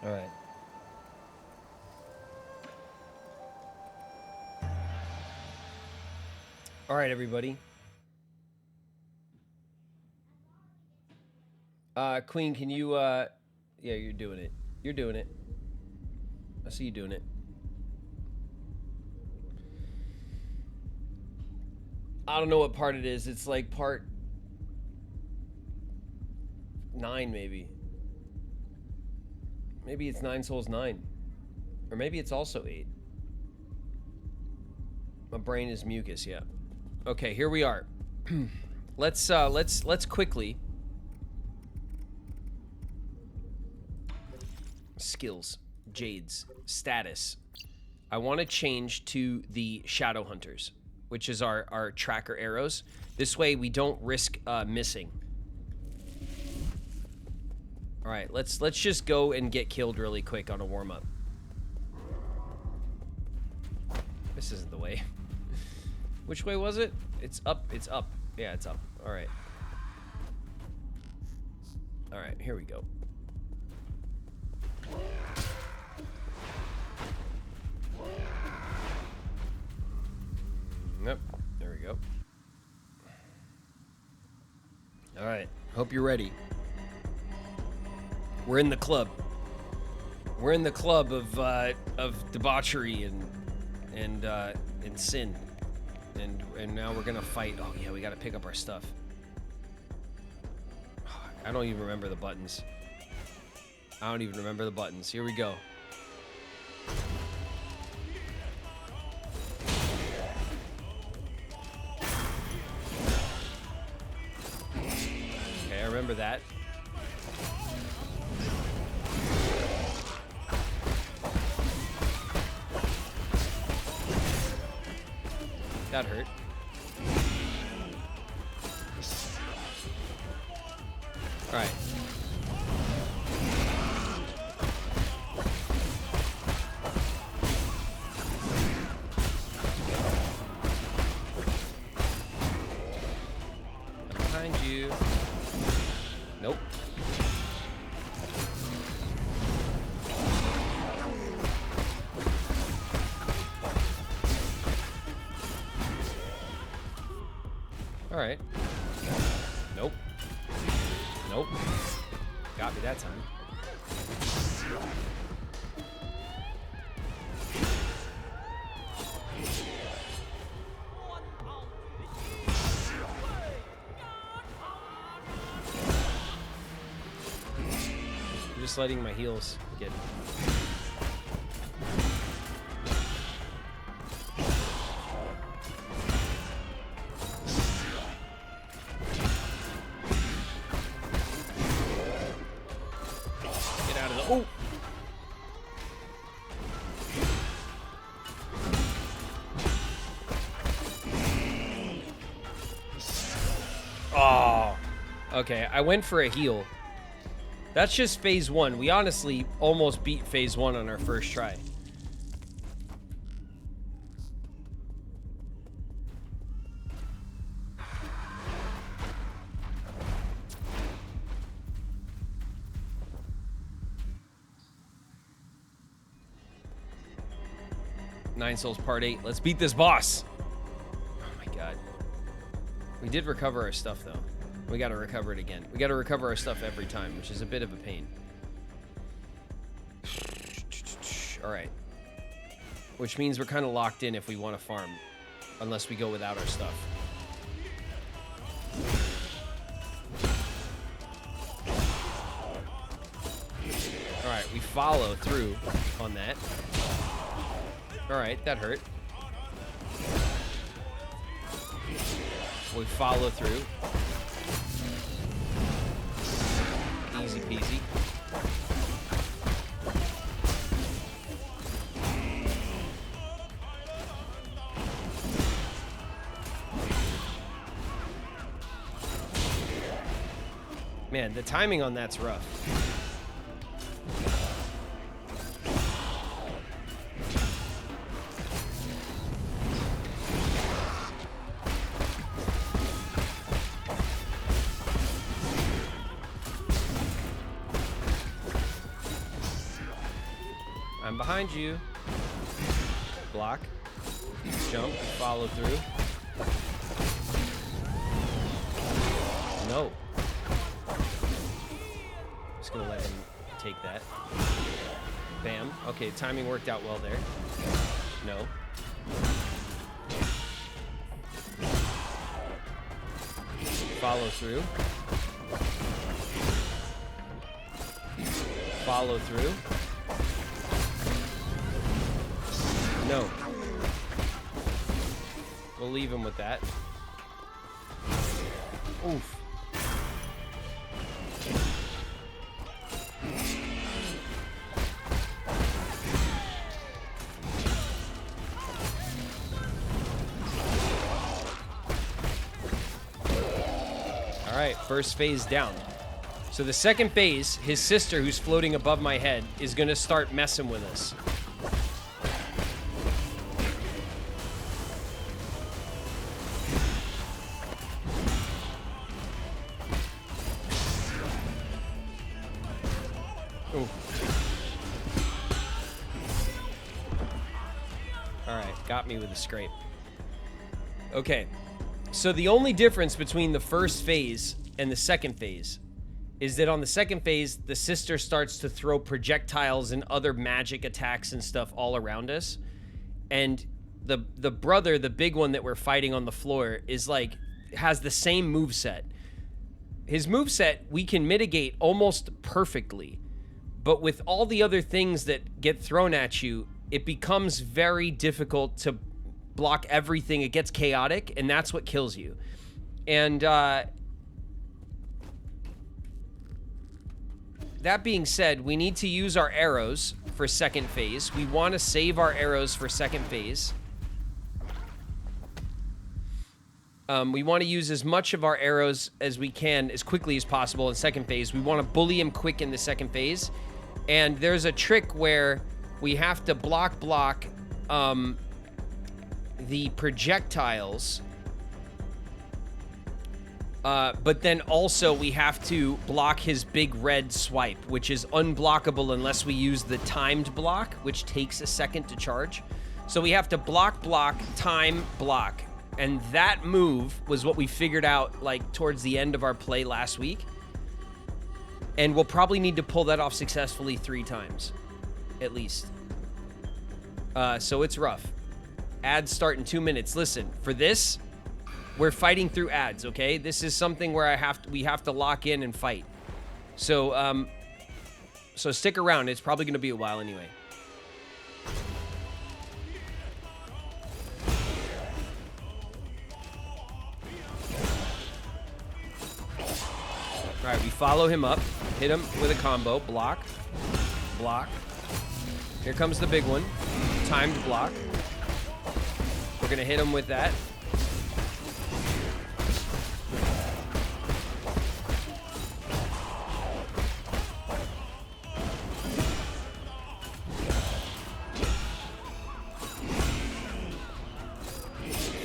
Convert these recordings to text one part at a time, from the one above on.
All right. All right, everybody. Queen, can you, yeah, you're doing it. You're doing it. I see you doing it. I don't know what part it is. It's like part 9, maybe. Maybe it's 9 Souls 9. Or maybe it's also 8. My brain is mucus, yeah. Okay, here we are. Let's quickly skills, jades, status. I want to change to the shadow hunters, which is our tracker arrows. This way we don't risk missing. All right, let's just go and get killed really quick on a warm up. This isn't the way. Which way was it? It's up. It's up. Yeah, it's up. All right. All right, here we go. Yep, there we go. All right, hope you're ready. We're in the club. We're in the club of debauchery and sin. And now we're gonna fight. Oh yeah, we gotta pick up our stuff. I don't even remember the buttons. I don't even remember the buttons. Here we go. Okay, I remember that. That hurt. All right. I'm behind you. Nope. All right. Nope. Nope. Got me that time. I'm just letting my heals get... Oh! Oh! Okay, I went for a heal. That's just phase 1. We honestly almost beat phase 1 on our first try. Nine Souls Part 8. Let's beat this boss. Oh my god. We did recover our stuff though. We gotta recover it again. We gotta recover our stuff every time, which is a bit of a pain. Alright. Which means we're kind of locked in if we want to farm. Unless we go without our stuff. Alright, we follow through on that. Alright, that hurt. We follow through. Easy peasy. Man, the timing on that's rough. I'm behind you. Block. Jump. Follow through. No. Just gonna let him take that. Bam. Okay, timing worked out well there. No. Follow through. Follow through. No. We'll leave him with that. Oof. All right, first phase down. So the second phase, his sister, who's floating above my head, is gonna start messing with us. Ooh. All right, got me with a scrape. Okay, so the only difference between the first phase and the second phase is that on the second phase, the sister starts to throw projectiles and other magic attacks and stuff all around us. And the brother, the big one that we're fighting on the floor, is like, has the same moveset. His moveset, we can mitigate almost perfectly. But with all the other things that get thrown at you, it becomes very difficult to block everything. It gets chaotic, and that's what kills you. And that being said, we need to use our arrows for second phase. We want to save our arrows for second phase. We want to use as much of our arrows as we can as quickly as possible in second phase. We want to bully him quick in the second phase. And there's a trick where we have to block the projectiles. But then also we have to block his big red swipe, which is unblockable unless we use the timed block, which takes a second to charge. So we have to block, time, block. And that move was what we figured out like towards the end of our play last week. And we'll probably need to pull that off successfully 3 times, at least. So it's rough. Ads start in 2 minutes. Listen, for this, we're fighting through ads, okay? This is something where we have to lock in and fight. So, so stick around. It's probably going to be a while anyway. All right, we follow him up, hit him with a combo, block, block. Here comes the big one, timed block. We're gonna hit him with that.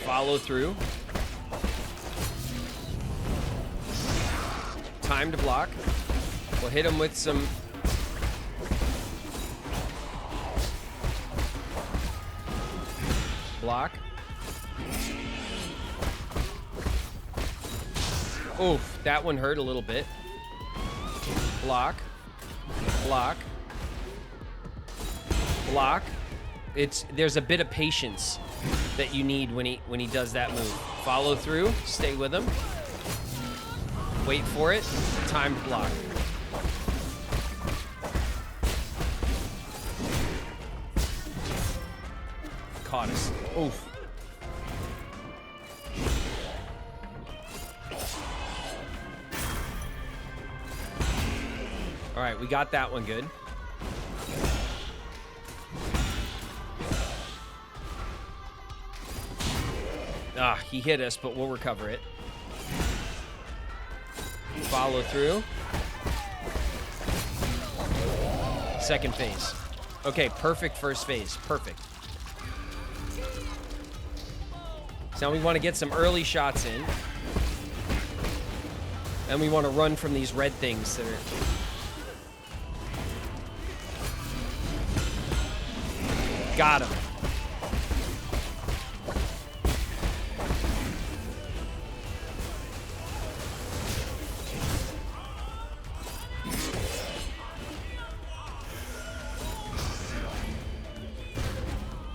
Follow through. Time to block. We'll hit him with some block. Oof, that one hurt a little bit. Block. Block. Block. There's a bit of patience that you need when he does that move. Follow through, stay with him. Wait for it. Timed block. Caught us. Oof. All right, we got that one good. Ah, he hit us, but we'll recover it. Follow through. Second phase. Okay, perfect first phase. Perfect. So now we want to get some early shots in. And we want to run from these red things that are... Got him.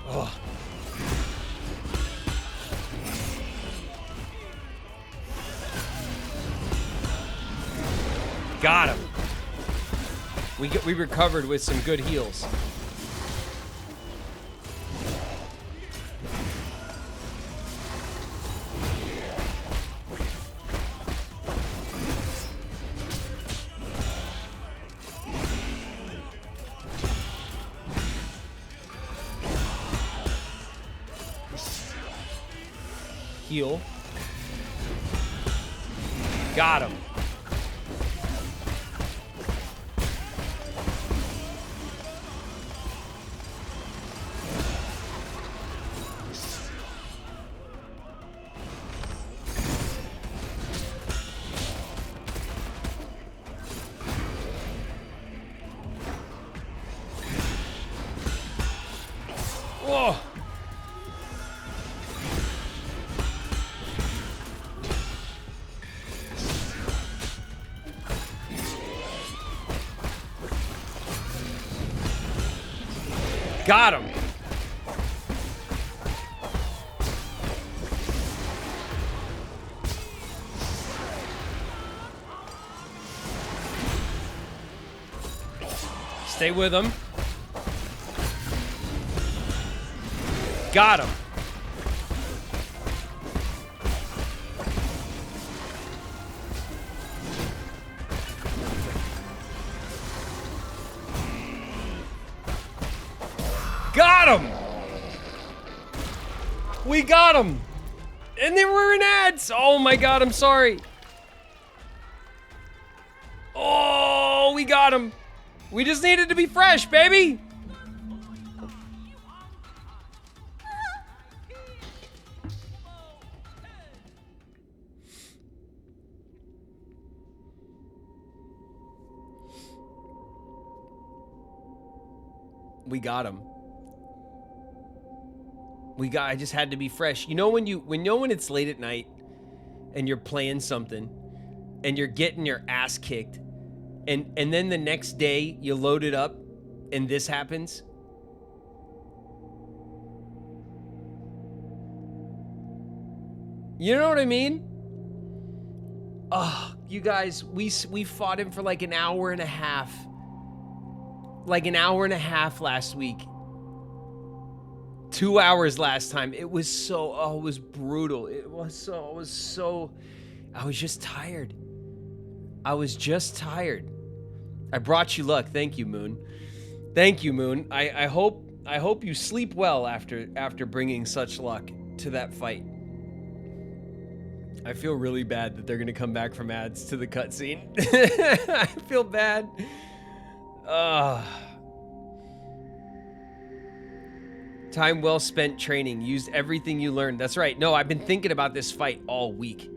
Oh. Got him. We recovered with some good heals. Heal. Got him. Whoa. Got him. Stay with him. Got him. Got him! We got him! And they were in ads! Oh my god, I'm sorry. Oh, we got him. We just needed to be fresh, baby! We got him. I just had to be fresh. You know when it's late at night and you're playing something and you're getting your ass kicked and then the next day you load it up and this happens? You know what I mean? Oh, you guys, we fought him for like an hour and a half. Like an hour and a half last week. 2 hours last time. It was so, oh, it was brutal. I was just tired. I brought you luck. Thank you, Moon. Thank you, Moon. I hope you sleep well after bringing such luck to that fight. I feel really bad that they're gonna come back from ads to the cutscene. I feel bad. Time well spent training. Used everything you learned. That's right. No, I've been thinking about this fight all week.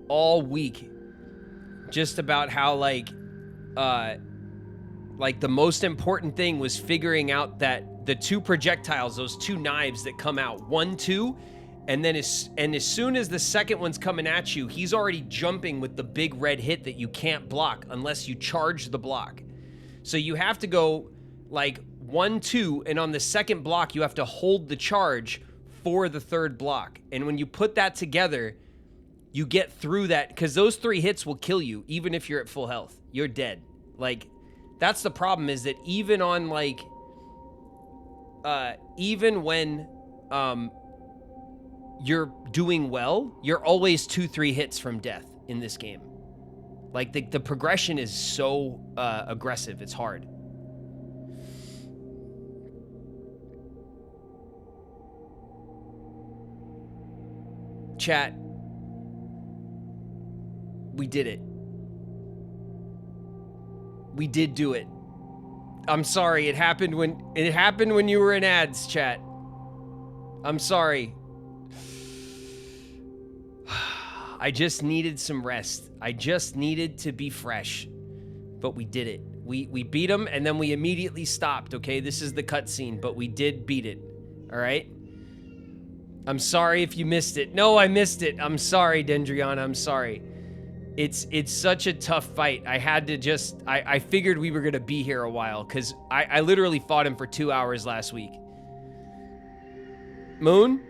All week. Just about how, like the most important thing was figuring out that the two projectiles, those two knives that come out, 1, 2, and then as soon as the second one's coming at you, he's already jumping with the big red hit that you can't block unless you charge the block. So you have to go like 1, 2, and on the second block, you have to hold the charge for the third block. And when you put that together, you get through that, because those 3 hits will kill you, even if you're at full health. You're dead. Like, that's the problem, is that even on, like, even when you're doing well, you're always 2-3 hits from death in this game. Like, the progression is so aggressive. It's hard. Chat. We did it. We did do it. I'm sorry. It happened when you were in ads, chat. I'm sorry. I just needed some rest. I just needed to be fresh. But we did it. We beat him, and then we immediately stopped, okay? This is the cutscene, but we did beat it, all right? I'm sorry if you missed it. No, I missed it. I'm sorry, Dendriana, I'm sorry. It's such a tough fight. I had to just, I figured we were gonna be here a while, because I literally fought him for 2 hours last week. Moon,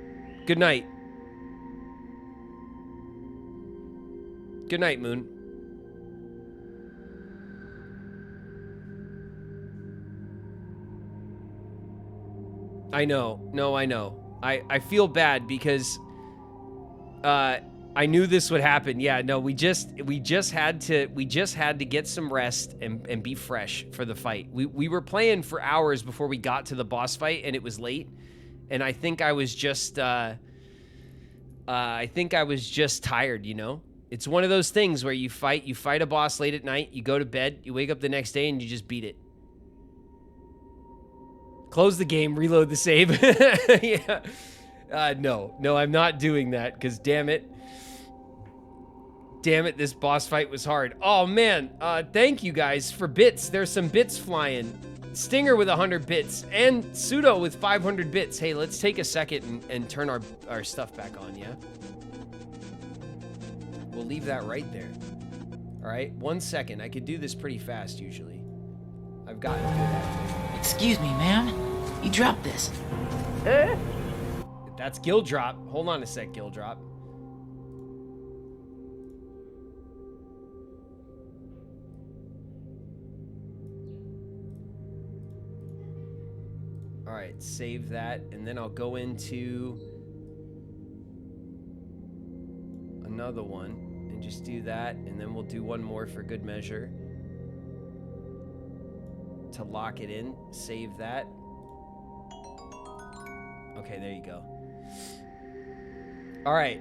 good night. Good night, Moon. I know. No, I know. I feel bad because I knew this would happen. Yeah, no, we just had to get some rest and be fresh for the fight. We were playing for hours before we got to the boss fight, and it was late. And I think I was just tired, you know? It's one of those things where you fight a boss late at night, you go to bed, you wake up the next day, and you just beat it. Close the game, reload the save. Yeah. No, I'm not doing that, because damn it, this boss fight was hard. Oh man, thank you guys for bits. There's some bits flying. Stinger with 100 bits and Pseudo with 500 bits. Hey, let's take a second and turn our stuff back on, yeah? We'll leave that right there. All right, 1 second. I could do this pretty fast usually. I've gotten good at it. Excuse me, ma'am. You dropped this. That's Gill Drop. Hold on a sec, Gill Drop. All right, save that, and then I'll go into another one and just do that, and then we'll do one more for good measure to lock it in. Save that. Okay, there you go. All right.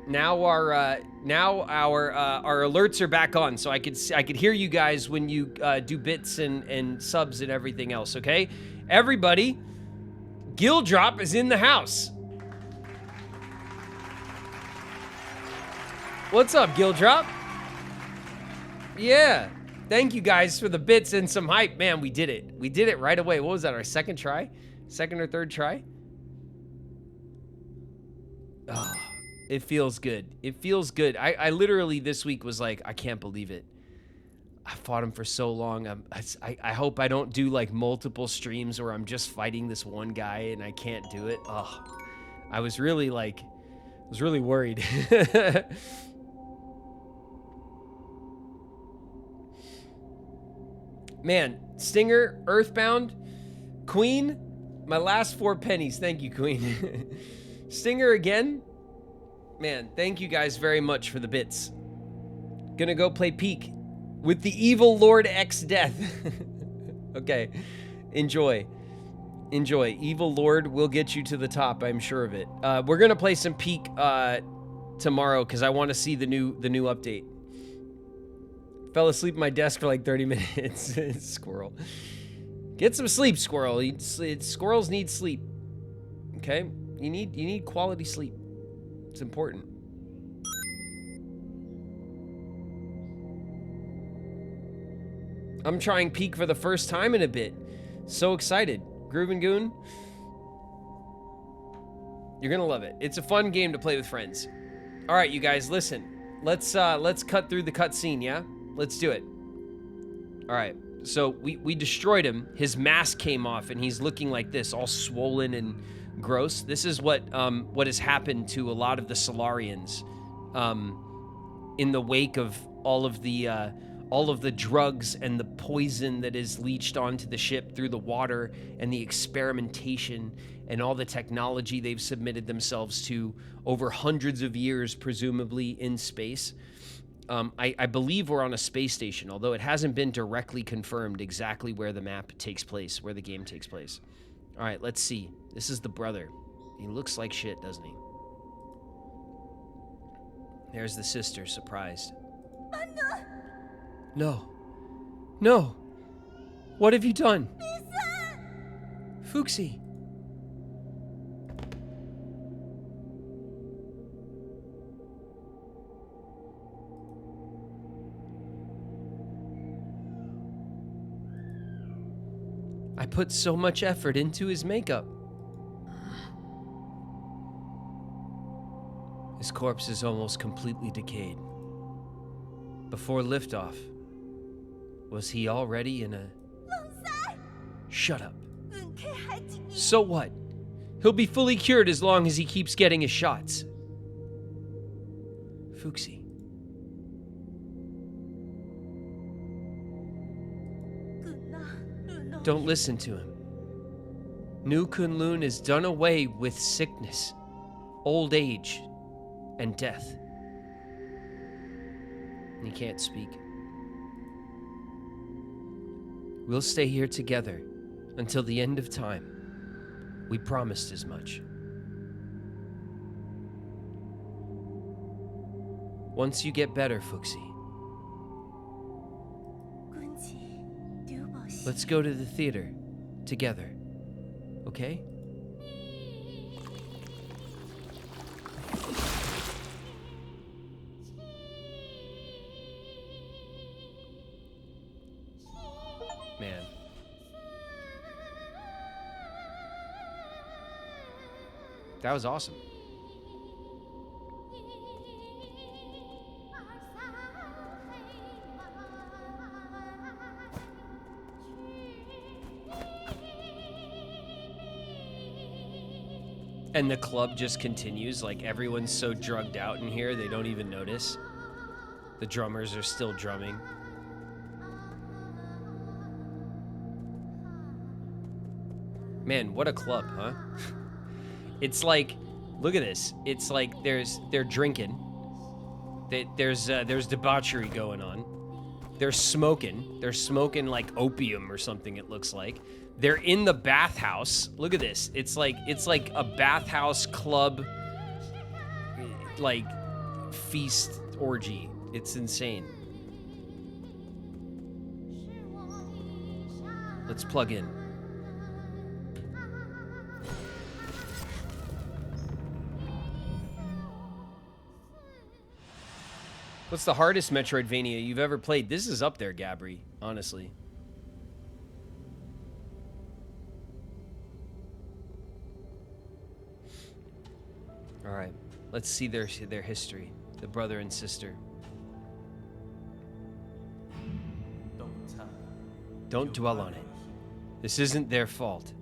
Now our alerts are back on, so I could hear you guys when you do bits and subs and everything else. Okay, everybody, Gill Drop is in the house. What's up, Gill Drop? Yeah, thank you guys for the bits and some hype. Man, we did it. We did it right away. What was that? Our second try? Second or third try? Oh. It feels good. It feels good. I literally this week was like, I can't believe it. I fought him for so long. I hope I don't do like multiple streams where I'm just fighting this one guy and I can't do it. Oh, I was really worried. Man, Stinger, Earthbound, Queen, my last 4 pennies. Thank you, Queen. Stinger again. Man, thank you guys very much for the bits. Gonna go play Peak with the evil Lord X Death. Okay, enjoy. Evil Lord will get you to the top, I'm sure of it. We're gonna play some Peak tomorrow because I want to see the new update. Fell asleep at my desk for like 30 minutes. Squirrel. Get some sleep, Squirrel. Squirrels need sleep. Okay? You need quality sleep. It's important. I'm trying Peak for the first time in a bit. So excited. Groovin' Goon. You're gonna love it. It's a fun game to play with friends. All right, you guys, listen. Let's cut through the cutscene, yeah? Let's do it. All right. So we destroyed him. His mask came off, and he's looking like this, all swollen and gross. This is what has happened to a lot of the Solarians in the wake of all of the drugs and the poison that is leached onto the ship through the water and the experimentation and all the technology they've submitted themselves to over hundreds of years, presumably in space. I believe we're on a space station, although it hasn't been directly confirmed exactly where the map takes place, where the game takes place. All right, let's see. This is the brother. He looks like shit, doesn't he? There's the sister, surprised. Anna. No. No. What have you done? Fuxi. put so much effort into his makeup. His corpse is almost completely decayed. Before liftoff, was he already in a... Shut up. So what? He'll be fully cured as long as he keeps getting his shots. Fuxi. Don't listen to him. New Kunlun has done away with sickness, old age, and death. He can't speak. We'll stay here together until the end of time. We promised as much. Once you get better, Fuxi, let's go to the theater together, okay? Man. That was awesome. And the club just continues, like everyone's so drugged out in here they don't even notice. The drummers are still drumming. Man, what a club, huh? It's like, look at this. It's like they're drinking. There's debauchery going on. They're smoking. They're smoking like opium or something, it looks like. They're in the bathhouse. Look at this. It's like a bathhouse club, like feast orgy. It's insane. Let's plug in. What's the hardest Metroidvania you've ever played? This is up there, Gabri, honestly. All right, let's see their history, the brother and sister. Don't dwell on it. This isn't their fault.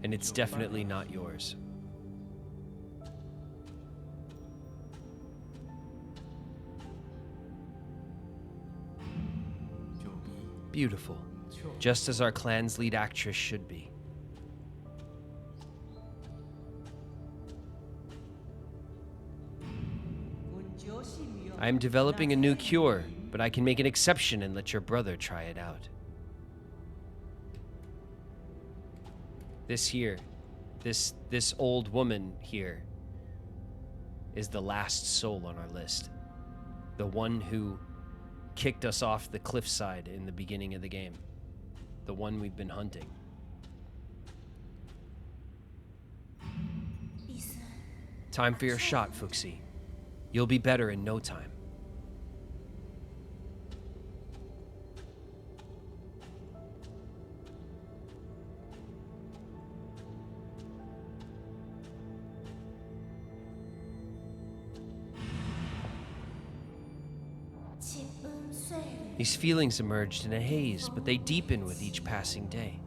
And it's definitely not yours. Beautiful. Just as our clan's lead actress should be. I am developing a new cure, but I can make an exception and let your brother try it out. This old woman here is the last soul on our list. The one who kicked us off the cliffside in the beginning of the game. The one we've been hunting. Time for your shot, Fuxi. You'll be better in no time. These feelings emerged in a haze, but they deepen with each passing day.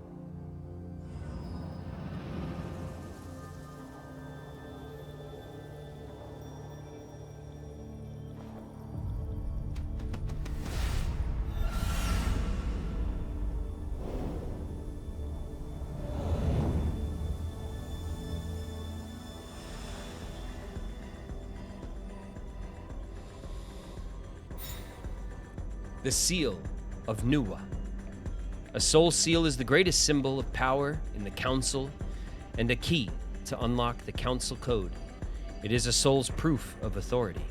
The seal of Nuwa. A soul seal is the greatest symbol of power in the council and a key to unlock the council code. It is a soul's proof of authority.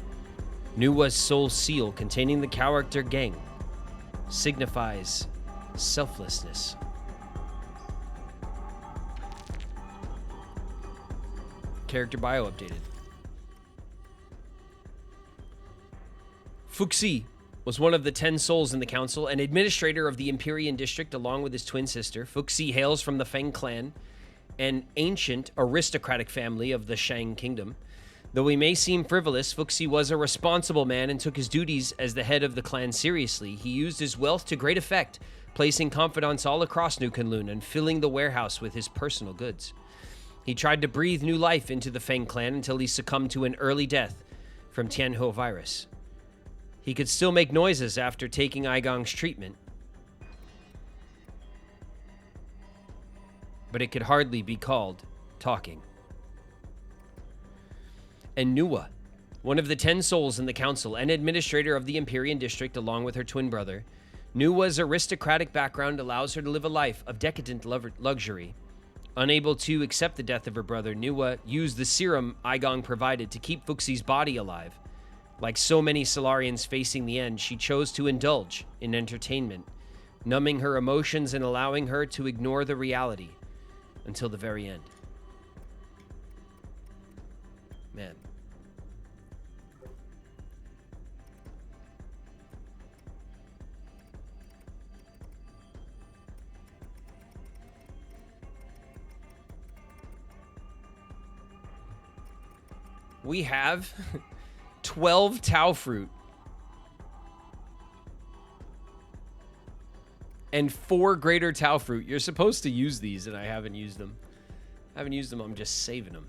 Nuwa's soul seal, containing the character Gang, signifies selflessness. Character bio updated. Fuxi was one of the 10 souls in the council and administrator of the Empyrean district along with his twin sister. Fuxi hails from the Feng clan, an ancient aristocratic family of the Shang kingdom. Though he may seem frivolous, Fuxi was a responsible man and took his duties as the head of the clan seriously. He used his wealth to great effect, placing confidants all across New Kunlun and filling the warehouse with his personal goods. He tried to breathe new life into the Feng clan until he succumbed to an early death from Tianho virus. He could still make noises after taking Aigong's treatment, but it could hardly be called talking. And Nuwa, one of the 10 souls in the council and administrator of the Empyrean district along with her twin brother. Nuwa's aristocratic background allows her to live a life of decadent luxury. Unable to accept the death of her brother, Nuwa used the serum Aigong provided to keep Fuxi's body alive. Like so many Solarians facing the end, she chose to indulge in entertainment, numbing her emotions and allowing her to ignore the reality until the very end. Man. We have 12 Tau fruit and 4 greater Tau fruit. You're supposed to use these, and I haven't used them. I'm just saving them.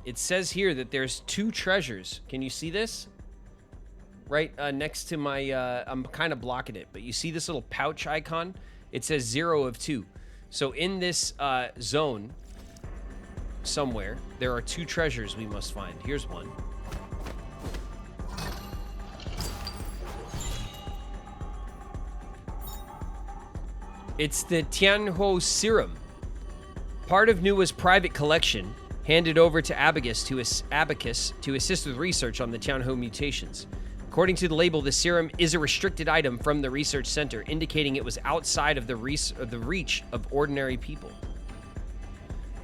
It says here that there's 2 treasures. Can you see this? Right next to my, I'm kind of blocking it, but you see this little pouch icon? It says 0 of 2. So in this zone, somewhere, there are 2 treasures we must find. Here's one. It's the Tianho serum, part of Nuwa's private collection, handed over to Abacus to assist with research on the Tianho mutations. According to the label, the serum is a restricted item from the research center, indicating it was outside of the reach of ordinary people.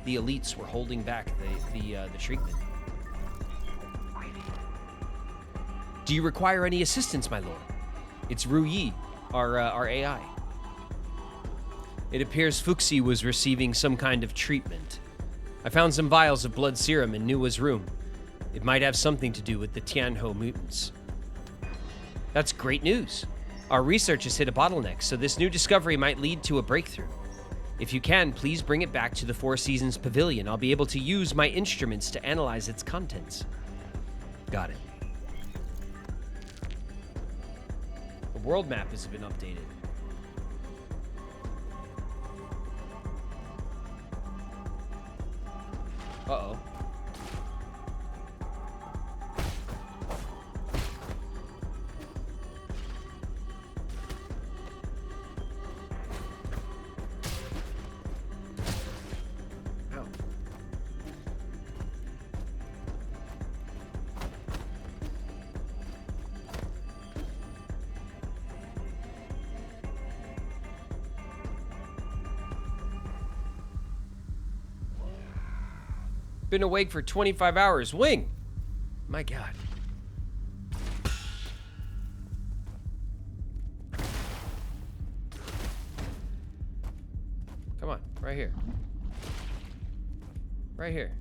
The elites were holding back the treatment. Do you require any assistance, my lord? It's Ru Yi, our AI. It appears Fuxi was receiving some kind of treatment. I found some vials of blood serum in Nuwa's room. It might have something to do with the Tianho mutants. That's great news. Our research has hit a bottleneck, so this new discovery might lead to a breakthrough. If you can, please bring it back to the Four Seasons Pavilion. I'll be able to use my instruments to analyze its contents. Got it. The world map has been updated. Uh-oh. Ow. Been awake for 25 hours. Wing! My God. Come on, right here. Right here.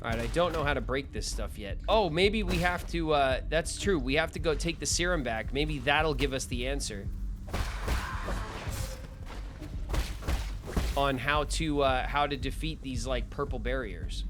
Alright, I don't know how to break this stuff yet. Oh, maybe we have to, that's true. We have to go take the serum back. Maybe that'll give us the answer on how to defeat these, like, purple barriers.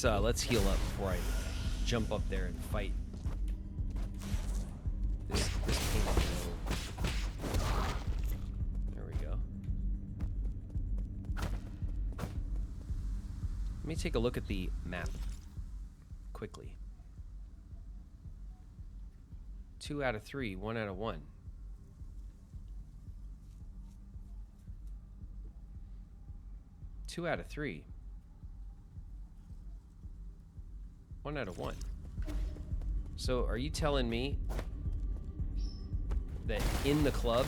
Let's heal up before I jump up there and fight this pain. There we go. Let me take a look at the map quickly. 2 out of 3, 1 out of 1. Two out of 3. 1 out of 1. So are you telling me that in the club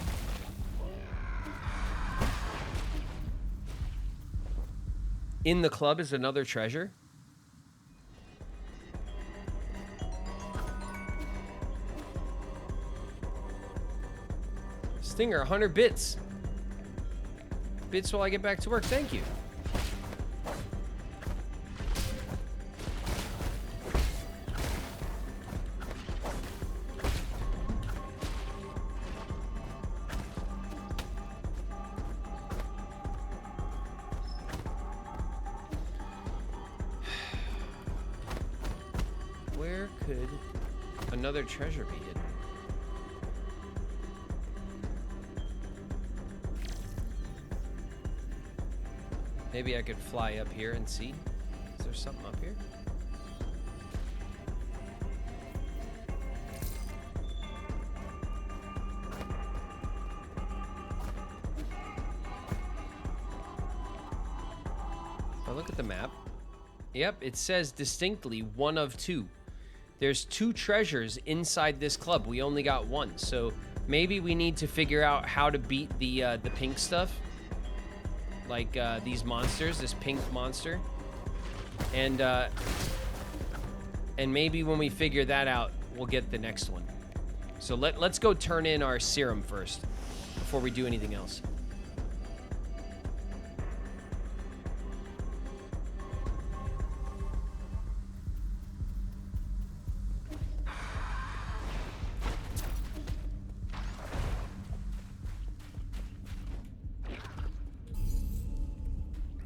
is another treasure? Stinger, 100 bits. Bits while I get back to work. Thank you. Where could another treasure be hidden? Maybe I could fly up here and see. Is there something up here? If I look at the map, yep, it says distinctly 1 of 2. There's 2 treasures inside this club. We only got 1, so maybe we need to figure out how to beat the pink stuff. Like these monsters, this pink monster, and maybe when we figure that out, we'll get the next one. So let's go turn in our serum first before we do anything else.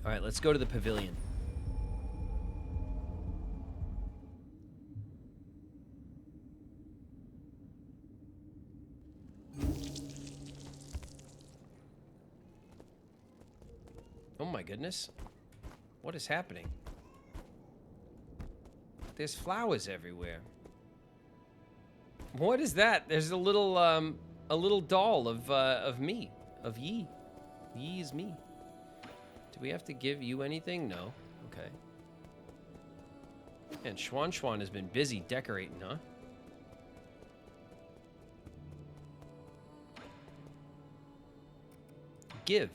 All right, let's go to the pavilion. Oh my goodness. What is happening? There's flowers everywhere. What is that? There's a little doll of me, of Yi. Yi is me. Do we have to give you anything? No. Okay. And Schwan has been busy decorating, huh? Give.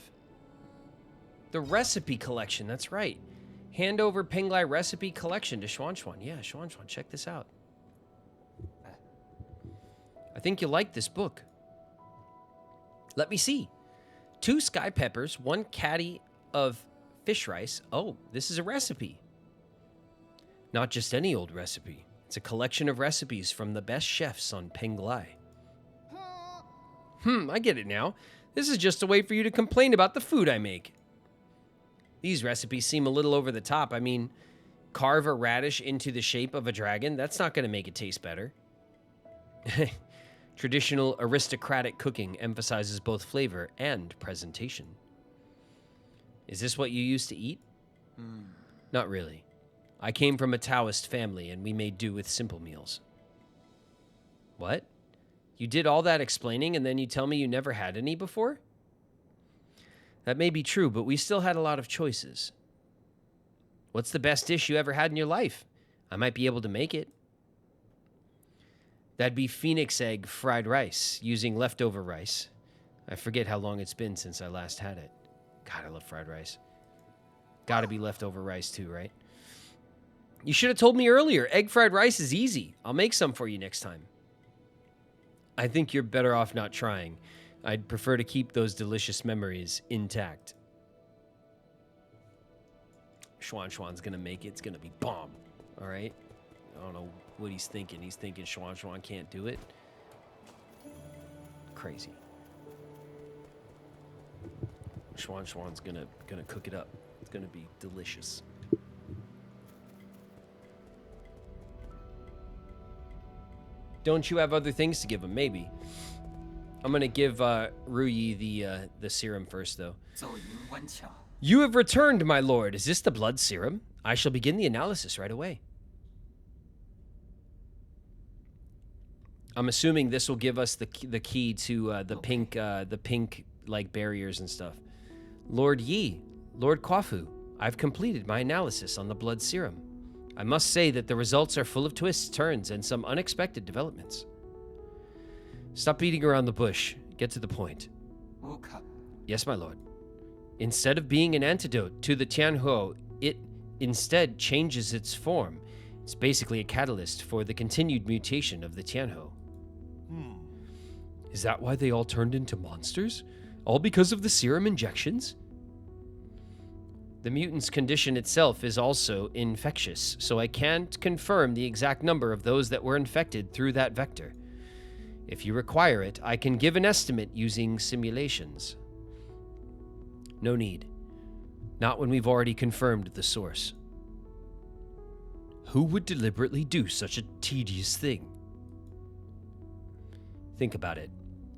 The recipe collection, that's right. Hand over Penglai recipe collection to Schwan. Yeah, Schwan, check this out. I think you'll like this book. Let me see. 2 sky peppers, 1 caddy of fish rice. Oh, this is a recipe. Not just any old recipe. It's a collection of recipes from the best chefs on Penglai. I get it now. This is just a way for you to complain about the food I make. These recipes seem a little over the top. I mean, carve a radish into the shape of a dragon? That's not going to make it taste better. Traditional aristocratic cooking emphasizes both flavor and presentation. Is this what you used to eat? Not really. I came from a Taoist family, and we made do with simple meals. What? You did all that explaining, and then you tell me you never had any before? That may be true, but we still had a lot of choices. What's the best dish you ever had in your life? I might be able to make it. That'd be phoenix egg fried rice, using leftover rice. I forget how long it's been since I last had it. God, I love fried rice. Gotta be leftover rice too, right? You should have told me earlier. Egg fried rice is easy. I'll make some for you next time. I think you're better off not trying. I'd prefer to keep those delicious memories intact. Schwan's gonna make it. It's gonna be bomb. All right? I don't know what he's thinking. He's thinking Schwan can't do it. Crazy. Schwan's gonna cook it up. It's gonna be delicious. Don't you have other things to give him? Maybe. I'm gonna give Ruyi the serum first, though. You have returned, my lord. Is this the blood serum? I shall begin the analysis right away. I'm assuming this will give us the key to the pink like barriers and stuff. Lord Yi, Lord Kwafu, I've completed my analysis on the blood serum. I must say that the results are full of twists, turns, and some unexpected developments. Stop beating around the bush. Get to the point. Yes, my lord. Instead of being an antidote to the Tianhuo, it instead changes its form. It's basically a catalyst for the continued mutation of the Tianhuo. Is that why they all turned into monsters? All because of the serum injections? The mutant's condition itself is also infectious, so I can't confirm the exact number of those that were infected through that vector. If you require it, I can give an estimate using simulations. No need. Not when we've already confirmed the source. Who would deliberately do such a tedious thing? Think about it.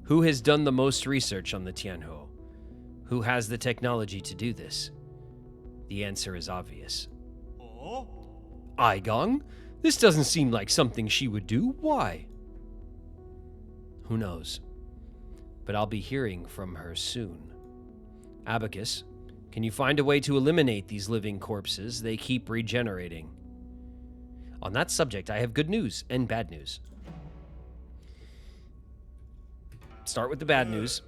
Who has done the most research on the Tianhuo? Who has the technology to do this? The answer is obvious. Aigong? This doesn't seem like something she would do. Why? Who knows? But I'll be hearing from her soon. Abacus, can you find a way to eliminate these living corpses? They keep regenerating. On that subject, I have good news and bad news. Start with the bad news.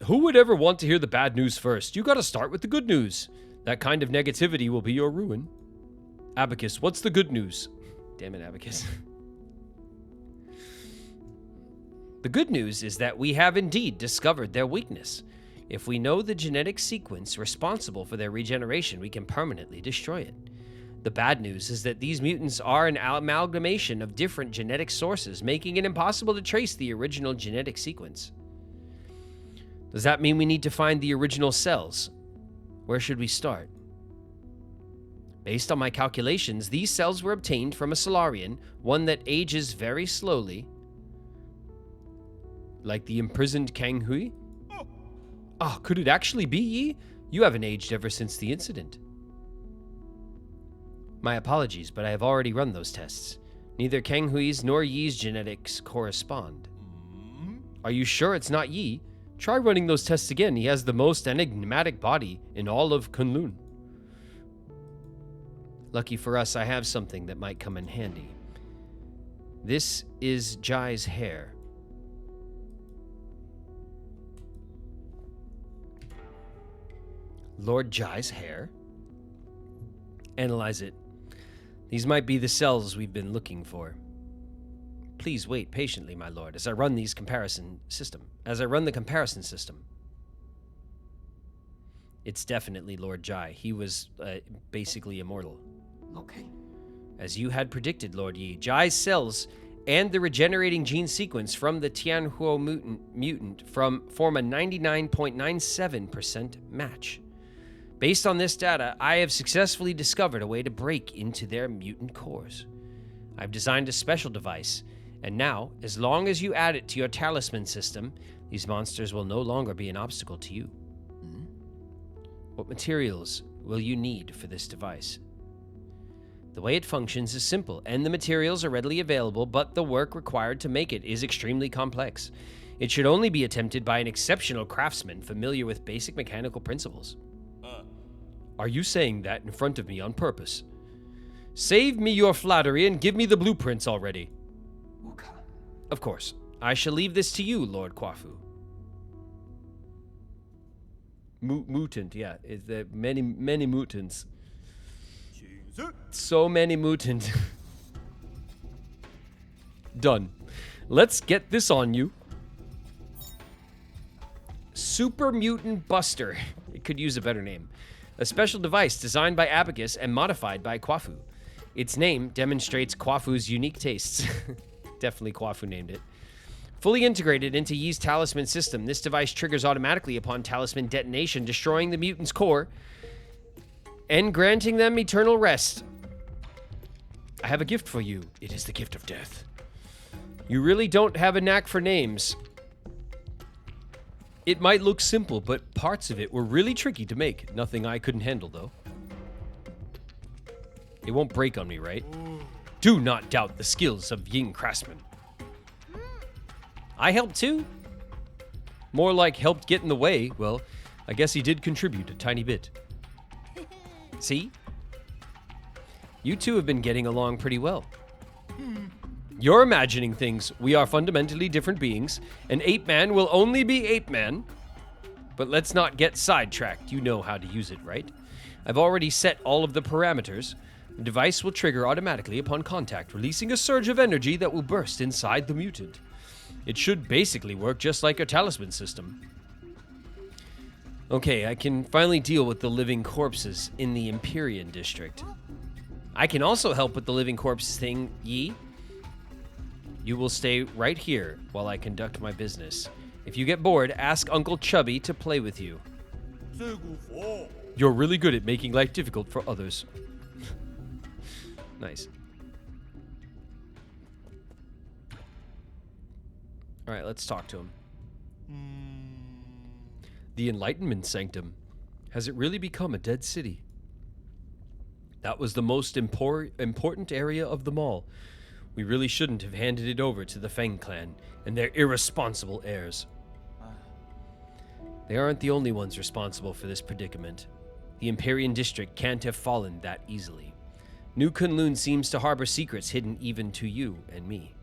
Who would ever want to hear the bad news first? You gotta start with the good news. That kind of negativity will be your ruin. Abacus, what's the good news? Damn it, Abacus. The good news is that we have indeed discovered their weakness. If we know the genetic sequence responsible for their regeneration, we can permanently destroy it. The bad news is that these mutants are an amalgamation of different genetic sources, making it impossible to trace the original genetic sequence. Does that mean we need to find the original cells? Where should we start? Based on my calculations, these cells were obtained from a Solarian, one that ages very slowly. Like the imprisoned Kang Hui? Oh, could it actually be Yi? You haven't aged ever since the incident. My apologies, but I have already run those tests. Neither Kang Hui's nor Yi's genetics correspond. Are you sure it's not Yi? Try running those tests again. He has the most enigmatic body in all of Kunlun. Lucky for us, I have something that might come in handy. This is Jai's hair. Lord Jai's hair? Analyze it. These might be the cells we've been looking for. Please wait patiently, my lord, as I run the comparison system. It's definitely Lord Jai. He was basically immortal. Okay. As you had predicted, Lord Yi, Jai's cells and the regenerating gene sequence from the Tianhuo mutant form a 99.97% match. Based on this data, I have successfully discovered a way to break into their mutant cores. I've designed a special device, and now, as long as you add it to your talisman system, these monsters will no longer be an obstacle to you. What materials will you need for this device? The way it functions is simple, and the materials are readily available, but the work required to make it is extremely complex. It should only be attempted by an exceptional craftsman familiar with basic mechanical principles. Are you saying that in front of me on purpose? Save me your flattery and give me the blueprints already. Of course. I shall leave this to you, Lord Kwafu. Mutant, yeah. There many mutants. So many mutants. Done. Let's get this on you. Super Mutant Buster. It could use a better name. A special device designed by Abacus and modified by Kwafu. Its name demonstrates Kwafu's unique tastes. Definitely Kwafu named it. Fully integrated into Yi's talisman system, this device triggers automatically upon talisman detonation, destroying the mutant's core and granting them eternal rest. I have a gift for you. It is the gift of death. You really don't have a knack for names. It might look simple, but parts of it were really tricky to make. Nothing I couldn't handle, though. It won't break on me, right? Do not doubt the skills of Ying craftsmen. I helped too? More like helped get in the way. Well, I guess he did contribute a tiny bit. See? You two have been getting along pretty well. You're imagining things. We are fundamentally different beings. An ape-man will only be ape-man. But let's not get sidetracked. You know how to use it, right? I've already set all of the parameters. The device will trigger automatically upon contact, releasing a surge of energy that will burst inside the mutant. It should basically work just like a talisman system. Okay, I can finally deal with the living corpses in the Empyrean district. I can also help with the living corpses thing, Yi. You will stay right here while I conduct my business. If you get bored, ask Uncle Chubby to play with you. You're really good at making life difficult for others. Nice. All right, let's talk to him. The Enlightenment Sanctum. Has it really become a dead city? That was the most important area of them all. We really shouldn't have handed it over to the Feng clan and their irresponsible heirs. They aren't the only ones responsible for this predicament. The Empyrean district can't have fallen that easily. New Kunlun seems to harbor secrets hidden even to you and me.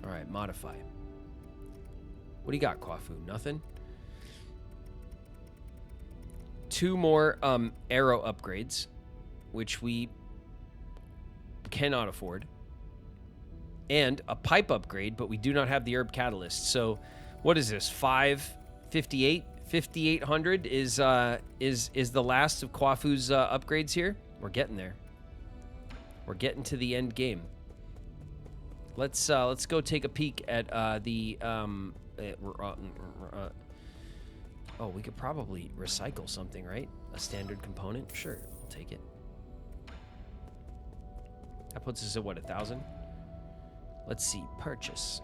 All right, modify. What do you got, Kwafu? Nothing? 2 more arrow upgrades, which we cannot afford. And a pipe upgrade, but we do not have the herb catalyst. So, what is this? 558, 5800 is the last of Kwafu's upgrades here. We're getting there. We're getting to the end game. Let's go take a peek at oh, we could probably recycle something, right? A standard component? Sure, I'll take it. That puts us at what, 1,000? Let's see, purchase.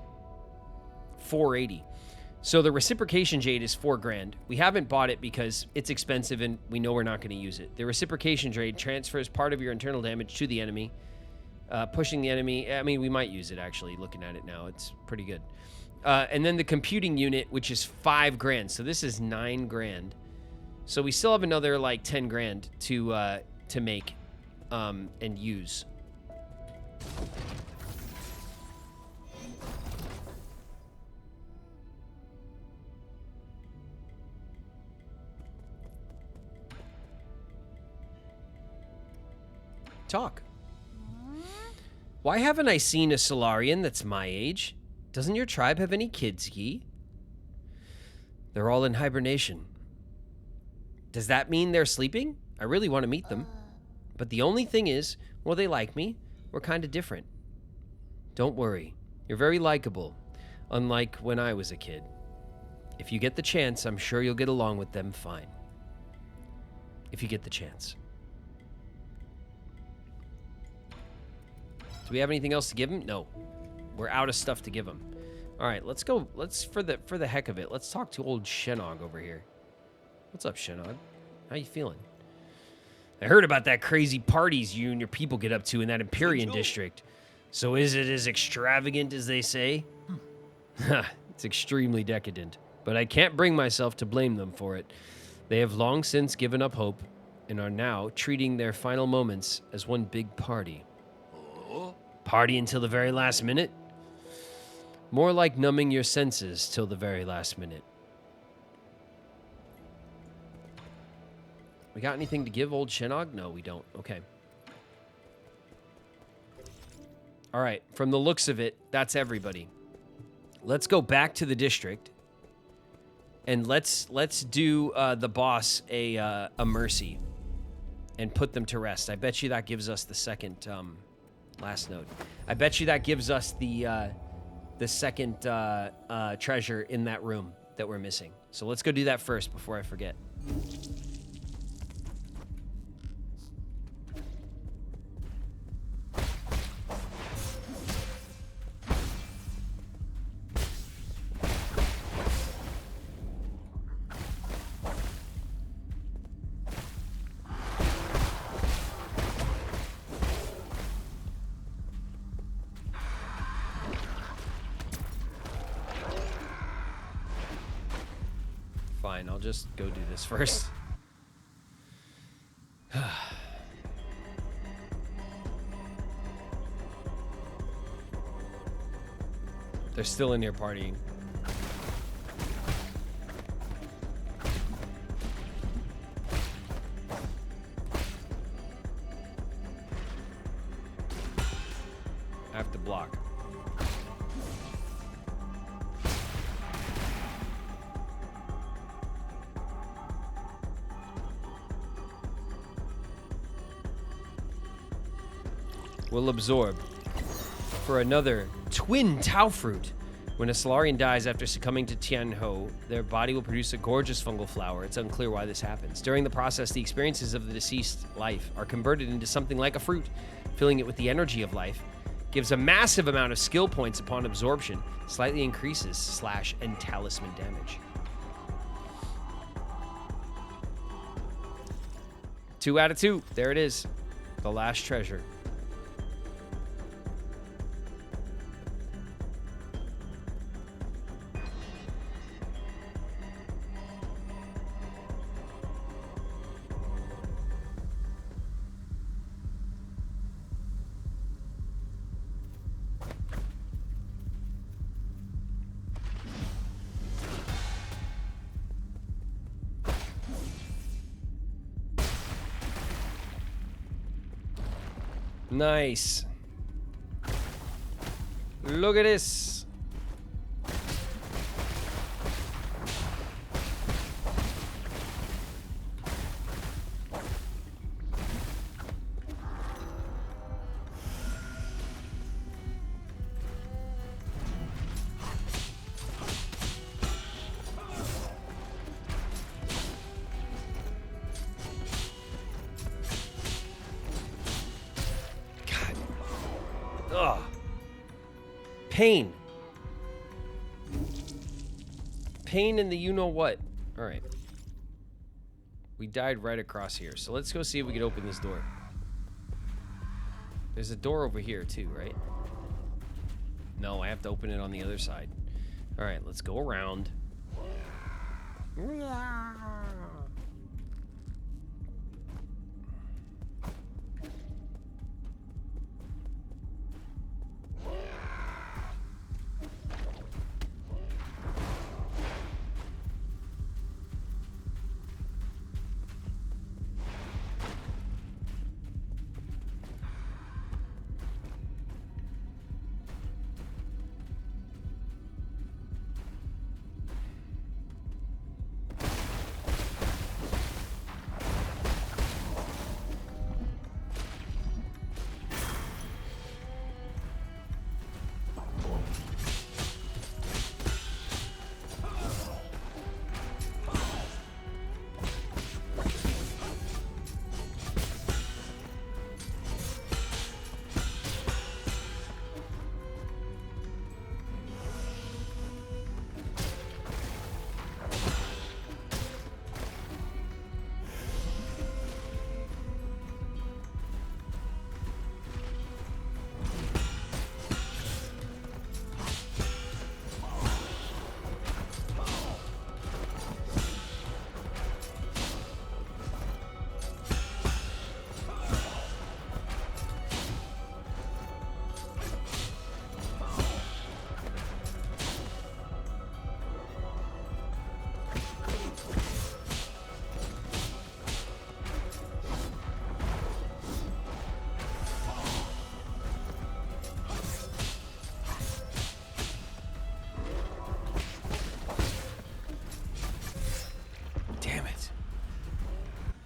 480. So the reciprocation jade is $4,000. We haven't bought it because it's expensive and we know we're not going to use it. The reciprocation jade transfers part of your internal damage to the enemy, pushing the enemy. I mean, we might use it actually. Looking at it now, it's pretty good. And then the computing unit, which is $5,000. So this is $9,000. So we still have another like $10,000 to make and use. Talk. Why haven't I seen a Solarian that's my age? Doesn't your tribe have any kids, Yi? They're all in hibernation. Does that mean they're sleeping? I really want to meet them. But the only thing is, well, they like me. We're kind of different. Don't worry. You're very likable, unlike when I was a kid. If you get the chance, I'm sure you'll get along with them fine. If you get the chance. Do we have anything else to give him? No. We're out of stuff to give him. All right, let's go. Let's for the heck of it, let's talk to old Shenog over here. What's up, Shenog? How you feeling? I heard about that crazy parties you and your people get up to in that Empyrean district. So is it as extravagant as they say? It's extremely decadent, but I can't bring myself to blame them for it. They have long since given up hope and are now treating their final moments as one big party. Party until the very last minute? More like numbing your senses till the very last minute. We got anything to give old Shenog? No, we don't. Okay. All right. From the looks of it, that's everybody. Let's go back to the district. And let's do the boss a mercy. And put them to rest. I bet you that gives us the second... last note. I bet you that gives us the second treasure in that room that we're missing. So let's go do that first before I forget. fine. I'll just go do this first. They're still in here partying. I have to block. Will absorb for another twin Tau fruit. When a Solarian dies after succumbing to Tianho, their body will produce a gorgeous fungal flower. It's unclear why this happens. During the process, the experiences of the deceased life are converted into something like a fruit, filling it with the energy of life. Gives a massive amount of skill points upon absorption. Slightly increases / and talisman damage. 2 out of 2. There it is. The last treasure. Nice. Look at this. Ugh. Pain. Pain in the you-know-what. All right. We died right across here. So let's go see if we can open this door. There's a door over here too, right? No, I have to open it on the other side. All right, let's go around.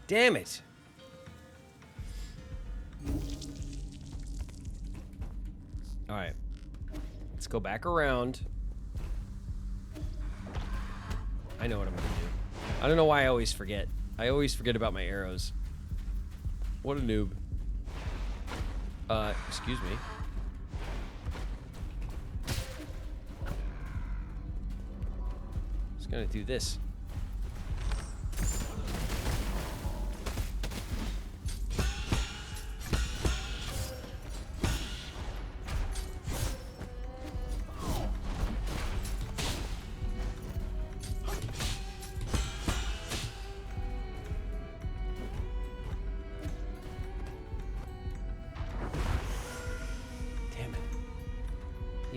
Damn it. All right. Let's go back around. I know what I'm going to do. I don't know why I always forget. I always forget about my arrows. What a noob. Excuse me. Just going to do this.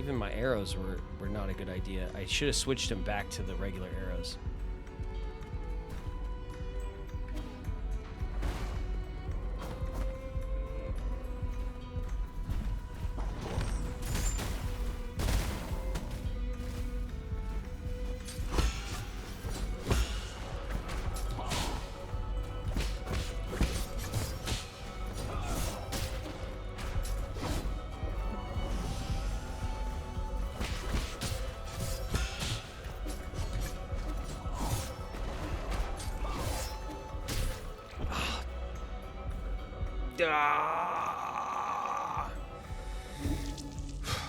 Even my arrows were not a good idea. I should have switched them back to the regular arrows.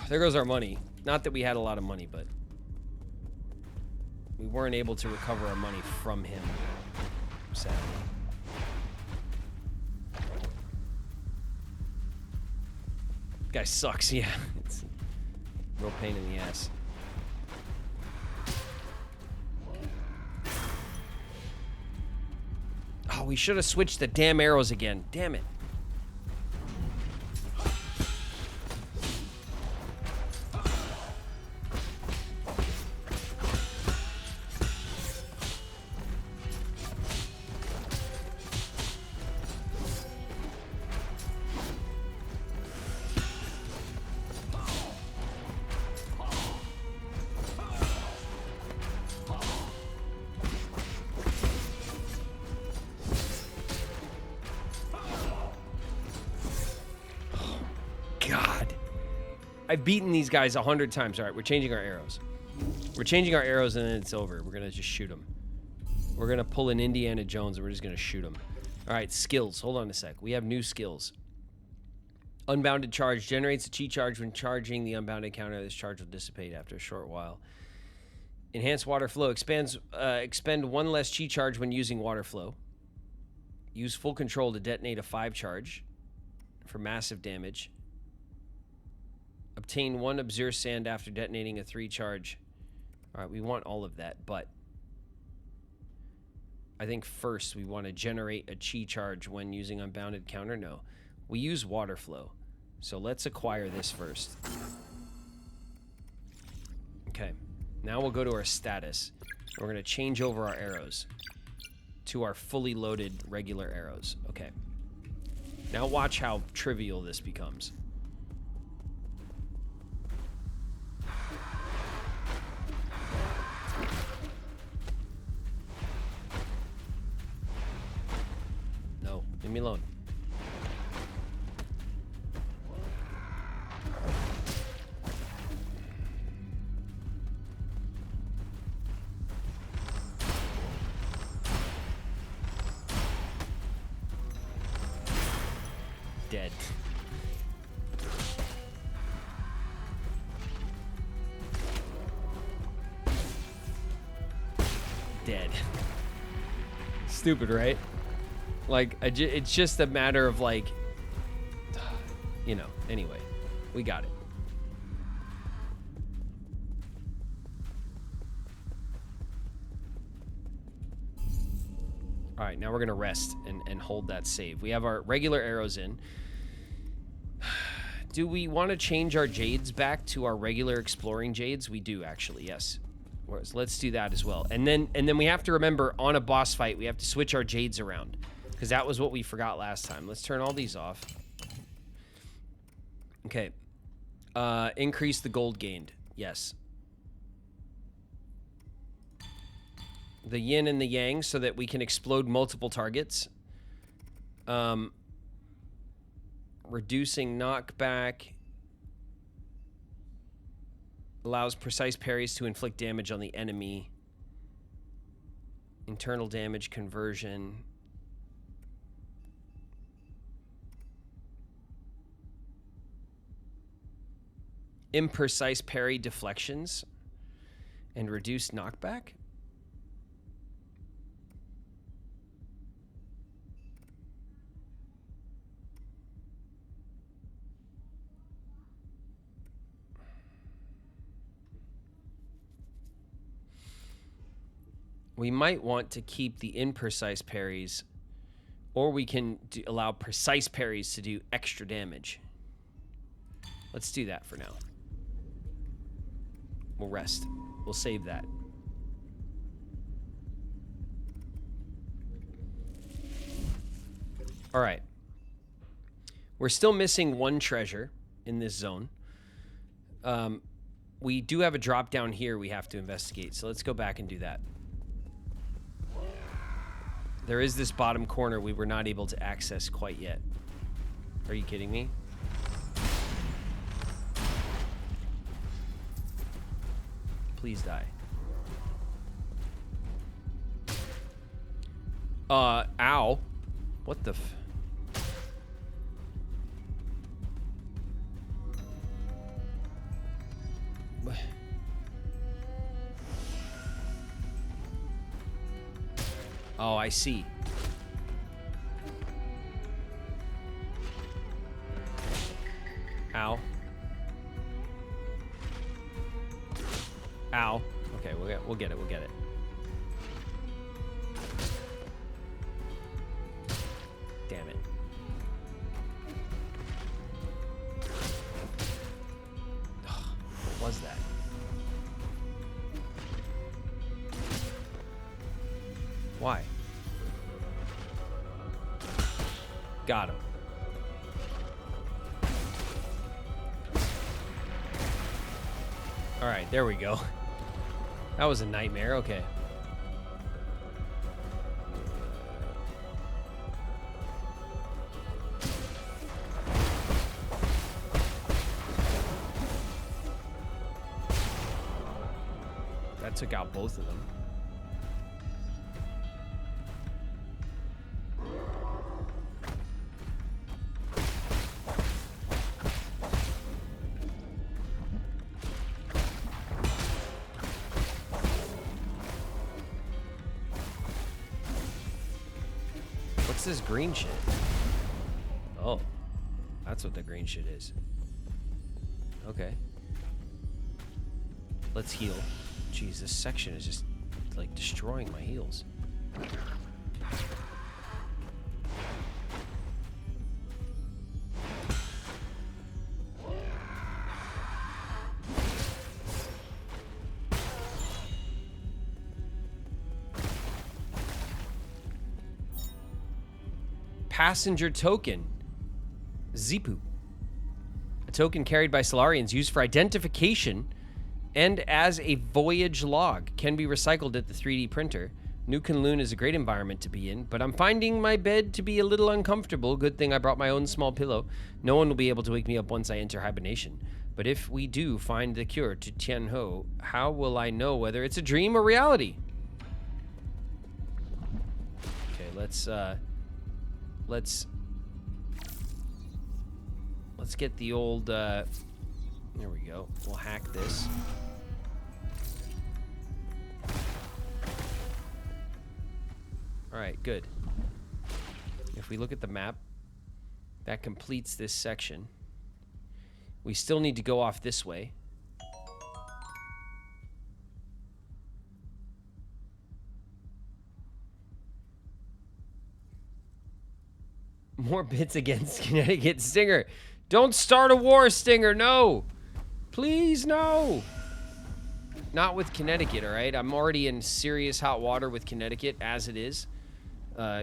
There goes our money. Not that we had a lot of money, but we weren't able to recover our money from him, sadly. Guy sucks, yeah. It's a real pain in the ass. Oh, we should have switched the damn arrows again. Damn it. I've beaten these guys 100 times. All right, we're changing our arrows. We're changing our arrows and then it's over. We're going to just shoot them. We're going to pull an Indiana Jones and we're just going to shoot them. All right, skills. Hold on a sec. We have new skills. Unbounded charge generates a chi charge when charging the unbounded counter. This charge will dissipate after a short while. Enhanced water flow. Expend one less chi charge when using water flow. Use full control to detonate a 5 charge for massive damage. Obtain 1 Obscure Sand after detonating a 3 charge. All right, we want all of that, but I think first we want to generate a chi charge when using unbounded counter. No, we use water flow. So let's acquire this first. Okay, now we'll go to our status. We're going to change over our arrows to our fully loaded regular arrows. Okay, now watch how trivial this becomes. Leave me alone. Dead. Dead. Stupid, right? Like, it's just a matter of, like, you know, anyway, we got it. All right, now we're going to rest and hold that save. We have our regular arrows in. Do we want to change our jades back to our regular exploring jades? We do, actually, yes. Let's do that as well. And then we have to remember, on a boss fight, we have to switch our jades around. Because that was what we forgot last time. Let's turn all these off. Okay. Increase the gold gained. Yes. The yin and the yang so that we can explode multiple targets. Reducing knockback. Allows precise parries to inflict damage on the enemy. Internal damage conversion. Imprecise parry deflections and reduced knockback. We might want to keep the imprecise parries, or we can allow precise parries to do extra damage. Let's do that for now. We'll rest. We'll save that. All right. We're still missing one treasure in this zone. We do have a drop down here we have to investigate, so let's go back and do that. There is this bottom corner we were not able to access quite yet. Are you kidding me? Please die. Ow. What the f... Oh, I see. Ow. Ow. Okay, we'll get it. We'll get it. Damn it. Ugh, what was that? Why? Got him. All right, there we go. That was a nightmare. Okay. That took out both of them. What's this green shit? Oh, that's what the green shit is. Okay. Let's heal. Jeez, this section is just like destroying my heals. Passenger token. Zipu. A token carried by Solarians used for identification and as a voyage log. Can be recycled at the 3D printer. New Kunlun is a great environment to be in, but I'm finding my bed to be a little uncomfortable. Good thing I brought my own small pillow. No one will be able to wake me up once I enter hibernation. But if we do find the cure to Tianho, how will I know whether it's a dream or reality? Okay, let's get the old, there we go. We'll hack this. All right, good. If we look at the map, that completes this section. We still need to go off this way. More bits against Connecticut. Stinger. Don't start a war, Stinger. No. Please, no. Not with Connecticut, all right? I'm already in serious hot water with Connecticut as it is.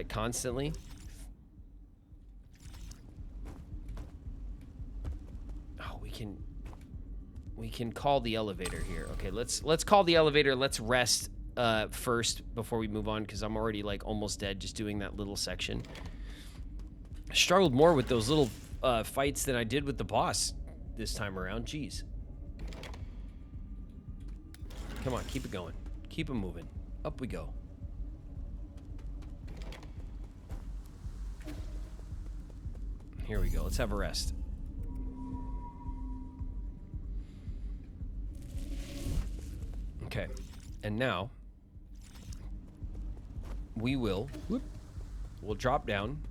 Constantly. Oh, we can call the elevator here. Okay, let's call the elevator. Let's rest first before we move on, because I'm already like almost dead just doing that little section. I struggled more with those little fights than I did with the boss this time around. Jeez. Come on, keep it going. Keep it moving. Up we go. Here we go. Let's have a rest. Okay. And now we'll drop down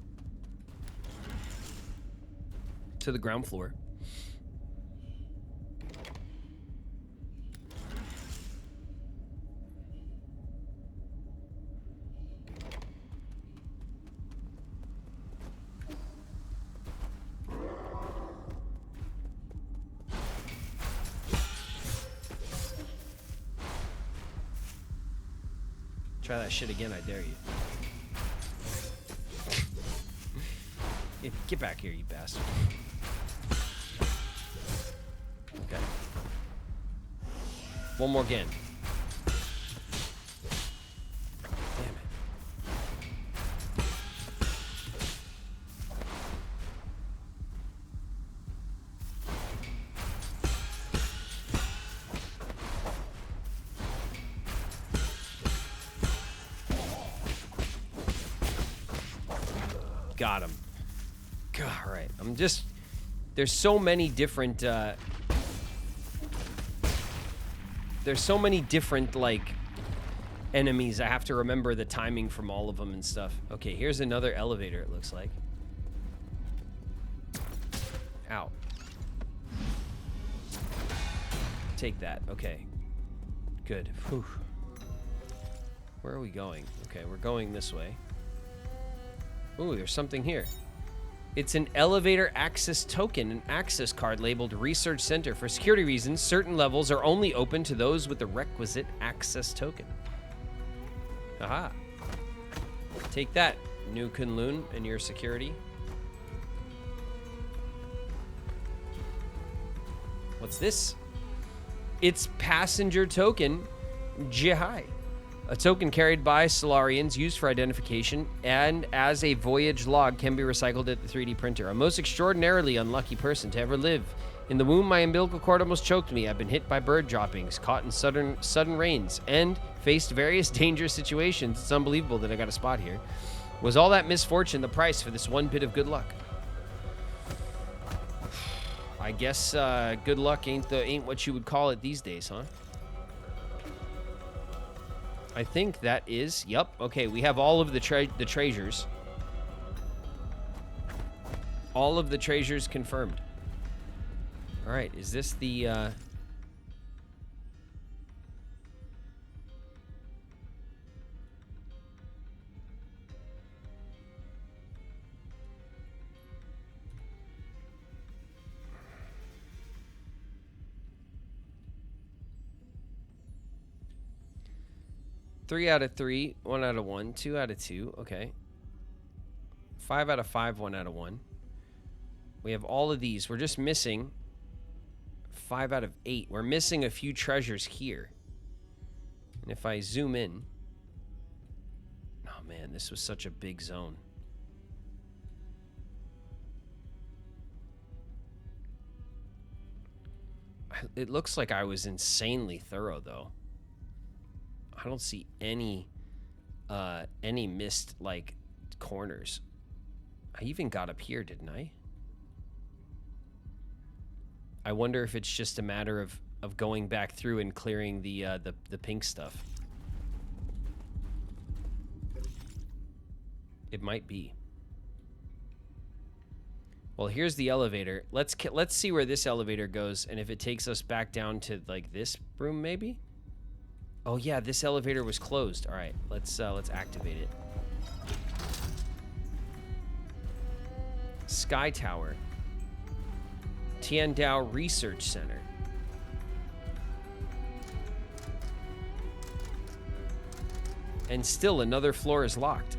to the ground floor. Try that shit again, I dare you. Get back here, you bastard. Okay. One more again. Damn it. Got him. God, all right. I'm just... There's so many different... there's so many different, like, enemies. I have to remember the timing from all of them and stuff. Okay, here's another elevator, it looks like. Ow. Take that. Okay. Good. Whew. Where are we going? Okay, we're going this way. Ooh, there's something here. It's an elevator access token, an access card labeled Research Center. For security reasons, certain levels are only open to those with the requisite access token. Aha. Take that, New Kunlun, and your security. What's this? It's passenger token, Jihai. A token carried by Solarians used for identification and as a voyage log can be recycled at the 3D printer. A most extraordinarily unlucky person to ever live. In the womb, my umbilical cord almost choked me. I've been hit by bird droppings, caught in sudden rains, and faced various dangerous situations. It's unbelievable that I got a spot here. Was all that misfortune the price for this one bit of good luck? I guess good luck ain't what you would call it these days, huh? I think that is, yep. Okay, we have all of the treasures. All of the treasures confirmed. All right, is this the 3 out of 3, 1 out of 1, 2 out of 2, okay. 5 out of 5, 1 out of 1. We have all of these. We're just missing 5 out of 8. We're missing a few treasures here. And if I zoom in... Oh man, this was such a big zone. It looks like I was insanely thorough though. I don't see any missed, like, corners. I even got up here, didn't I? I wonder if it's just a matter of going back through and clearing the pink stuff. It might be. Well, here's the elevator. Let's see where this elevator goes, and if it takes us back down to, like, this room, maybe? Oh yeah, this elevator was closed. All right, let's activate it. Sky Tower. Tiandao Research Center. And still another floor is locked.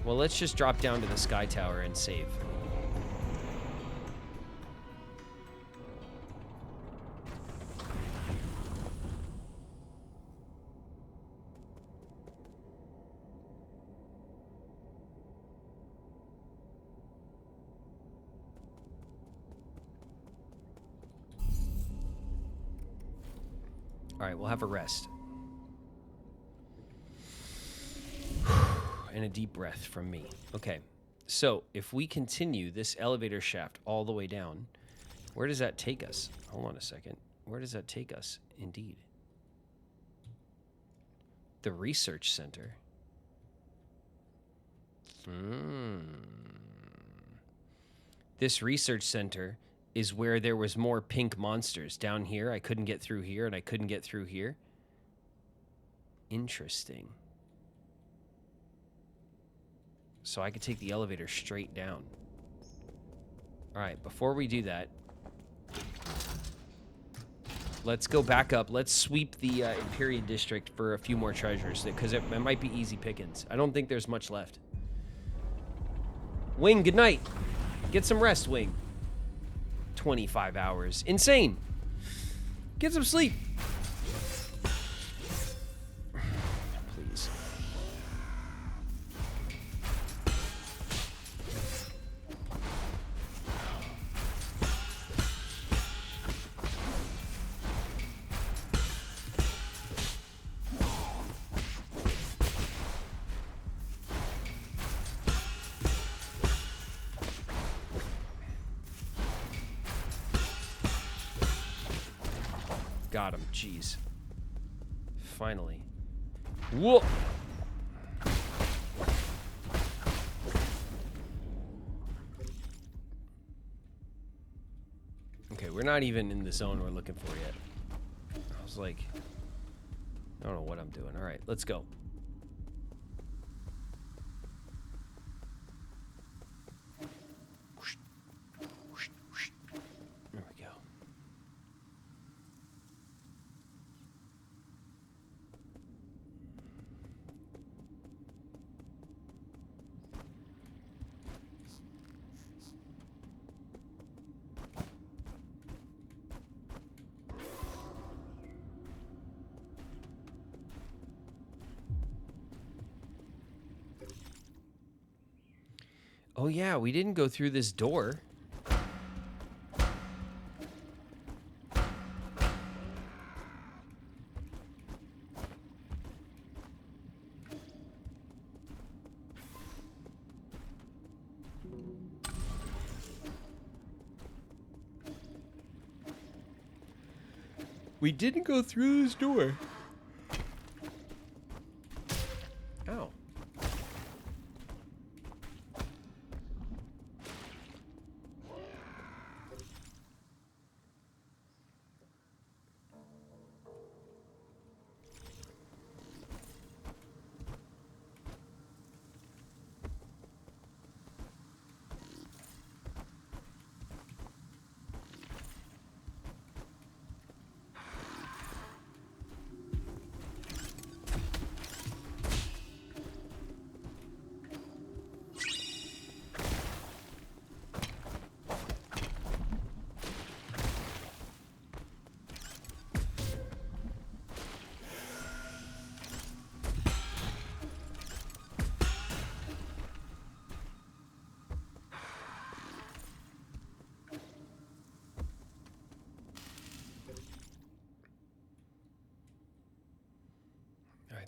Well, let's just drop down to the Sky Tower and save. All right, we'll have a rest. And a deep breath from me. Okay, so if we continue this elevator shaft all the way down, where does that take us? Hold on a second. Where does that take us? Indeed. The research center. This research center is where there was more pink monsters. Down here, I couldn't get through here, and I couldn't get through here. Interesting. So I could take the elevator straight down. All right, before we do that, let's go back up. Let's sweep the Imperial District for a few more treasures, because it might be easy pickings. I don't think there's much left. Wing, good night. Get some rest, Wing. 25 hours. Insane. Get some sleep. Please. Got him. Jeez. Finally. Whoa! Okay, we're not even in the zone we're looking for yet. I was like, I don't know what I'm doing. All right, let's go. There we go. Oh yeah, we didn't go through this door. We didn't go through this door. Ow.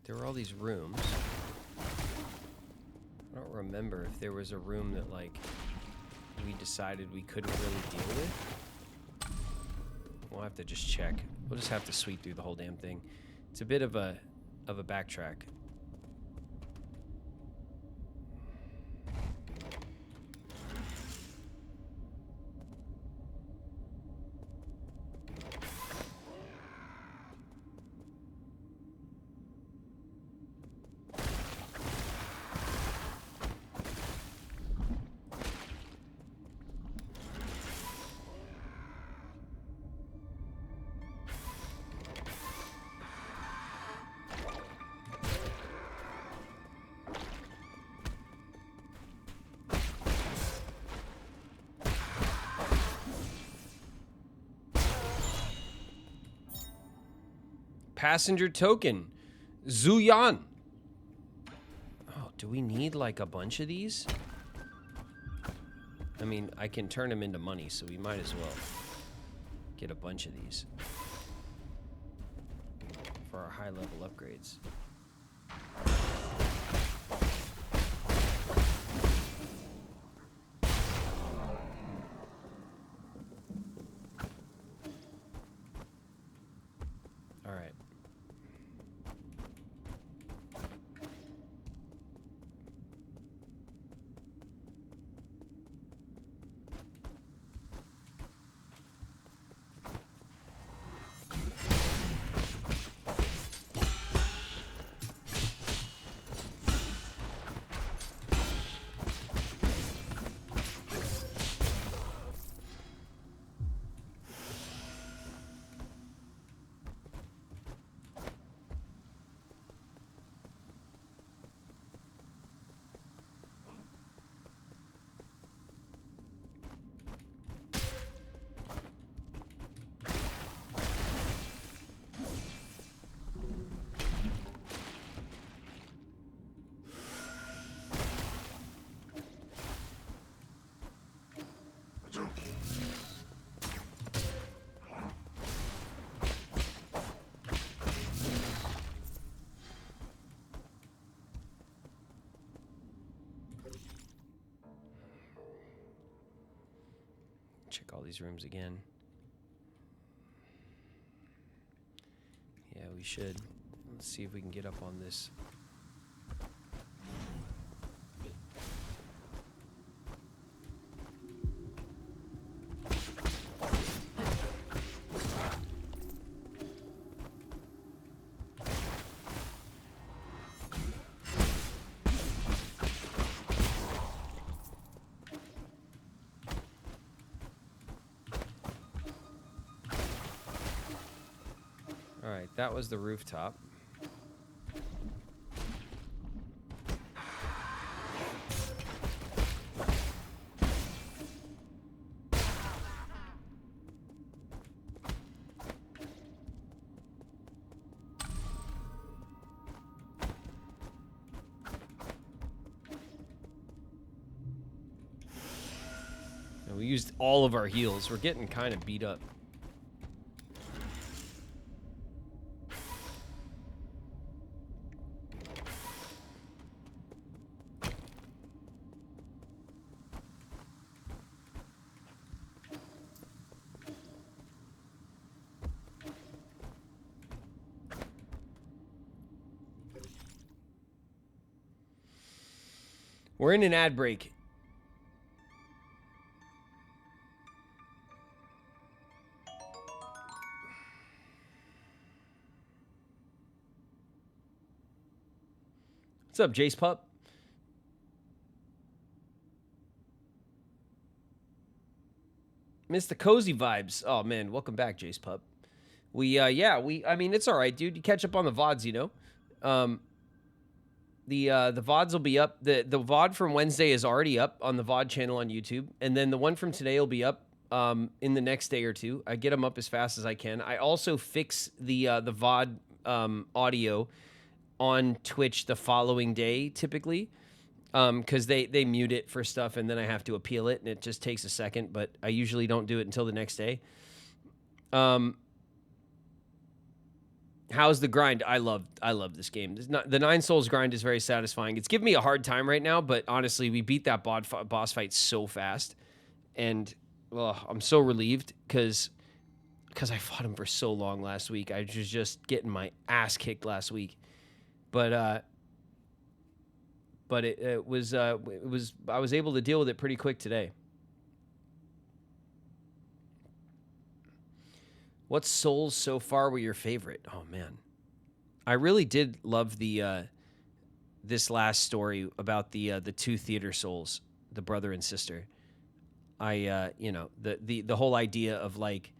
There were all these rooms. I don't remember if there was a room that, like, we decided we couldn't really deal with. We'll have to just check. We'll just have to sweep through the whole damn thing. It's a bit of a backtrack. Passenger token. Zuyan. Oh, do we need like a bunch of these? I mean, I can turn them into money, so we might as well get a bunch of these for our high level upgrades. All right. check all these rooms again. Yeah, we should. Let's see if we can get up on this. All right, that was the rooftop. And we used all of our heals. We're getting kind of beat up. We're in an ad break. What's up, Jace Pup? Miss the cozy vibes. Oh man, welcome back, Jace Pup. I mean, it's all right, dude. You catch up on the VODs, you know. The VODs will be up. The VOD from Wednesday is already up on the VOD channel on YouTube, and then the one from today will be up in the next day or two. I get them up as fast as I can. I also fix the VOD audio on Twitch the following day, typically, because they mute it for stuff, and then I have to appeal it, and it just takes a second. But I usually don't do it until the next day. How's the grind? I love this game. The 9 Souls grind is very satisfying. It's giving me a hard time right now, but honestly, we beat that boss fight so fast, and I'm so relieved because I fought him for so long last week. I was just getting my ass kicked last week, but it was I was able to deal with it pretty quick today. What Souls so far were your favorite? Oh man, I really did love the this last story about the 2 theater souls, the brother and sister. I you know, the whole idea of like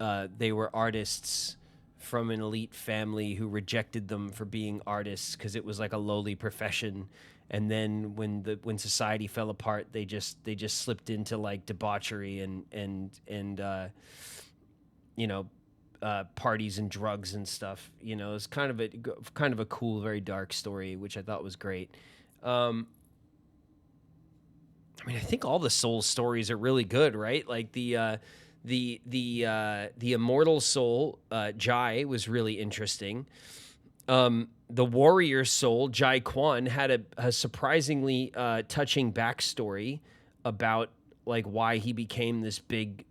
they were artists from an elite family who rejected them for being artists because it was like a lowly profession, and then when society fell apart, they just slipped into like debauchery and you know, parties and drugs and stuff. You know, it's kind of a cool, very dark story, which I thought was great. I mean, I think all the Soul stories are really good, right? Like the immortal soul, Jai, was really interesting. The warrior soul, Jai Quan, had a surprisingly touching backstory about like why he became this big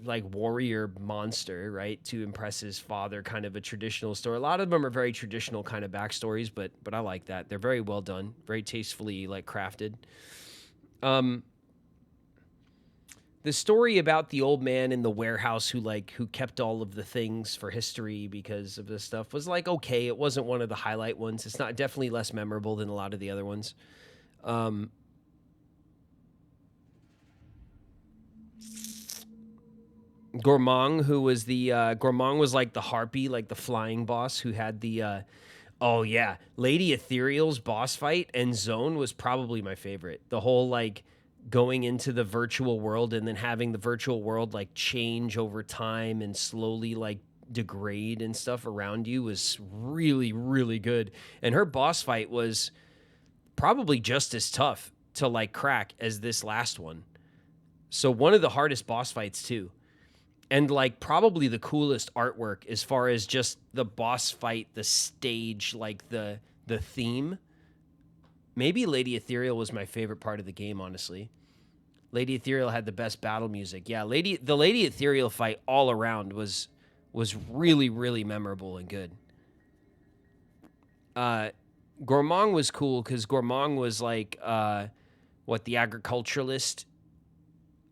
like warrior monster, right, to impress his father. Kind of a traditional story. A lot of them are very traditional kind of backstories, but I like that. They're very well done, very tastefully like crafted. The story about the old man in the warehouse who kept all of the things for history because of this stuff was like okay. It wasn't one of the highlight ones. It's not definitely less memorable than a lot of the other ones. Gormong, who was Gormong was like the harpy, like the flying boss who had the oh yeah, Lady Ethereal's boss fight and zone was probably my favorite. The whole like going into the virtual world and then having the virtual world like change over time and slowly like degrade and stuff around you was really, really good. And her boss fight was probably just as tough to like crack as this last one. So one of the hardest boss fights too. And like probably the coolest artwork as far as just the boss fight, the stage, like the theme. Maybe Lady Ethereal was my favorite part of the game, honestly. Lady Ethereal had the best battle music. Yeah, the Lady Ethereal fight all around was really, really memorable and good. Gourmand was cool because Gourmand was like the agriculturalist.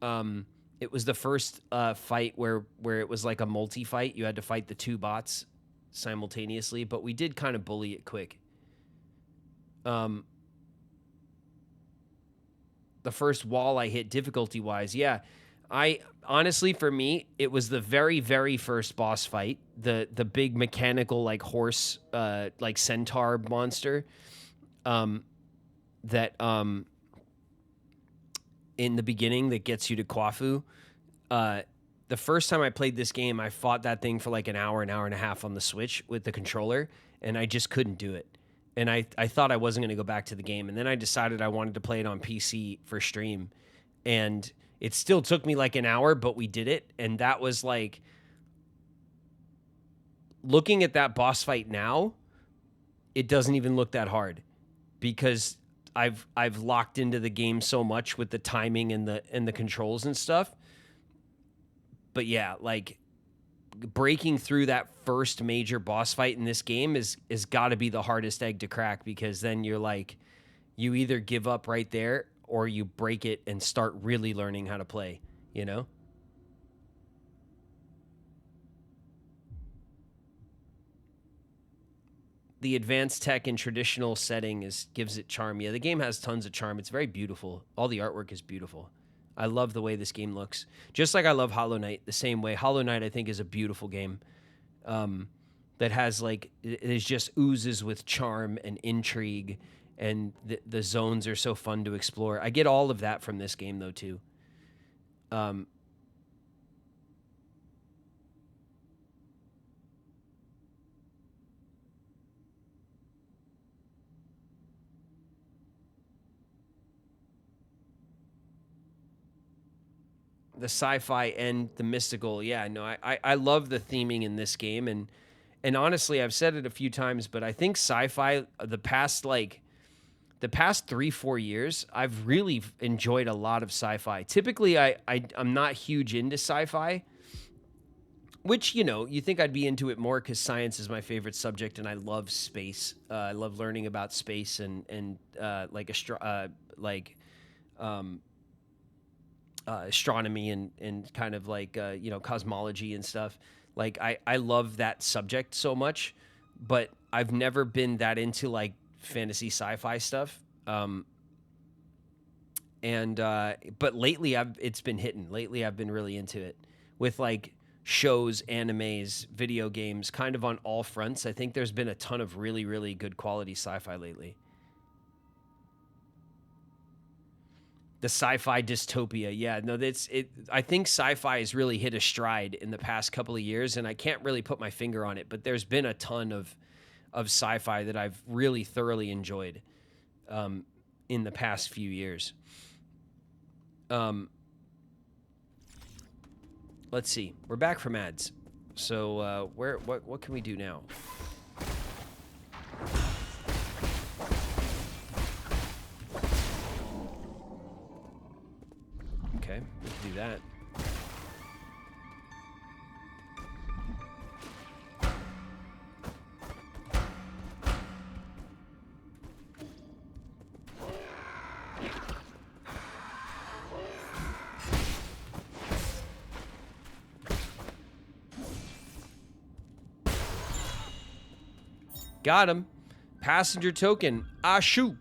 It was the first fight where it was like a multi-fight. You had to fight the 2 bots simultaneously, but we did kind of bully it quick. The first wall I hit difficulty-wise, yeah. I honestly, for me, it was the very, very first boss fight, the big mechanical like horse, like centaur monster, that in the beginning that gets you to Kwafu. The first time I played this game, I fought that thing for like an hour and a half on the Switch with the controller, and I just couldn't do it. And I thought I wasn't going to go back to the game, and then I decided I wanted to play it on PC for stream, and it still took me like an hour, but we did it, and that was like, looking at that boss fight now, it doesn't even look that hard because I've locked into the game so much with the timing and the controls and stuff. But yeah, like breaking through that first major boss fight in this game is got to be the hardest egg to crack, because then you're like, you either give up right there or you break it and start really learning how to play, you know? The advanced tech in traditional setting gives it charm. Yeah, the game has tons of charm. It's very beautiful. All the artwork is beautiful. I love the way this game looks. Just like I love Hollow Knight the same way. Hollow Knight, I think, is a beautiful game that has, like, it just oozes with charm and intrigue, and the zones are so fun to explore. I get all of that from this game, though, too. The sci-fi and the mystical. Yeah, no, I love the theming in this game, and honestly, I've said it a few times, but I think sci-fi the past 3-4 years, I've really enjoyed a lot of sci-fi. Typically, I'm not huge into sci-fi, which, you know, you think I'd be into it more because science is my favorite subject, and I love space. I love learning about space and astronomy and kind of like cosmology and stuff. Like I love that subject so much, but I've never been that into like fantasy sci-fi stuff. But lately it's been hitting. Lately I've been really into it with like shows, animes, video games, kind of on all fronts. I think there's been a ton of really, really good quality sci-fi lately. The sci-fi dystopia. Yeah, no, I think sci-fi has really hit a stride in the past couple of years, and I can't really put my finger on it, but there's been a ton of sci-fi that I've really thoroughly enjoyed in the past few years. Let's see. We're back from ads. So what can we do now? Okay, we can do that. Got him. Passenger token. Shoot.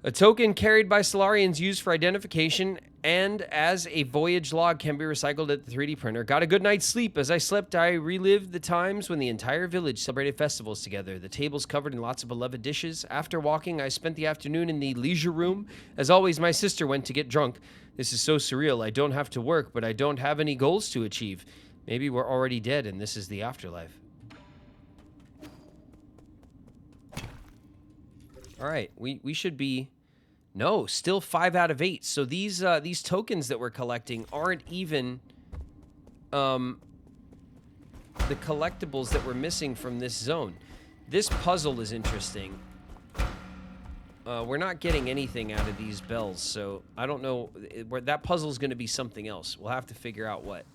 A token carried by Solarians used for identification and as a voyage log can be recycled at the 3D printer. Got a good night's sleep. As I slept, I relived the times when the entire village celebrated festivals together. The tables covered in lots of beloved dishes. After walking, I spent the afternoon in the leisure room. As always, my sister went to get drunk. This is so surreal. I don't have to work, but I don't have any goals to achieve. Maybe we're already dead and this is the afterlife. All right, we should be... No, still 5 out of 8. So these tokens that we're collecting aren't even the collectibles that we're missing from this zone. This puzzle is interesting. We're not getting anything out of these bells, so I don't know. That puzzle's going to be something else. We'll have to figure out what.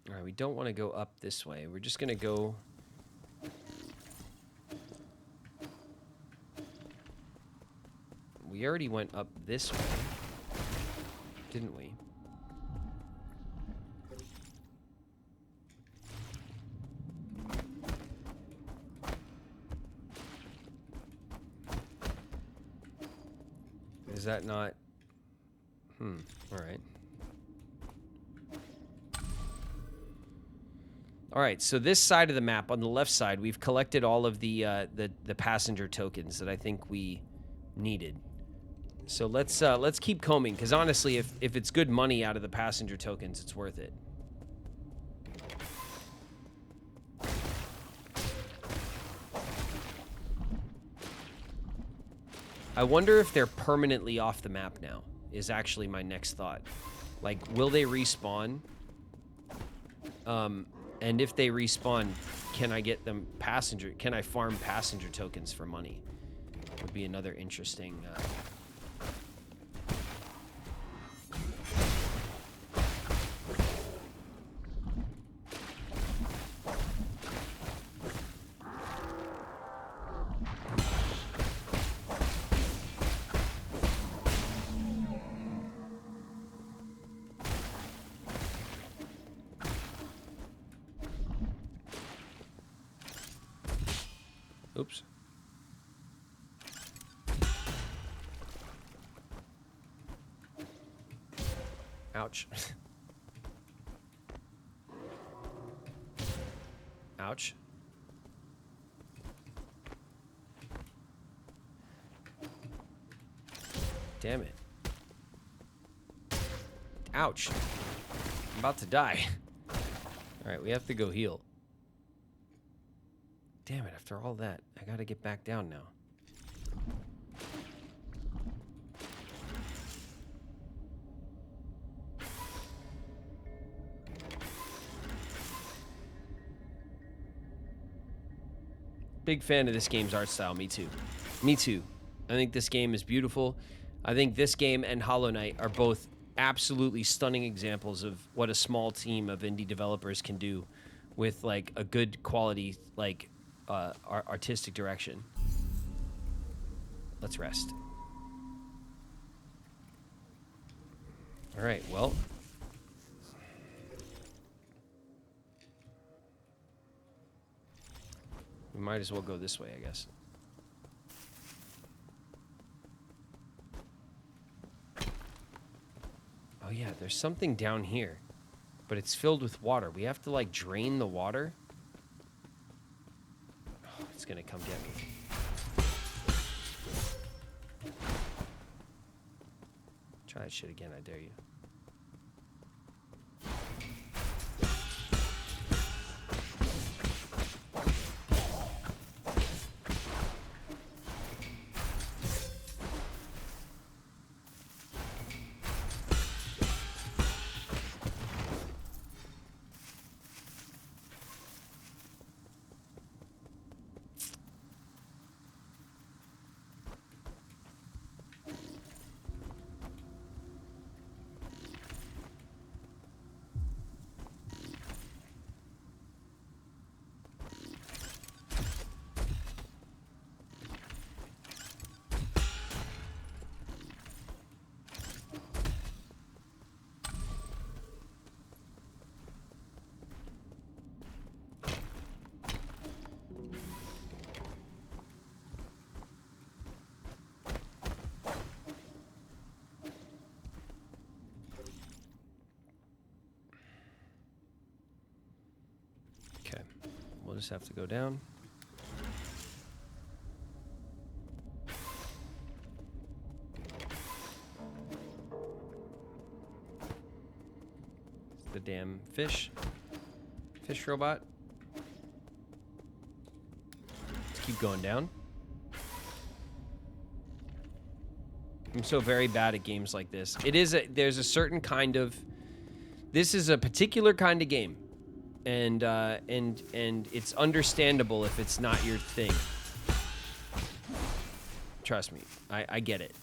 All right, we don't want to go up this way. We're just going to go... We already went up this way, didn't we? Is that not... all right. All right, so this side of the map, on the left side, we've collected all of the passenger tokens that I think we needed. So let's keep combing, because honestly, if it's good money out of the passenger tokens, it's worth it. I wonder if they're permanently off the map now, is actually my next thought. Like, will they respawn? And if they respawn, can I get them can I farm passenger tokens for money? Would be another interesting... Oops. Ouch. Ouch. Damn it. Ouch. I'm about to die. Alright, we have to go heal. Damn it, after all that, I gotta get back down now. Big fan of this game's art style, me too. Me too. I think this game is beautiful. I think this game and Hollow Knight are both absolutely stunning examples of what a small team of indie developers can do with like a good quality like artistic direction. Let's rest. All right, well. We might as well go this way, I guess. Oh yeah, there's something down here, but it's filled with water. We have to like drain the water. Oh, it's gonna come get me. Try that shit again, I dare you. We'll just have to go down. It's the damn fish robot. Let's keep going down. I'm so very bad at games like this. There's a certain kind of... This is a particular kind of game and it's understandable if it's not your thing. Trust me, I get it.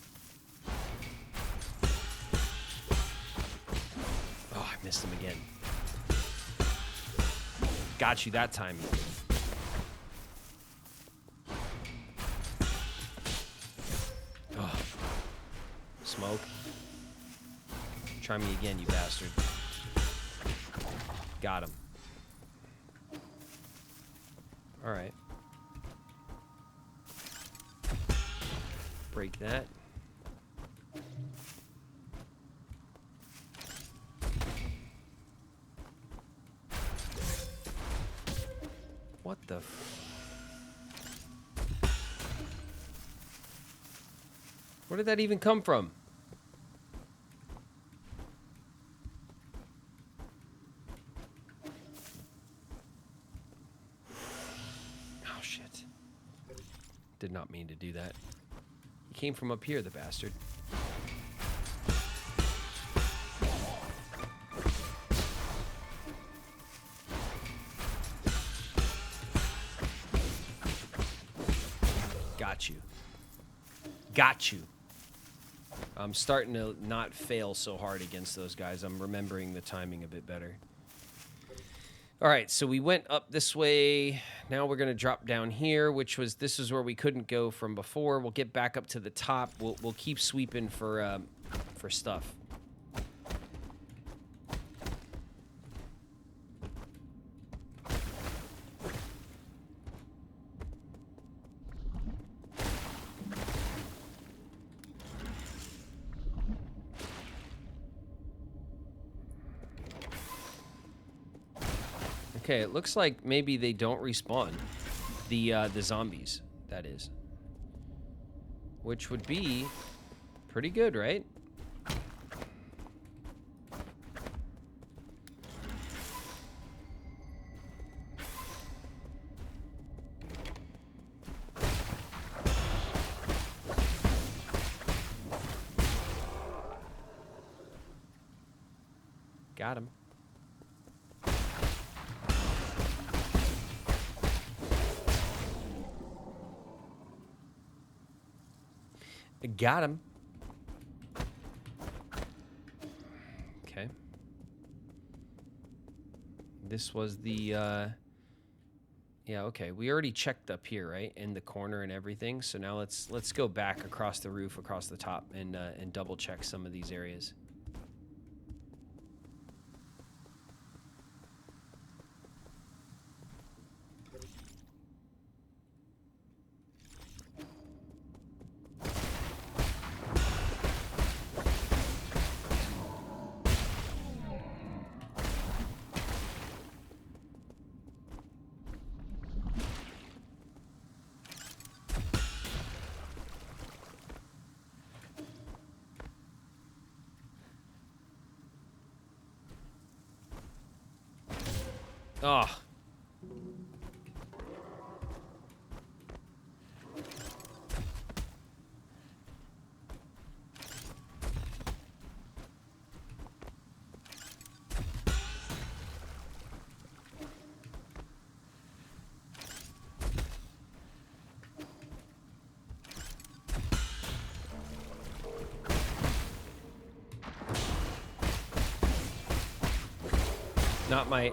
Oh, I missed him again. Got you that time. Oh. Smoke. Try me again, you bastard. Got him. All right. Break that. What the Where did that even come from? Oh, shit. Did not mean to do that. He came from up here, the bastard. Got you. Got you. I'm starting to not fail so hard against those guys. I'm remembering the timing a bit better. All right, so we went up this way. Now we're going to drop down here, this is where we couldn't go from before. We'll get back up to the top. We'll keep sweeping for stuff. Okay, it looks like maybe they don't respawn. The zombies, that is. Which would be pretty good, right? Got him. Got him. Okay. This was the, yeah, okay. We already checked up here, right? In the corner and everything. So now let's go back across the roof, across the top, and double check some of these areas. Oh.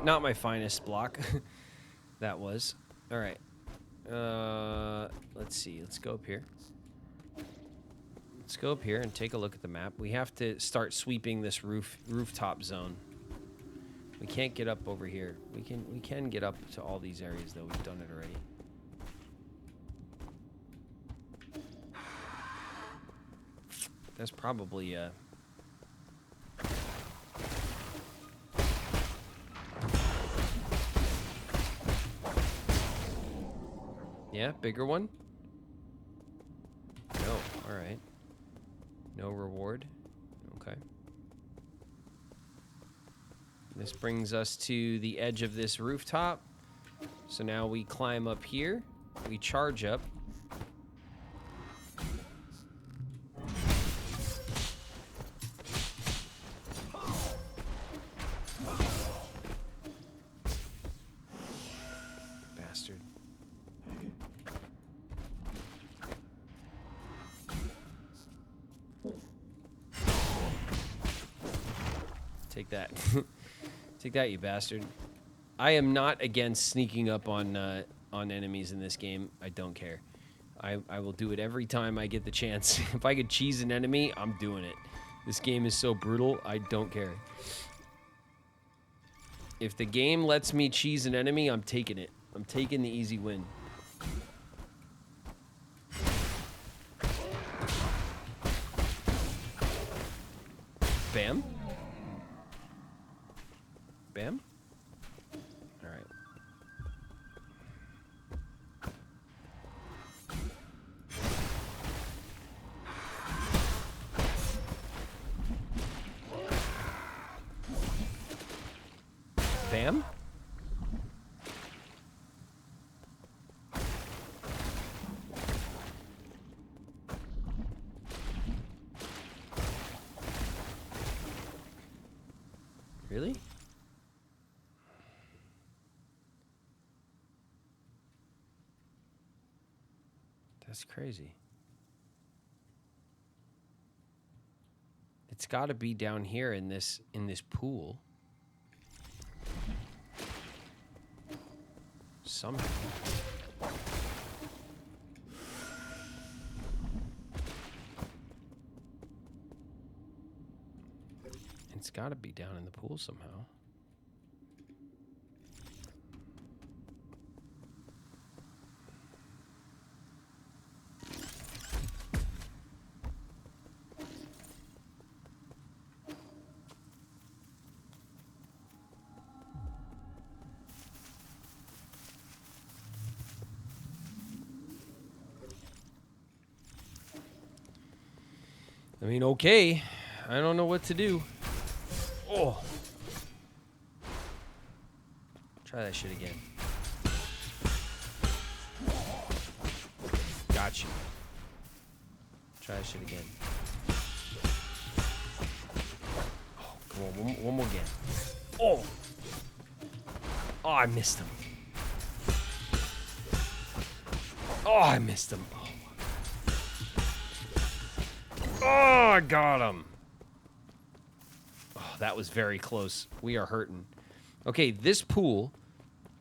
Not my finest block. That was. All right. Let's see. Let's go up here. Let's go up here and take a look at the map. We have to start sweeping this rooftop zone. We can't get up over here. We can get up to all these areas though. We've done it already. That's probably yeah, bigger one? No, alright. No reward. Okay. This brings us to the edge of this rooftop. So now we climb up here. We charge up. Take that. Take that, you bastard. I am not against sneaking up on enemies in this game. I don't care. I will do it every time I get the chance. If I could cheese an enemy, I'm doing it. This game is so brutal, I don't care. If the game lets me cheese an enemy, I'm taking it. I'm taking the easy win. Bam. Bam. All right. Bam. Really? That's crazy. It's got to be down here in this pool. Somehow. It's got to be down in the pool somehow. I mean, okay. I don't know what to do. Oh. Try that shit again. Got you. Try that shit again. Oh, come on. One more again. Oh. Oh, I missed him. Oh, I missed him. Oh, I got him. Oh, that was very close. We are hurting. Okay, this pool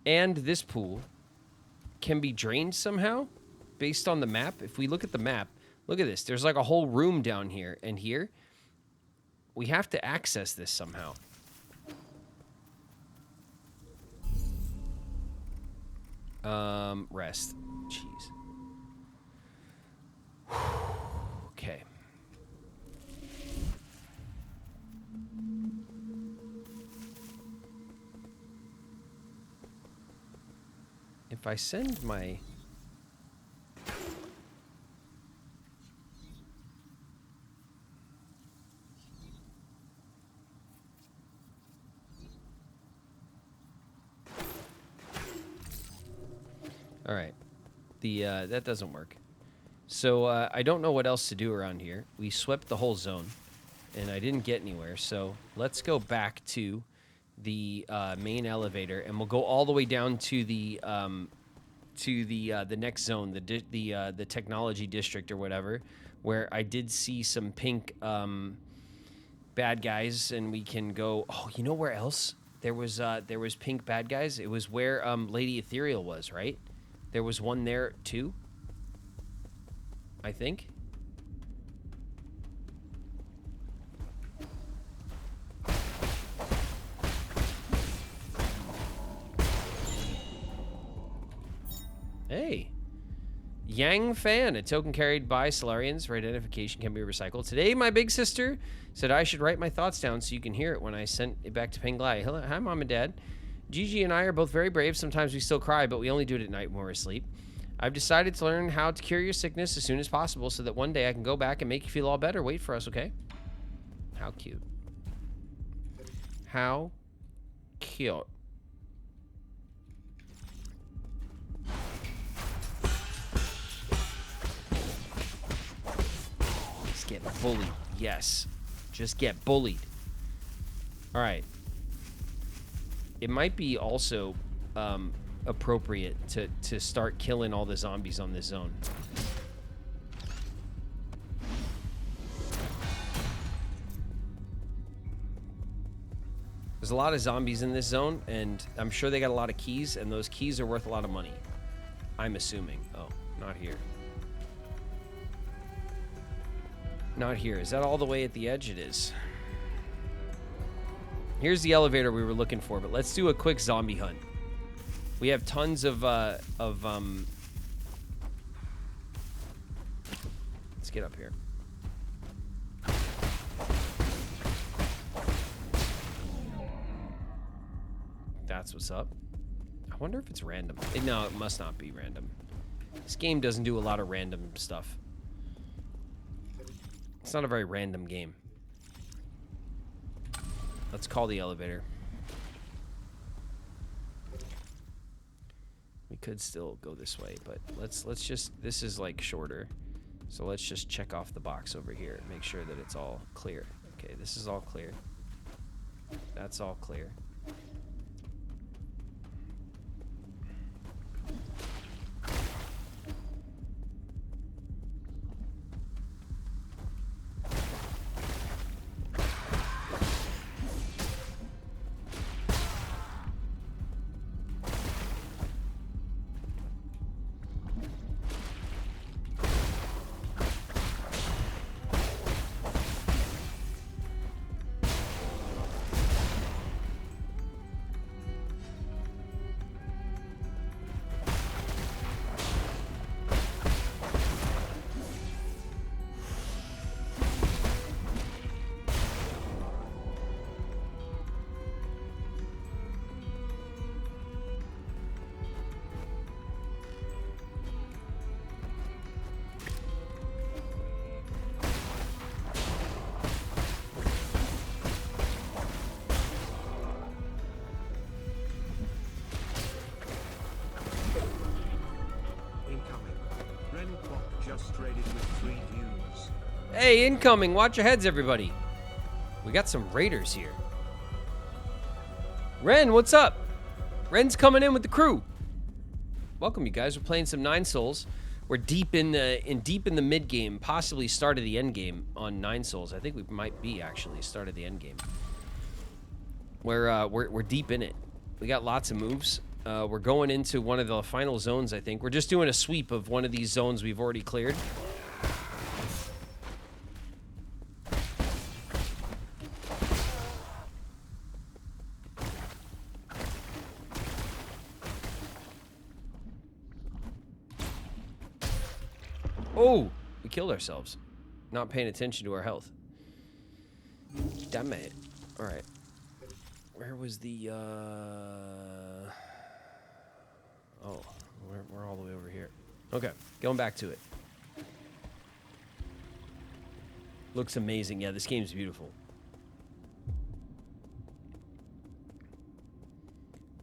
and this pool can be drained somehow based on the map. If we look at the map, look at this. There's like a whole room down here and here. We have to access this somehow. Rest. Jeez. Okay. If I send my... All right. That doesn't work. So I don't know what else to do around here. We swept the whole zone, and I didn't get anywhere. So let's go back to the main elevator, and we'll go all the way down to the next zone, the technology district or whatever, where I did see some pink bad guys, and we can go. Oh, you know where else there was pink bad guys? It was where Lady Ethereal was, right? There was one there too, I think. Hey. Yang Fan, a token carried by Solarians for identification can be recycled. Today, my big sister said I should write my thoughts down so you can hear it when I sent it back to Penglai. Hello, hi, Mom and Dad. Gigi and I are both very brave. Sometimes we still cry, but we only do it at night when we're asleep. I've decided to learn how to cure your sickness as soon as possible so that one day I can go back and make you feel all better. Wait for us, okay? How cute. How cute. Just get bullied. Yes. Just get bullied. All right. It might be also appropriate to start killing all the zombies on this zone. There's a lot of zombies in this zone, and I'm sure they got a lot of keys, and those keys are worth a lot of money. I'm assuming. Oh, not here. Not here. Is that all the way at the edge? It is. Here's the elevator we were looking for, but let's do a quick zombie hunt. We have tons of let's get up here. That's what's up. I wonder if it's random. No, it must not be random. This game doesn't do a lot of random stuff. It's not a very random game. Let's call the elevator. We could still go this way, but let's just, this is like shorter. So let's just check off the box over here. Make sure that it's all clear. Okay, this is all clear. That's all clear. Hey, incoming! Watch your heads, everybody. We got some raiders here. Ren, what's up? Ren's coming in with the crew. Welcome, you guys. We're playing some Nine Sols. We're deep in the mid game, possibly start of the end game on Nine Sols. I think we might be actually start of the end game. We're deep in it. We got lots of moves. We're going into one of the final zones. I think we're just doing a sweep of one of these zones we've already cleared. Oh, we killed ourselves. Not paying attention to our health. Damn it. All right. Where was the, Oh, we're all the way over here. Okay, going back to it. Looks amazing. Yeah, this game's beautiful.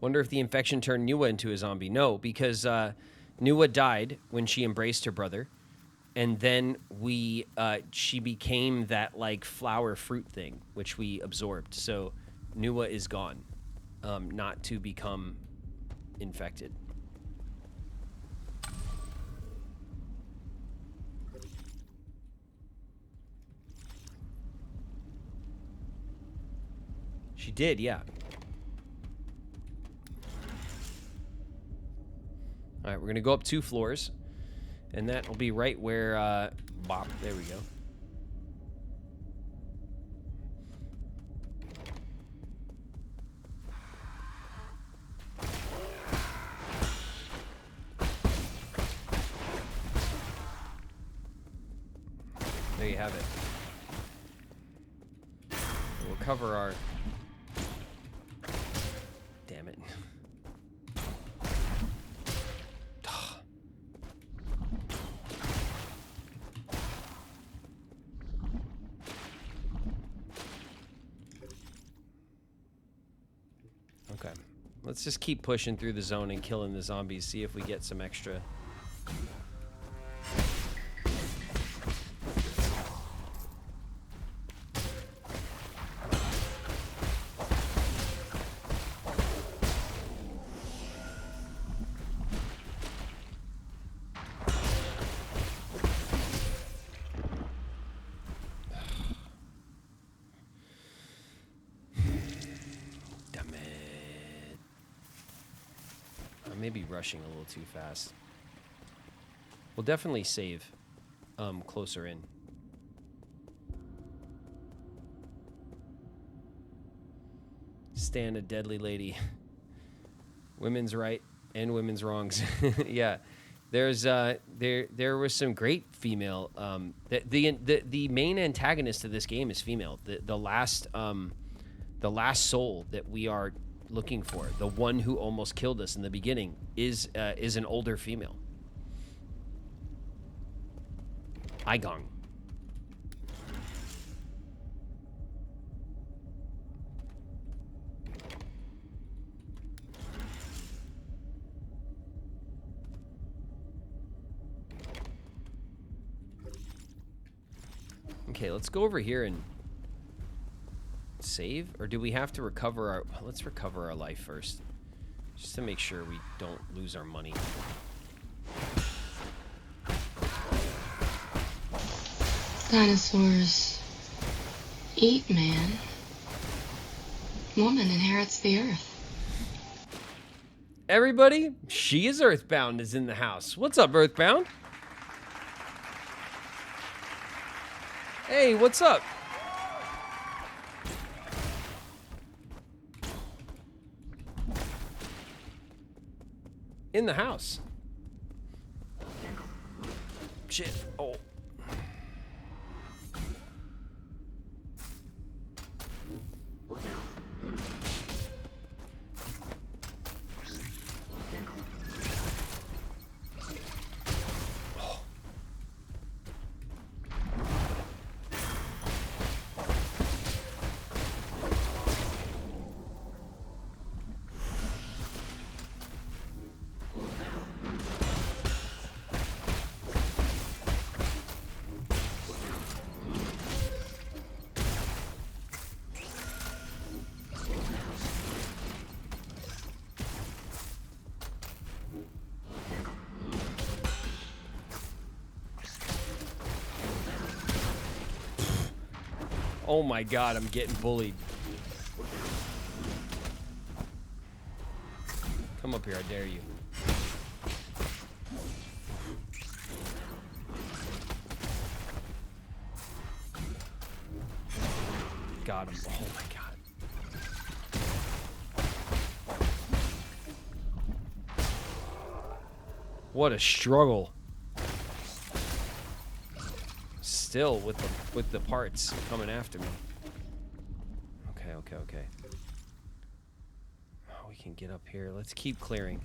Wonder if the infection turned Nua into a zombie. No, because Nua died when she embraced her brother. And then she became that like flower fruit thing, which we absorbed. So Nua is gone, not to become infected. She did, yeah. All right, we're gonna go up 2 floors. And that will be right where, bop, there we go. There you have it. We'll cover our... Damn it. Okay, let's just keep pushing through the zone and killing the zombies, see if we get some extra. may be rushing a little too fast. We'll definitely save closer in. Stan, a deadly lady. Women's right and women's wrongs. Yeah. There's there was some great female the main antagonist of this game is female. The last soul that we are looking for, the one who almost killed us in the beginning, is an older female. Igong. Okay, let's go over here and save, or do we have to recover our... Let's recover our life first, just to make sure we don't lose our money. Dinosaurs eat man. Woman inherits the earth. Everybody, She is Earthbound is in the house. What's up, Earthbound? Hey, what's up? In the house. Shit. Oh. Oh my god, I'm getting bullied. Come up here, I dare you. Got him. Oh my god. What a struggle. Still with the parts coming after me. Okay. Oh, we can get up here. Let's keep clearing.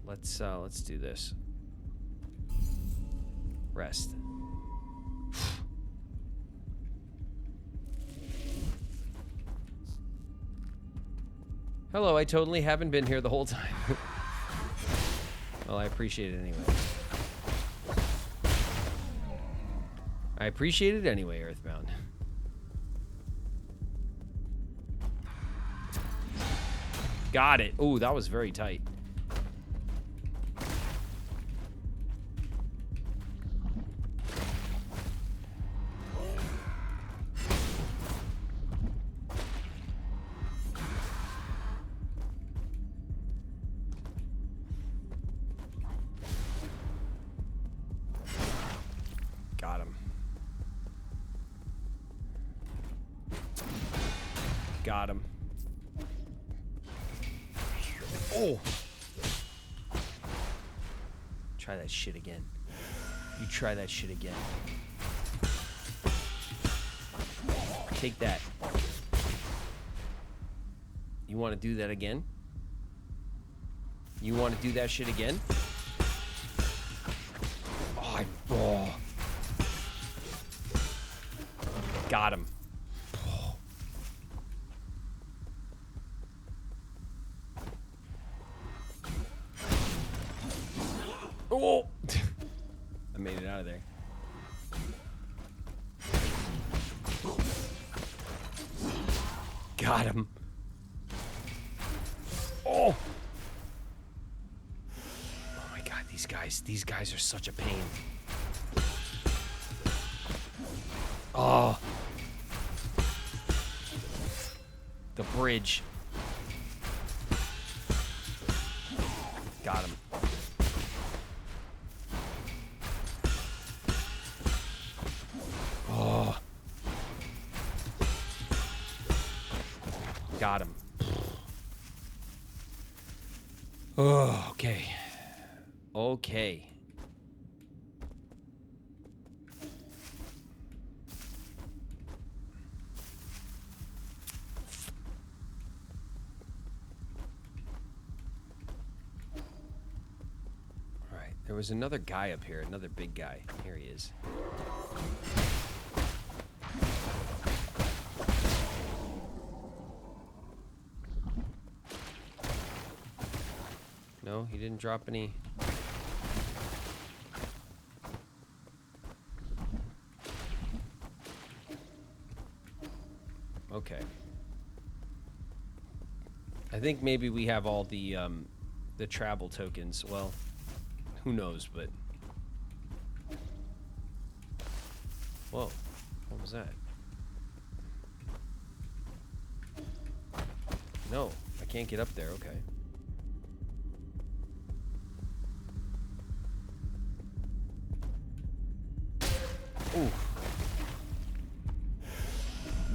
Let's do this. Rest. Hello, I totally haven't been here the whole time. Well, I appreciate it anyway. I appreciate it anyway, Earthbound. Got it. Ooh, that was very tight. Got him. Got him. Oh! Try that shit again. You try that shit again. Take that. You want to do that again? You want to do that shit again? Oh. Got him. Oh! I made it out of there. Got him. Oh! Oh my god, these guys are such a pain. The bridge. Got him. Oh. Got him. Oh, okay. Okay. All right. There was another guy up here, another big guy. Here he is. No, he didn't drop any. Okay. I think maybe we have all the travel tokens. Well, who knows, but whoa, what was that? No, I can't get up there. Okay. Ooh.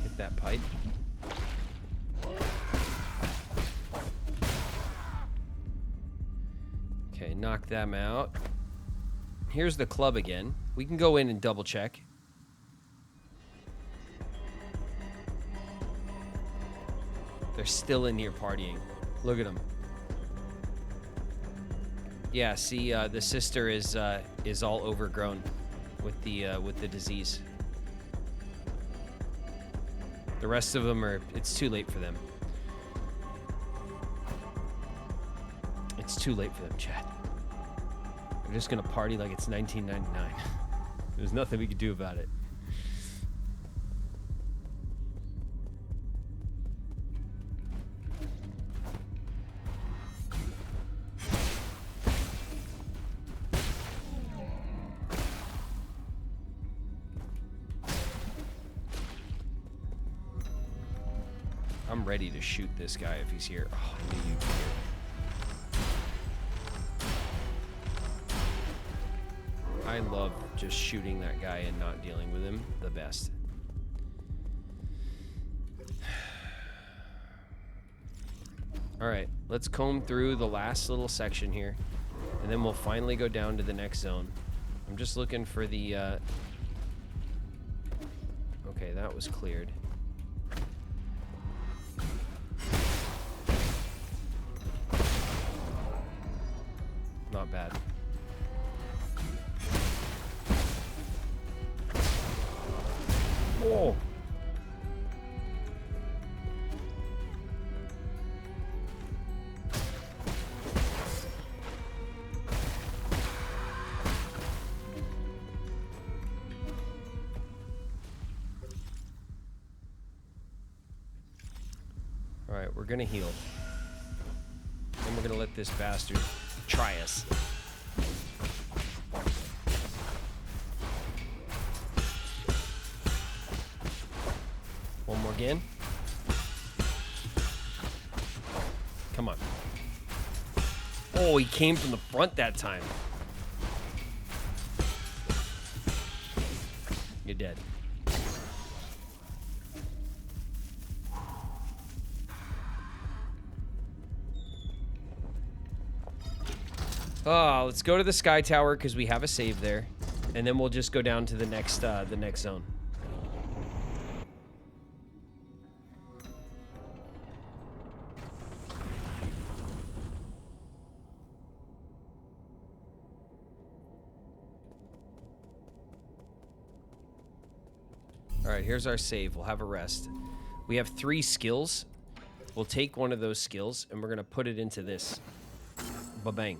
Hit that pipe. Okay, knock them out. Here's the club again. We can go in and double check. They're still in here partying. Look at them. Yeah, see, the sister is all overgrown with the disease. The rest of them are, it's too late for them. It's too late for them, Chad. They're just gonna party like it's 1999. There's nothing we can do about it. I'm ready to shoot this guy if he's here. Oh, I knew you'd be here. I love just shooting that guy and not dealing with him. The best. Alright, let's comb through the last little section here. And then we'll finally go down to the next zone. I'm just looking for the... Okay, that was cleared. Not bad. Whoa! Alright, we're gonna heal. And we're gonna let this bastard try us. One more again. Come on. Oh, he came from the front that time. You're dead. Oh, let's go to the Sky Tower because we have a save there, and then we'll just go down to the next zone. All right, here's our save. We'll have a rest. We have 3 skills. We'll take one of those skills and we're gonna put it into this. Ba-bang.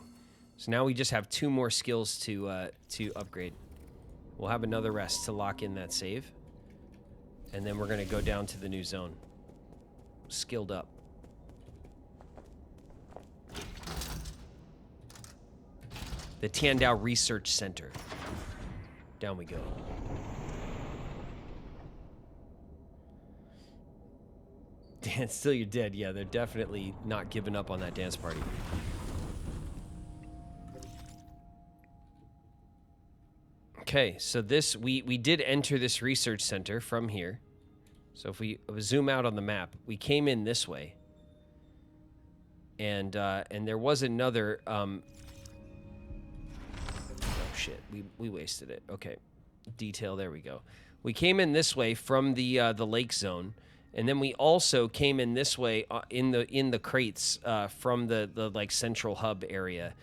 So now we just have 2 more skills to upgrade. We'll have another rest to lock in that save. And then we're gonna go down to the new zone. Skilled up. The Tiandao Research Center. Down we go. Dance till you're dead. Yeah, they're definitely not giving up on that dance party. Okay, so this we did enter this research center from here. So if we zoom out on the map, we came in this way, and there was another. Oh shit, we wasted it. Okay, detail. There we go. We came in this way from the lake zone, and then we also came in this way in the crates from the like central hub area.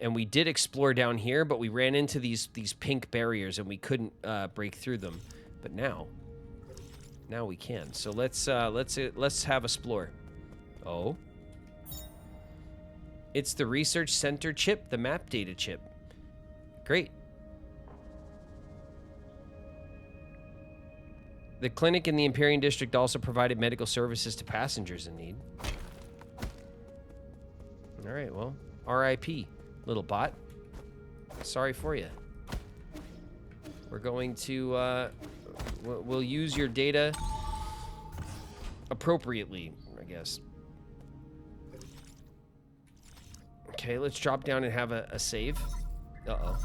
And we did explore down here, but we ran into these pink barriers and we couldn't break through them. But now we can. So let's have explore. Oh, it's the research center chip, the map data chip. Great. The clinic in the Empyrean district also provided medical services to passengers in need. All right, well, R.I.P. little bot. Sorry for you. We're going to, we'll use your data appropriately, I guess. Okay, let's drop down and have a save. Uh-oh.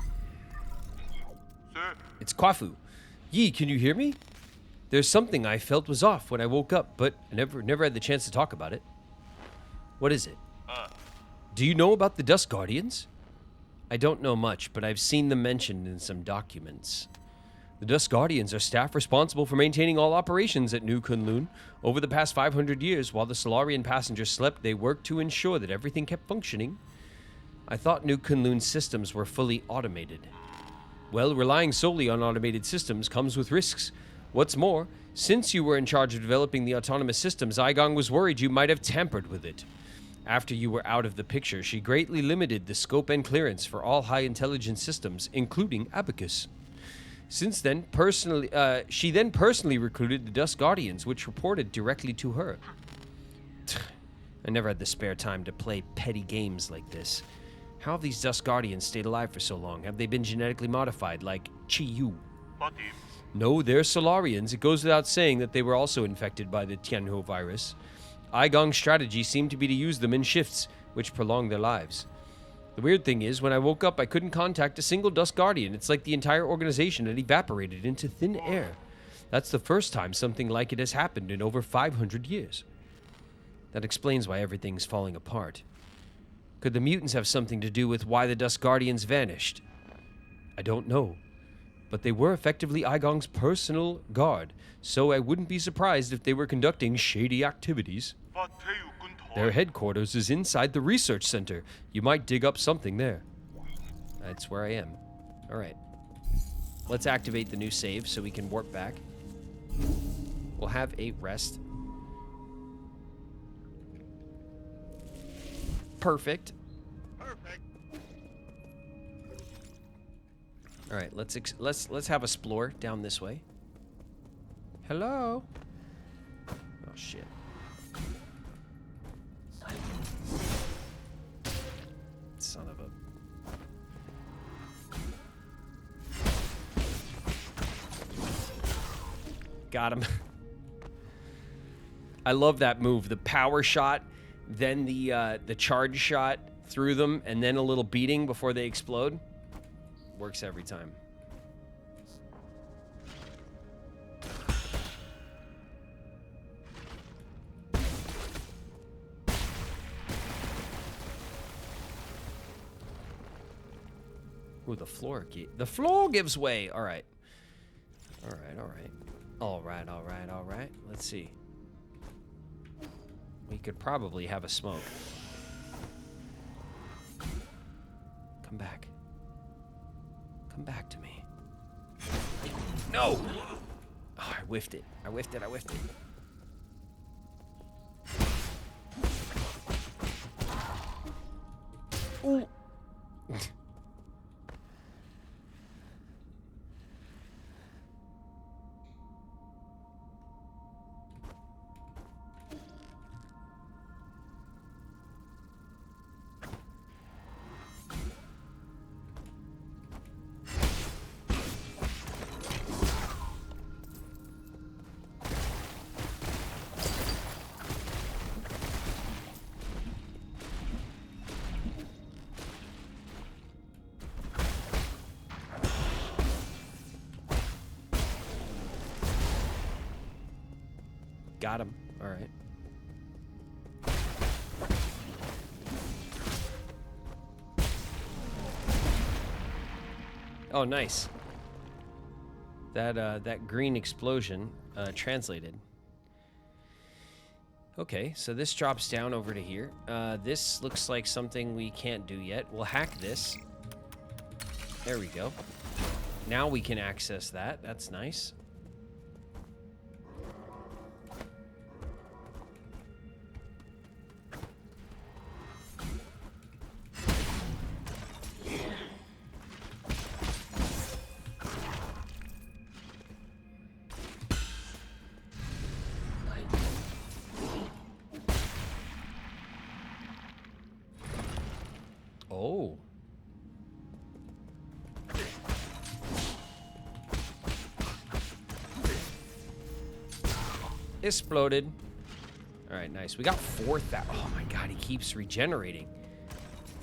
Sir, It's Kwafu. Yi, can you hear me? There's something I felt was off when I woke up, but I never had the chance to talk about it. What is it? Do you know about the Dust Guardians? I don't know much, but I've seen them mentioned in some documents. The Dust Guardians are staff responsible for maintaining all operations at New Kunlun. Over the past 500 years, while the Solarian passengers slept, they worked to ensure that everything kept functioning. I thought New Kunlun's systems were fully automated. Well, relying solely on automated systems comes with risks. What's more, since you were in charge of developing the autonomous systems, Aigong was worried you might have tampered with it. After you were out of the picture, she greatly limited the scope and clearance for all high-intelligence systems, including Abacus. Since then, she then personally recruited the Dust Guardians, which reported directly to her. I never had the spare time to play petty games like this. How have these Dust Guardians stayed alive for so long? Have they been genetically modified, like Chi-Yu? Buddy. No, they're Solarians. It goes without saying that they were also infected by the Tianhu virus. Aigong's strategy seemed to be to use them in shifts, which prolonged their lives. The weird thing is, when I woke up, I couldn't contact a single Dust Guardian. It's like the entire organization had evaporated into thin air. That's the first time something like it has happened in over 500 years. That explains why everything's falling apart. Could the mutants have something to do with why the Dust Guardians vanished? I don't know. But they were effectively Aigong's personal guard, so I wouldn't be surprised if they were conducting shady activities. Their headquarters is inside the research center. You might dig up something there. That's where I am. All right. Let's activate the new save so we can warp back. We'll have a rest. Perfect. All right, let's have a explore down this way. Hello. Oh shit. Son of a. Got him. I love that move. The power shot, then the charge shot through them, and then a little beating before they explode. Works every time. Ooh, the floor gives way. All right. All right, all right. All right, all right, all right. Let's see. We could probably have a smoke. Come back. Come back to me. No! Oh, I whiffed it. I whiffed it. I whiffed it. Ooh. Got him. All right. Oh, nice. That green explosion translated. Okay, so this drops down over to here. This looks like something we can't do yet. We'll hack this. There we go. Now we can access that. That's nice. Oh. Exploded. All right, nice. We got 4,000. Oh my god, he keeps regenerating.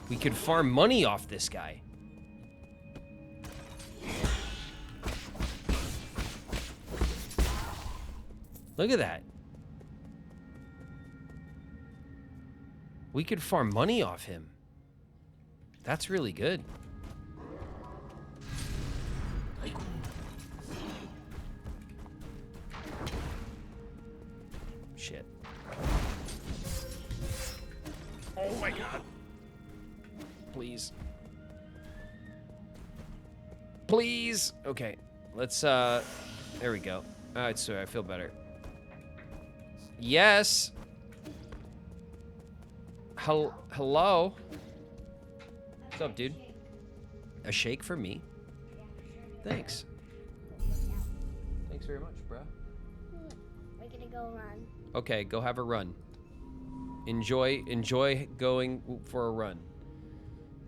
We could farm money off this guy. Look at that. We could farm money off him. That's really good. Shit. Oh my god. Please. Please. Okay. Let's, there we go. Alright, so I feel better. Yes. Hello? What's up, dude? A shake for me? Thanks. Thanks very much, bruh. We're gonna go run. Okay, go have a run. Enjoy going for a run.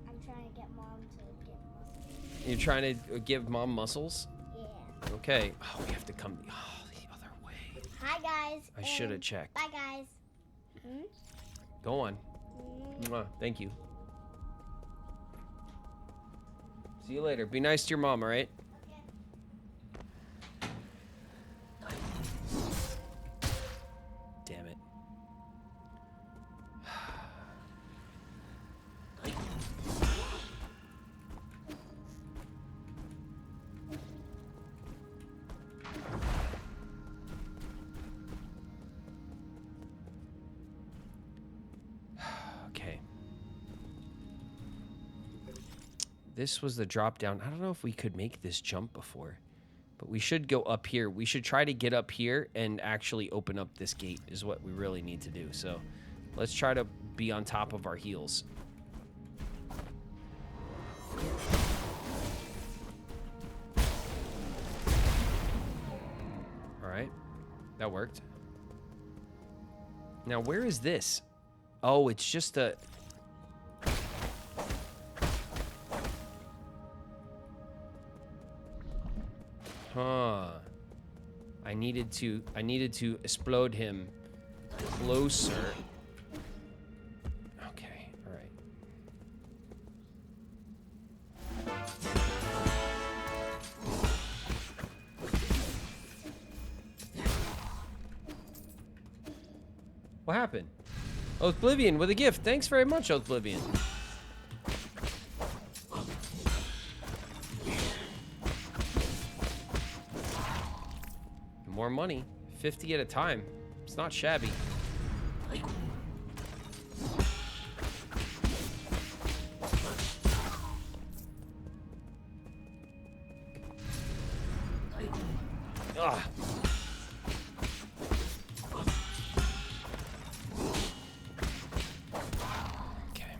I'm trying to get mom to get muscles. You're trying to give mom muscles? Yeah. Okay. Oh, we have to come the other way. Hi guys. I should have checked. Bye guys. Hmm? Go on. Mwah, thank you. See you later. Be nice to your mom, all right? Damn it. Okay. This was the drop down. I don't know if we could make this jump before, but we should go up here. We should try to get up here and actually open up this gate is what we really need to do. So let's try to be on top of our heels. All right, that worked. Now, where is this? Oh, it's just a... Huh. I needed to explode him closer. Okay, all right. What happened? Oblivion with a gift. Thanks very much, Oblivion. More money. 50 at a time. It's not shabby. Ugh. Okay.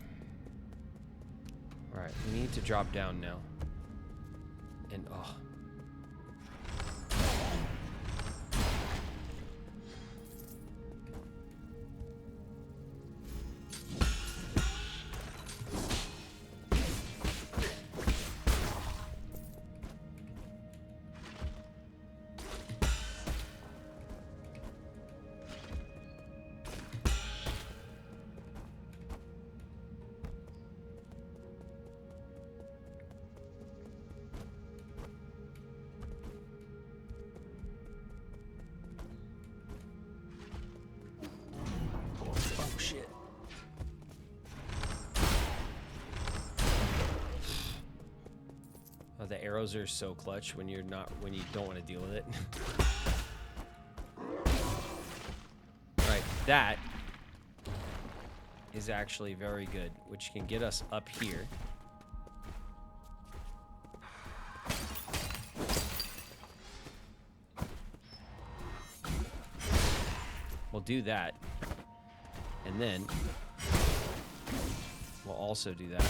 All right, we need to drop down now. And oh. Oh, the arrows are so clutch when you don't want to deal with it. Right, that is actually very good, which can get us up here. We'll do that. And then we'll also do that.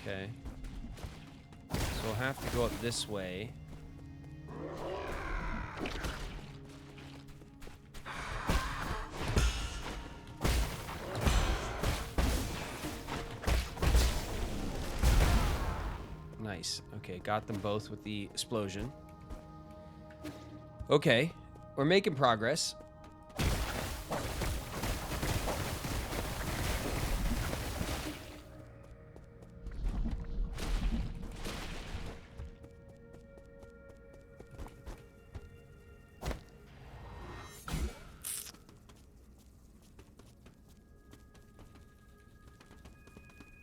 Okay. So we'll have to go up this way. Nice. Okay, got them both with the explosion. Okay, we're making progress.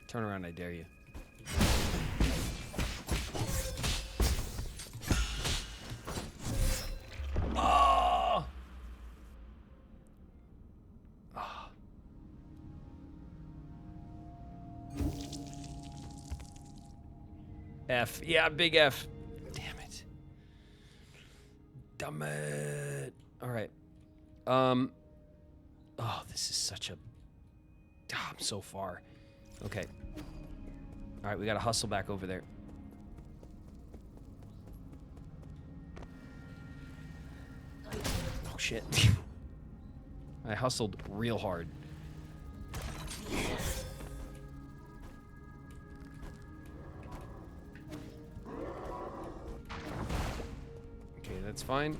Turn around, I dare you. Oh! Oh. F. Yeah, big F. Damn it. Damn it. All right. Oh, this is such a... Oh, I'm so far. Okay. All right, we gotta hustle back over there. Oh, shit. I hustled real hard. Okay, that's fine.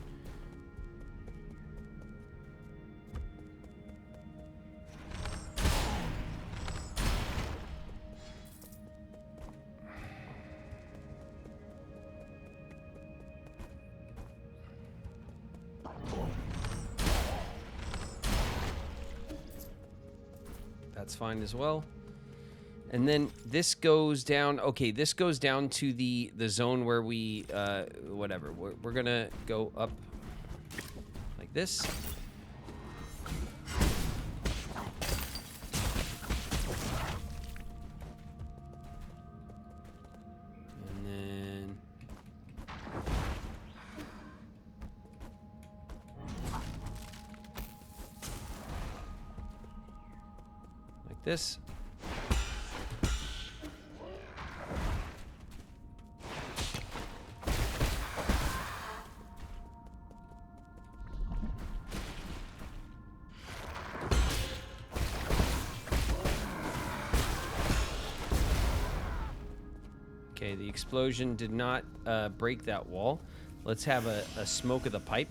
That's fine as well. And then this goes down. Okay, this goes down to the zone where we whatever. We're gonna go up like this. And then like this. Okay, the explosion did not break that wall. Let's have a smoke of the pipe.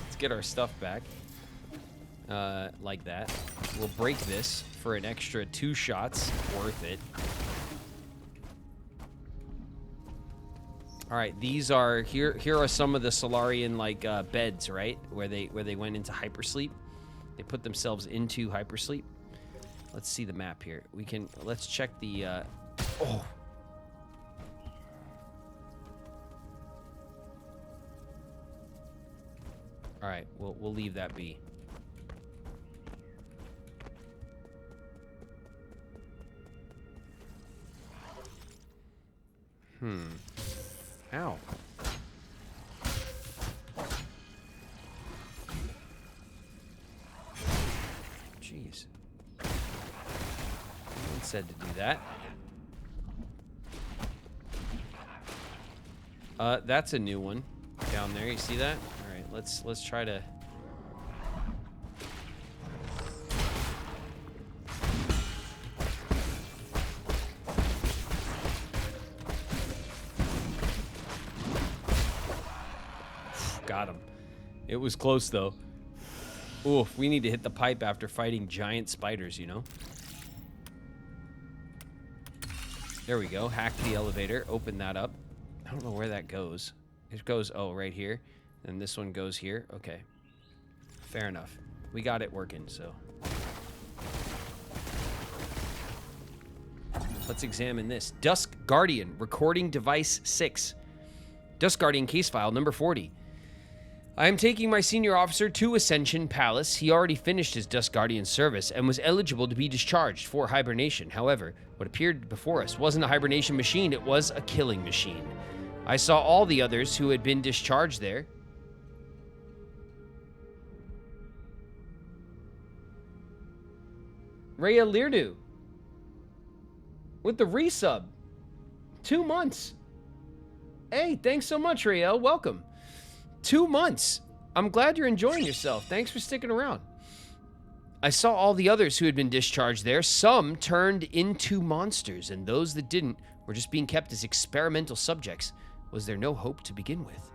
Let's get our stuff back. Like that. We'll break this for an extra 2 shots. Worth it. All right, these are here are some of the Solarian like beds, right? Where they went into hypersleep. They put themselves into hypersleep. Let's see the map here. Let's check the oh. All right, we'll leave that be. Ow. Jeez. No one said to do that. That's a new one down there. You see that? All right, let's try to. got him. It was close, though. Oof, we need to hit the pipe after fighting giant spiders, you know? There we go. Hack the elevator. Open that up. I don't know where that goes. It goes, oh, right here. And this one goes here. Okay. Fair enough. We got it working, so. Let's examine this. Dusk Guardian, recording device 6. Dusk Guardian case file number 40. I am taking my senior officer to Ascension Palace. He already finished his Dusk Guardian service and was eligible to be discharged for hibernation. However, what appeared before us wasn't a hibernation machine, it was a killing machine. I saw all the others who had been discharged there. Rhea Leardu with the resub. 2 months. Hey, thanks so much, Rhea. Welcome. 2 months. I'm glad you're enjoying yourself. Thanks for sticking around. I saw all the others who had been discharged there. Some turned into monsters, and those that didn't were just being kept as experimental subjects. Was there no hope to begin with?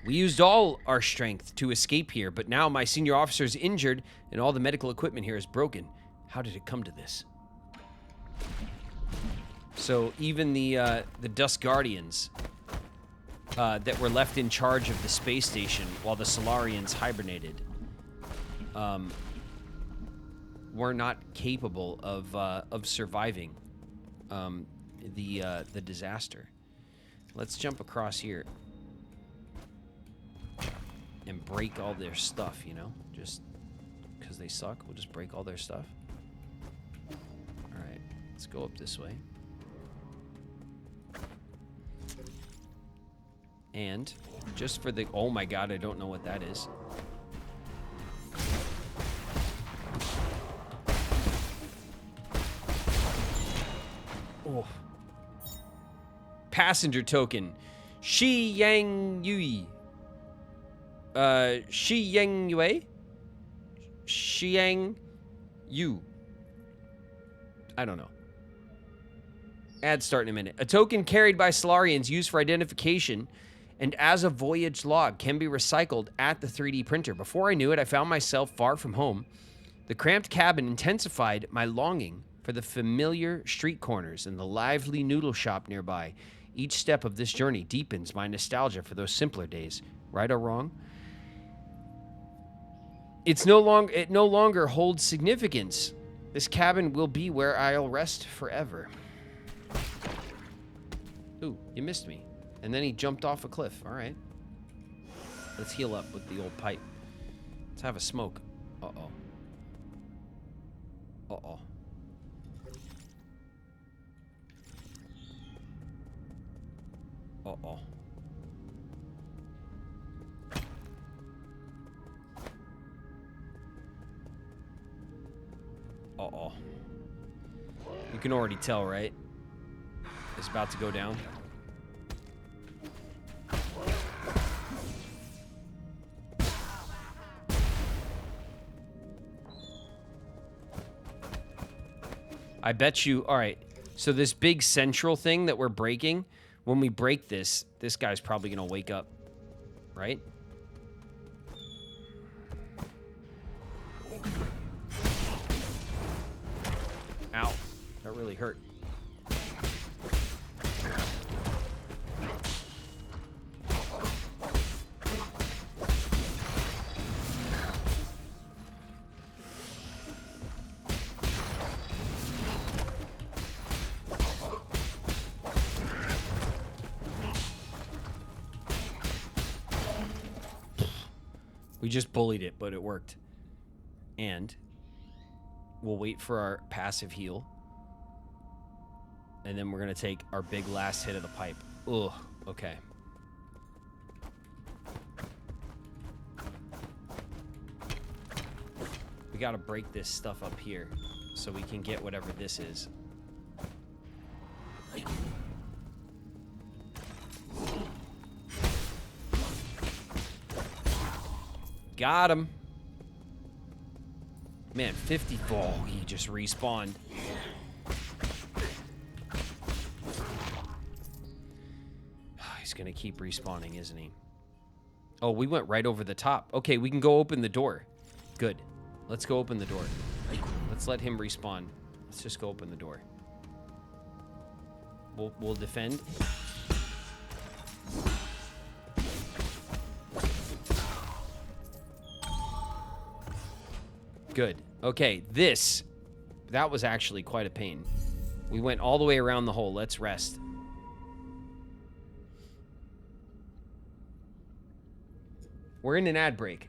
We used all our strength to escape here, but now my senior officer is injured and all the medical equipment here is broken. How did it come to this? So even the Dusk Guardians that were left in charge of the space station while the Solarians hibernated were not capable of surviving the disaster. Let's jump across here and break all their stuff, you know? Just because they suck, we'll just break all their stuff. Alright, let's go up this way. And just for the... Oh my god, I don't know what that is. Oh. Passenger token. Shi Yang Yui. Shi Yang Yue? Shi Yang Yu. I don't know. Ad start in a minute. A token carried by Solarians used for identification and as a voyage log can be recycled at the 3D printer. Before I knew it, I found myself far from home. The cramped cabin intensified my longing for the familiar street corners and the lively noodle shop nearby. Each step of this journey deepens my nostalgia for those simpler days. Right or wrong? It no longer holds significance. This cabin will be where I'll rest forever. Ooh, you missed me. And then he jumped off a cliff. All right. Let's heal up with the old pipe. Let's have a smoke. Uh-oh. Uh-oh. Uh-oh. Uh-oh. You can already tell, right? It's about to go down. I bet you... Alright, so this big central thing that we're breaking, when we break this, this guy's probably going to wake up. Right? Ow. That really hurt. We just bullied it, but it worked. And we'll wait for our passive heal. And then we're going to take our big last hit of the pipe. Ugh, okay. We got to break this stuff up here so we can get whatever this is. Got him. Man, 50. Oh, he just respawned. He's gonna keep respawning, isn't he? Oh, we went right over the top. Okay, we can go open the door. Good. Let's go open the door. Let's let him respawn. Let's just go open the door. We'll defend. Good. Okay, that was actually quite a pain. We went all the way around the hole. Let's rest. We're in an ad break.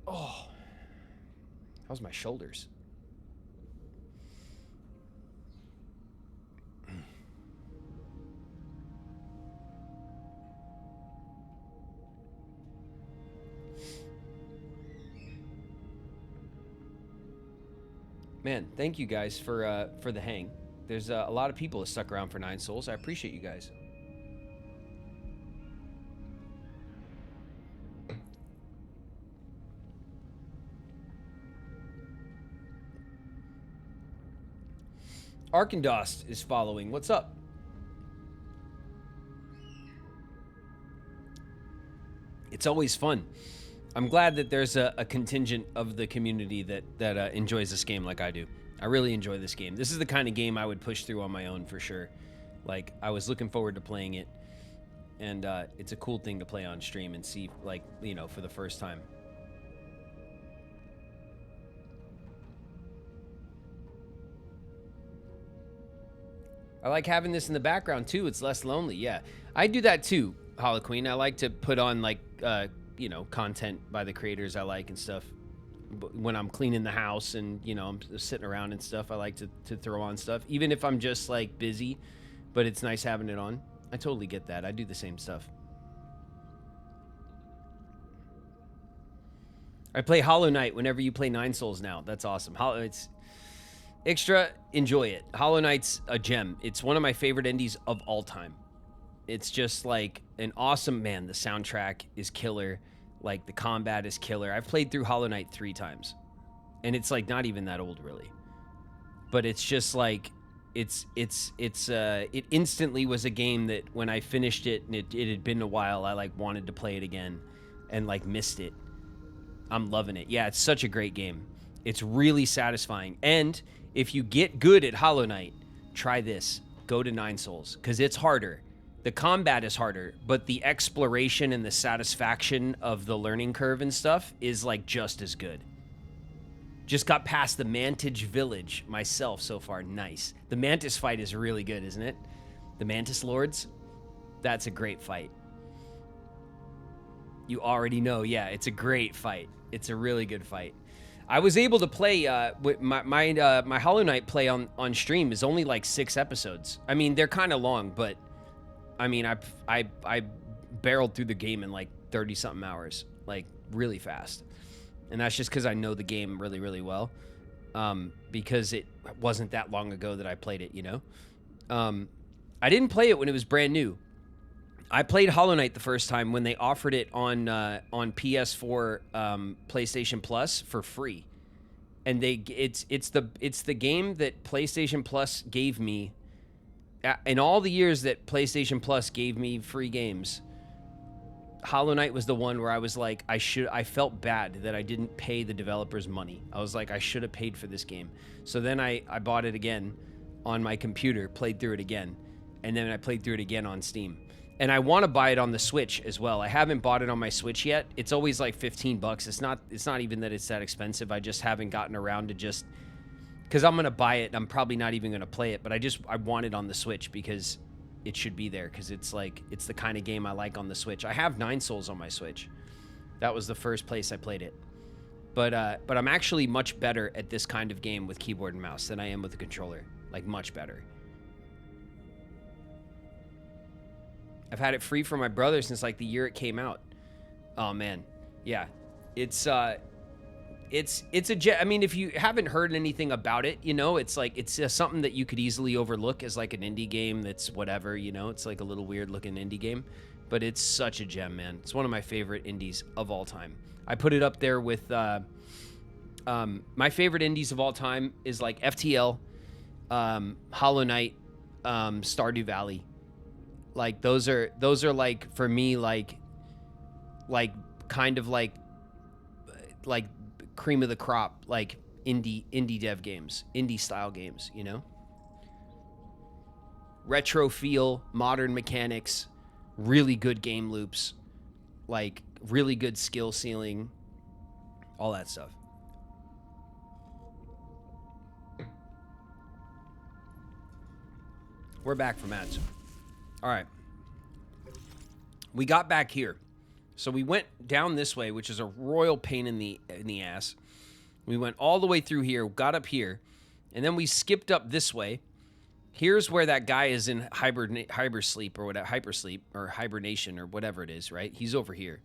Oh, how's my shoulders? Man, thank you guys for the hang. There's a lot of people that stuck around for 9 Souls. I appreciate you guys. Arkandost is following. What's up? It's always fun. I'm glad that there's a contingent of the community that enjoys this game like I do. I really enjoy this game. This is the kind of game I would push through on my own for sure. Like, I was looking forward to playing it, and it's a cool thing to play on stream and see, like, you know, for the first time. I like having this in the background too. It's less lonely. Yeah, I do that too, Holoqueen. I like to put on, like, you know, content by the creators I like and stuff. When I'm cleaning the house and, you know, I'm sitting around and stuff, I like to throw on stuff, even if I'm just, like, busy, but it's nice having it on. I totally get that. I do the same stuff. I play Hollow Knight whenever you play 9 Souls now. That's awesome. It's extra. Enjoy it. Hollow Knight's a gem. It's one of my favorite indies of all time. It's just like an awesome, man. The soundtrack is killer. Like, the combat is killer. I've played through Hollow Knight 3 times. And it's, like, not even that old, really. But it's just, like, it instantly was a game that when I finished it, and it had been a while, I, like, wanted to play it again and, like, missed it. I'm loving it. Yeah, it's such a great game. It's really satisfying. And if you get good at Hollow Knight, try this. Go to 9 Souls, because it's harder. The combat is harder, but the exploration and the satisfaction of the learning curve and stuff is, like, just as good. Just got past the Mantage Village myself so far. Nice. The Mantis fight is really good, isn't it? The Mantis Lords? That's a great fight. You already know. Yeah, it's a great fight. It's a really good fight. I was able to play with my Hollow Knight play on stream is only like 6 episodes. I mean, they're kind of long, but I mean, I barreled through the game in like 30-something hours, like really fast. And that's just because I know the game really, really well. Because it wasn't that long ago that I played it, you know? I didn't play it when it was brand new. I played Hollow Knight the first time when they offered it on PS4 PlayStation Plus for free. And it's the game that PlayStation Plus gave me. In all the years that PlayStation Plus gave me free games, Hollow Knight was the one where I was like, I felt bad that I didn't pay the developers money. I was like, I should have paid for this game. So then I bought it again on my computer, played through it again, and then I played through it again on Steam. And I want to buy it on the Switch as well. I haven't bought it on my Switch yet. It's always like $15. It's not even that it's that expensive. I just haven't gotten around to just, because I'm going to buy it. I'm probably not even going to play it, but I want it on the Switch because it should be there, because it's the kind of game I like on the Switch. I have 9 Souls on my Switch. That was the first place I played it. But I'm actually much better at this kind of game with keyboard and mouse than I am with the controller. Like, much better. I've had it free for my brother since like the year it came out. Oh man, yeah, it's a I mean, if you haven't heard anything about it, you know, it's like it's something that you could easily overlook as like an indie game that's whatever, you know, it's like a little weird looking indie game, but it's such a gem, man. It's one of my favorite indies of all time. I put it up there with my favorite indies of all time is like FTL, Hollow Knight, Stardew Valley. Like those are like for me like kind of like cream of the crop, like indie dev games, indie style games, you know? Retro feel, modern mechanics, really good game loops, like really good skill ceiling, all that stuff. We're back from ads. All right. We got back here. So we went down this way, which is a royal pain in the ass. We went all the way through here, got up here, and then we skipped up this way. Here's where that guy is in hypersleep or whatever, hypersleep or hibernation or whatever it is, right? He's over here.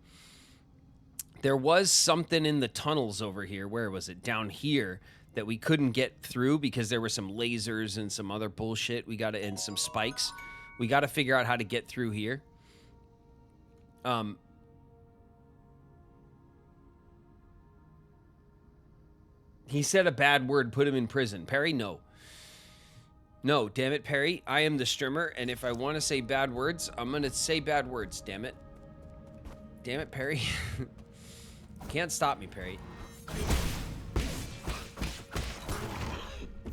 There was something in the tunnels over here. Where was it? Down here that we couldn't get through because there were some lasers and some other bullshit. And some spikes. We got to figure out how to get through here. He said a bad word, put him in prison. Perry, no. No, damn it, Perry. I am the streamer, and if I want to say bad words, I'm going to say bad words, damn it. Damn it, Perry. Can't stop me, Perry.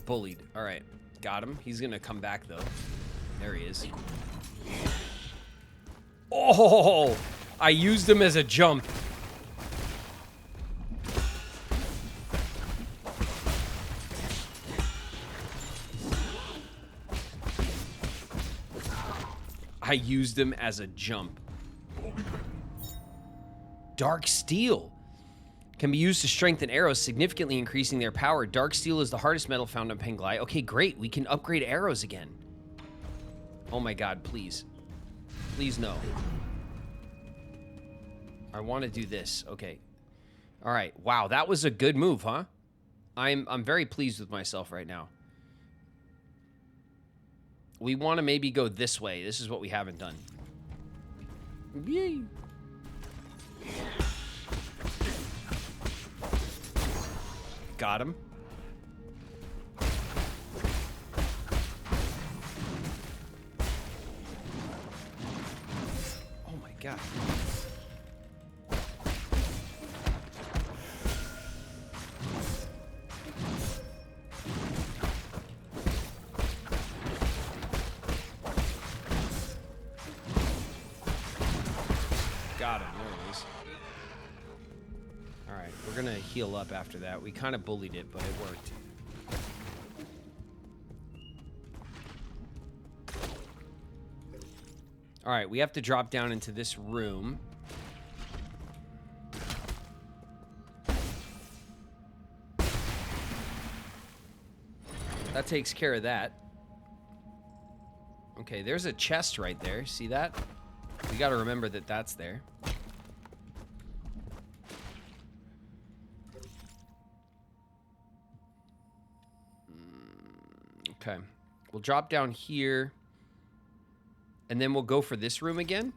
Bullied. All right. Got him. He's going to come back, though. There he is. Oh! I used him as a jump. I used him as a jump. Dark steel can be used to strengthen arrows, significantly increasing their power. Dark steel is the hardest metal found on Penglai. Okay, great. We can upgrade arrows again. Oh my god, please. Please no. I want to do this. Okay. All right. Wow, that was a good move, huh? I'm very pleased with myself right now. We want to maybe go this way. This is what we haven't done. Yay. Got him. Oh my god. Got him. There it is. Alright, we're gonna heal up after that. We kind of bullied it, but it worked. Alright, we have to drop down into this room. That takes care of that. Okay, there's a chest right there. See that? We gotta remember that that's there. Okay. We'll drop down here. And then we'll go for this room again.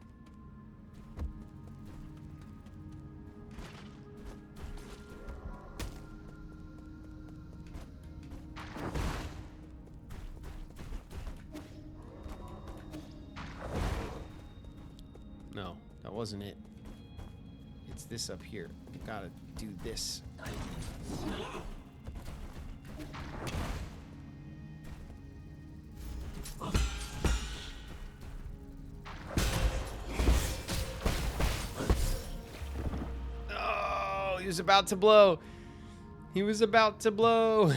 No, that wasn't it. It's this up here. Gotta do this. Oh, he was about to blow. He was about to blow.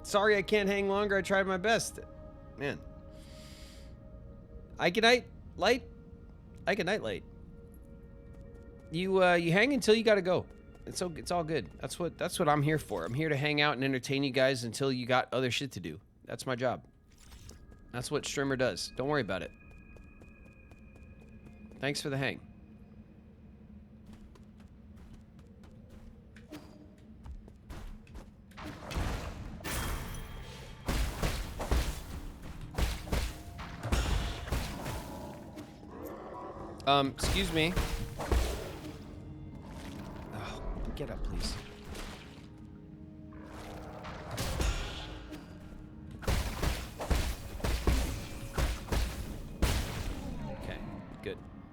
Sorry I can't hang longer. I tried my best. Man. I can night light. I can night light. You hang until you gotta go. It's all good. That's what I'm here for. I'm here to hang out and entertain you guys until you got other shit to do. That's my job. That's what streamer does. Don't worry about it. Thanks for the hang. Excuse me. Oh, get up, please.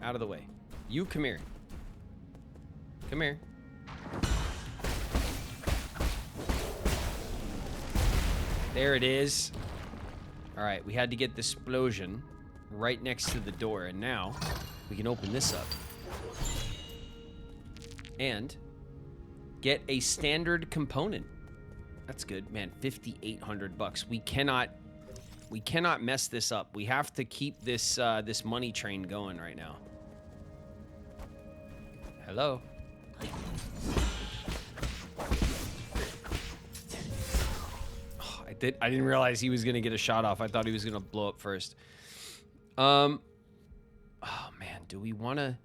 Out of the way. You come here. Come here. There it is. All right, we had to get the explosion right next to the door, and now we can open this up. And get a standard component. That's good, man. 5,800 bucks. We cannot mess this up. We have to keep this this money train going right now. Hello. Oh, I didn't realize he was gonna get a shot off. I thought he was gonna blow up first. Oh man, do we wanna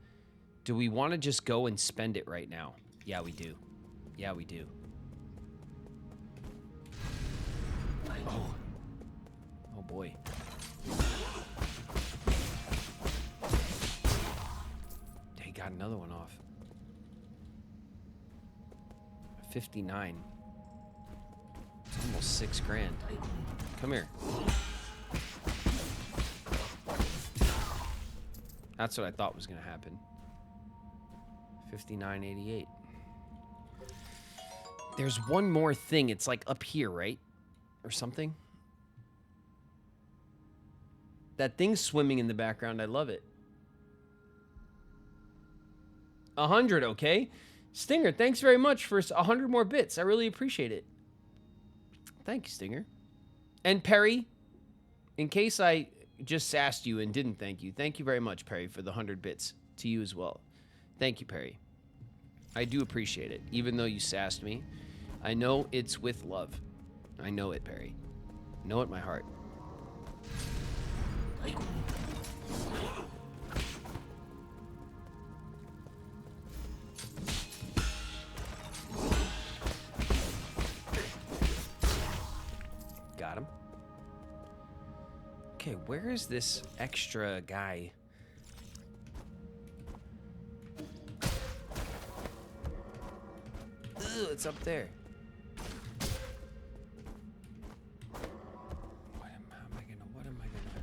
just go and spend it right now? Yeah, we do. Yeah, we do. Oh. Oh boy. He got another one off. 59. It's almost 6 grand. Come here. That's what I thought was gonna happen. 59.88. There's one more thing. It's like up here, right? Or something. That thing's swimming in the background. I love it. 100, okay? Stinger, thanks very much for 100 more bits. I really appreciate it. Thank you, Stinger. And Perry, in case I just sassed you and didn't thank you very much, Perry, for the 100 bits. To you as well. Thank you, Perry. I do appreciate it, even though you sassed me. I know it's with love. I know it, Perry. I know it in my heart. Got him. Okay, where is this extra guy? Ugh, it's up there. What am I gonna?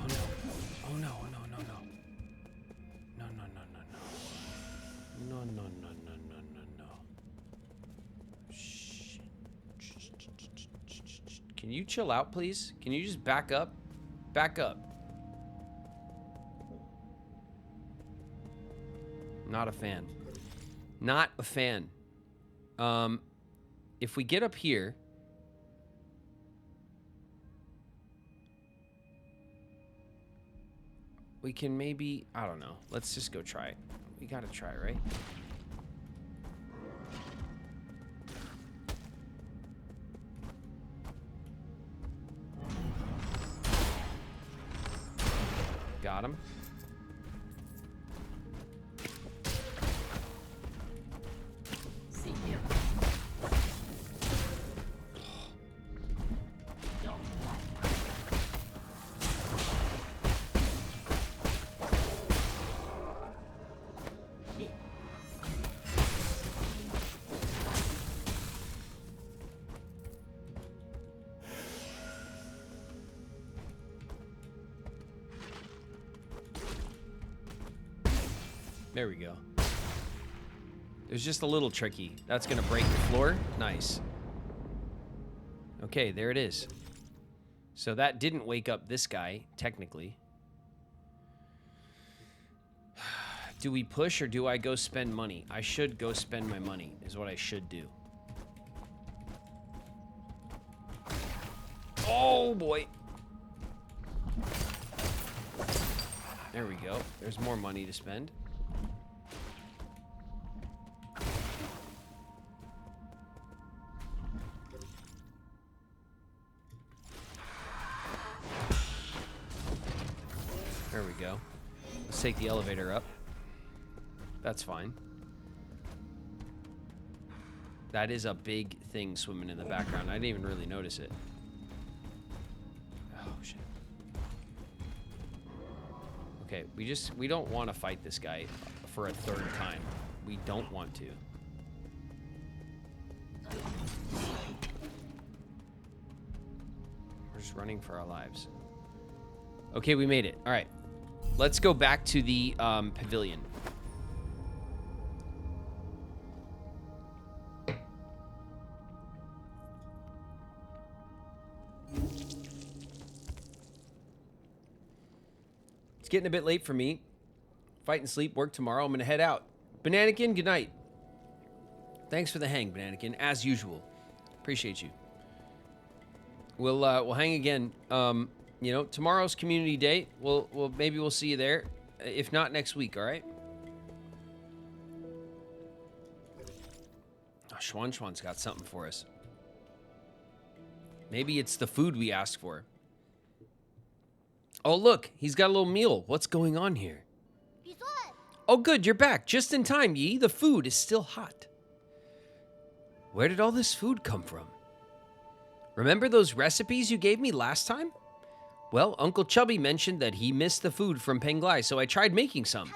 Oh no. Oh no, no, no, no. No, no, no, no, no. No, no, no, no, no, no, no. Shh. Can you chill out, please? Can you just back up? Back up. Not a fan. Not a fan. If we get up here, we can maybe, I don't know. Let's just go try it. We gotta try, right? Got him. See you. There we go. It was just a little tricky. That's gonna break the floor. Nice. Okay, there it is. So that didn't wake up this guy, technically. Do we push or do I go spend money? I should go spend my money, is what I should do. Oh, boy. There we go. There's more money to spend. There we go. Let's take the elevator up. That's fine. That is a big thing swimming in the background. I didn't even really notice it. Oh, shit. Okay, we don't want to fight this guy for a third time. We don't want to. We're just running for our lives. Okay, we made it. All right. let's go back to the pavilion. It's getting a bit late for me. Fight and sleep, work tomorrow. I'm going to head out. Bananakin, good night. Thanks for the hang, Bananakin, as usual. Appreciate you. We'll hang again. You know, tomorrow's community day. Maybe we'll see you there. If not, next week, all right? Oh, Schwan's got something for us. Maybe it's the food we asked for. Oh, look, he's got a little meal. What's going on here? Oh, good, you're back. Just in time, Yi. The food is still hot. Where did all this food come from? Remember those recipes you gave me last time? Well, Uncle Chubby mentioned that he missed the food from Penglai, so I tried making some.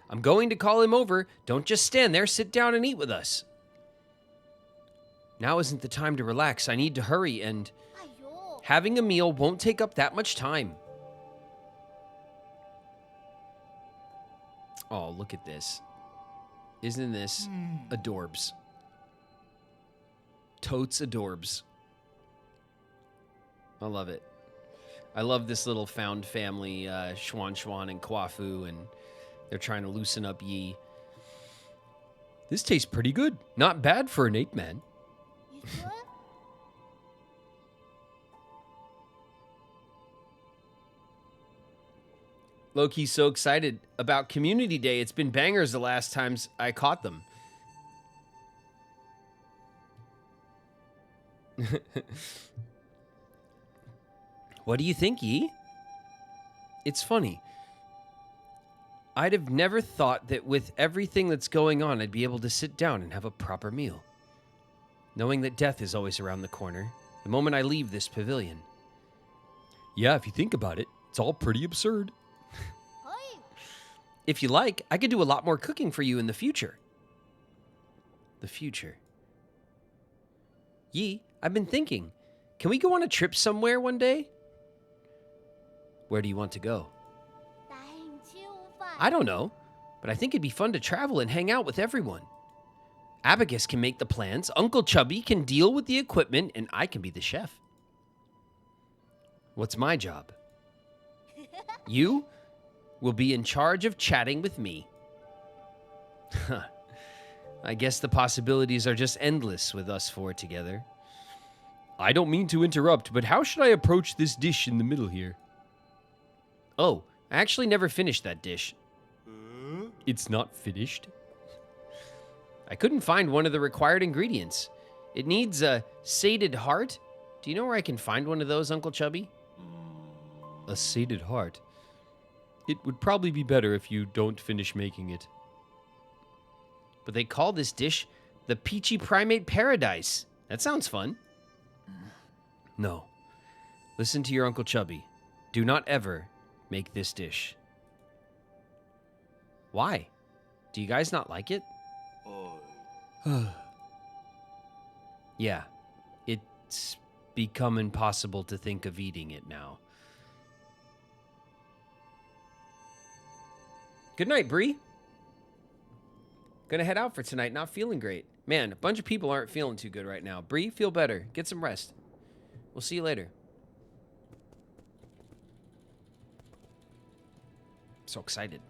I'm going to call him over. Don't just stand there. Sit down and eat with us. Now isn't the time to relax. I need to hurry, and having a meal won't take up that much time. Oh, look at this. Isn't this adorbs? Totes adorbs. I love it. I love this little found family, Schwan and Kwafu, and they're trying to loosen up Yi. This tastes pretty good. Not bad for an ape man. Loki's so excited about Community Day. It's been bangers the last times I caught them. What do you think, Yi? It's funny. I'd have never thought that with everything that's going on, I'd be able to sit down and have a proper meal. Knowing that death is always around the corner, the moment I leave this pavilion. Yeah, if you think about it, it's all pretty absurd. If you like, I could do a lot more cooking for you in the future. The future. Yi, I've been thinking, can we go on a trip somewhere one day? Where do you want to go? I don't know, but I think it'd be fun to travel and hang out with everyone. Abacus can make the plans, Uncle Chubby can deal with the equipment, and I can be the chef. What's my job? You will be in charge of chatting with me. I guess the possibilities are just endless with us four together. I don't mean to interrupt, but how should I approach this dish in the middle here? Oh, I actually never finished that dish. It's not finished. I couldn't find one of the required ingredients. It needs a sated heart. Do you know where I can find one of those, Uncle Chubby? A sated heart? It would probably be better if you don't finish making it. But they call this dish the Peachy Primate Paradise. That sounds fun. No. Listen to your Uncle Chubby. Do not ever make this dish. Why? Do you guys not like it? Yeah. It's become impossible to think of eating it now. Good night, Bree. Gonna head out for tonight, not feeling great. Man, a bunch of people aren't feeling too good right now. Bree, feel better. Get some rest. We'll see you later. I'm so excited.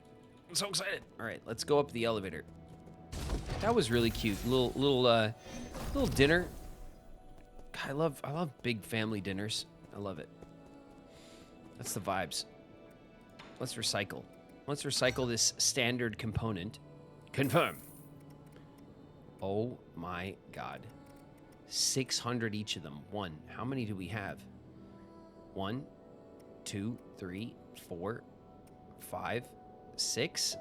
I'm so excited. All right, let's go up the elevator. That was really cute. Little dinner. God, I love big family dinners. I love it. That's the vibes. Let's recycle. Let's recycle this standard component. Confirm. Oh my God. 600 each of them. One. How many do we have? 1, 2, 3, 4, 5, 6.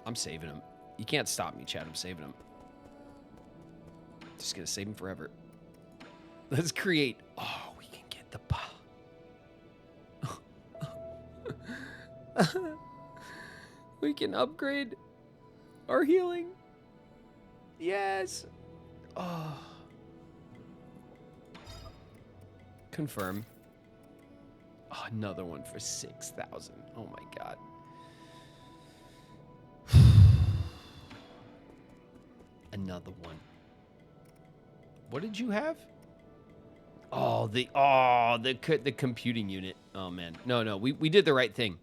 I'm saving them. You can't stop me, Chad. I'm saving them. Just gonna save them forever. Let's create. Oh, we can get the we can upgrade our healing. Yes. Oh. Confirm. Oh, another one for 6,000. Oh my god. Another one. What did you have? Oh, the computing unit. Oh man. No, we did the right thing.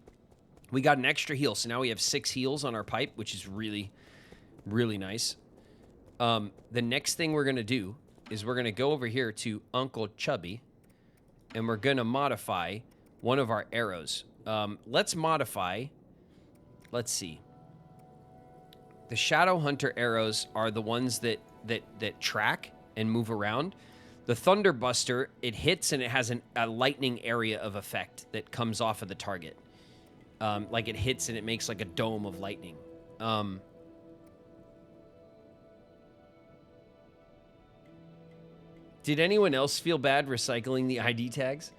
We got an extra heal, so now we have 6 heals on our pipe, which is really, really nice. The next thing we're gonna do is we're gonna go over here to Uncle Chubby, and we're gonna modify one of our arrows. Let's modify. Let's see. The Shadow Hunter arrows are the ones that track and move around. The Thunderbuster, it hits and it has a lightning area of effect that comes off of the target. Like it hits and it makes like a dome of lightning. Did anyone else feel bad recycling the ID tags?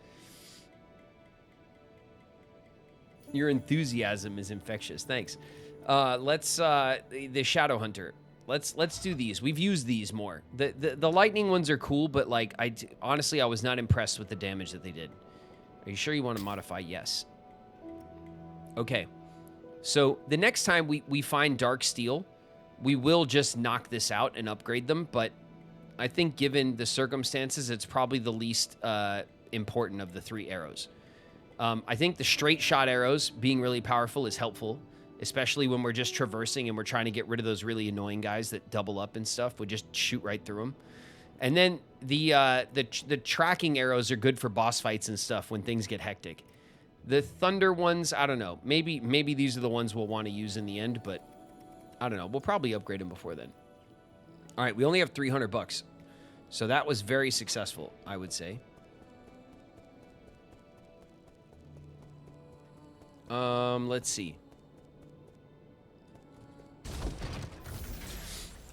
Your enthusiasm is infectious. Thanks. The Shadow Hunter. Let's do these. We've used these more. The lightning ones are cool, but like honestly, I was not impressed with the damage that they did. Are you sure you want to modify? Yes. Okay. So the next time we find Dark Steel, we will just knock this out and upgrade them, but I think given the circumstances, it's probably the least important of the 3 arrows. I think the straight shot arrows being really powerful is helpful, especially when we're just traversing and we're trying to get rid of those really annoying guys that double up and stuff. We just shoot right through them. And then the tracking arrows are good for boss fights and stuff when things get hectic. The thunder ones, I don't know. Maybe these are the ones we'll want to use in the end, but I don't know. We'll probably upgrade them before then. All right, we only have 300 bucks. So that was very successful, I would say. Let's see.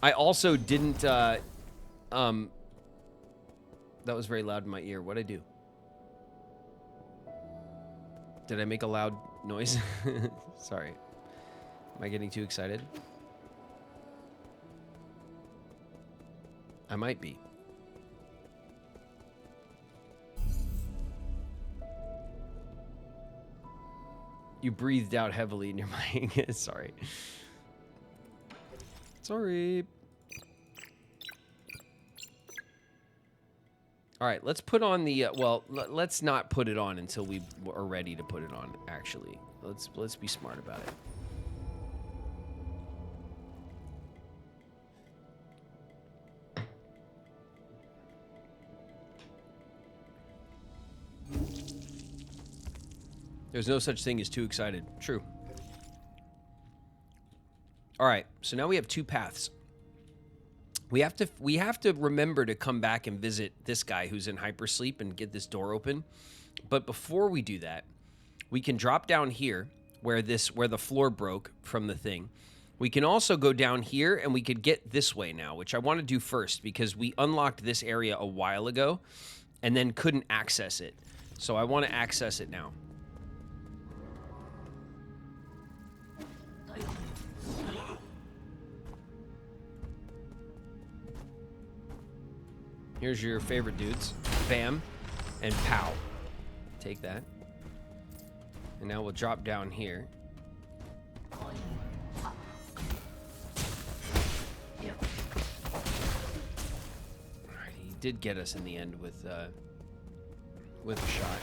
I also didn't, that was very loud in my ear. What'd I do? Did I make a loud noise? Sorry. Am I getting too excited? I might be. You breathed out heavily in your mic. Sorry. Sorry. All right, let's put on the, well, let's not put it on until we are ready to put it on, actually. Let's be smart about it. There's no such thing as too excited. True. All right, so now we have 2 paths. We have to remember to come back and visit this guy who's in hypersleep and get this door open. But before we do that, we can drop down here where the floor broke from the thing. We can also go down here and we could get this way now, which I want to do first because we unlocked this area a while ago and then couldn't access it. So I want to access it now. Here's your favorite dudes. Bam. And pow. Take that. And now we'll drop down here. Yep. Alright, he did get us in the end with a shot.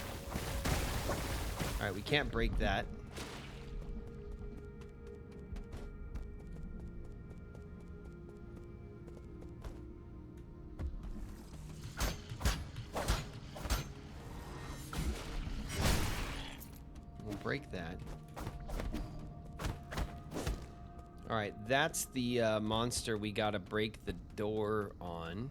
Alright, we can't break that. Break that. All right, that's the monster we gotta break the door on.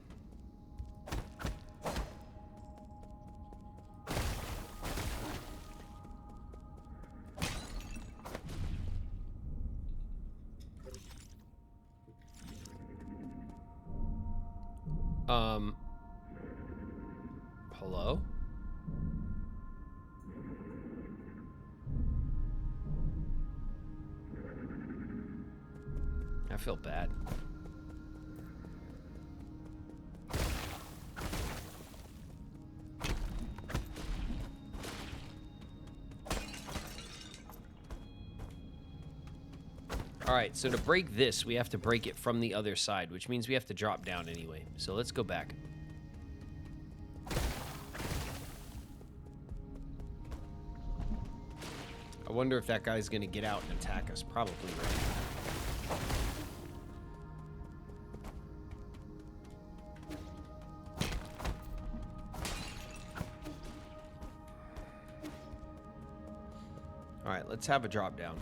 Hello? I feel bad. All right, so to break this, we have to break it from the other side, which means we have to drop down anyway. So let's go back. I wonder if that guy's going to get out and attack us. Probably, right? All right, let's have a drop down.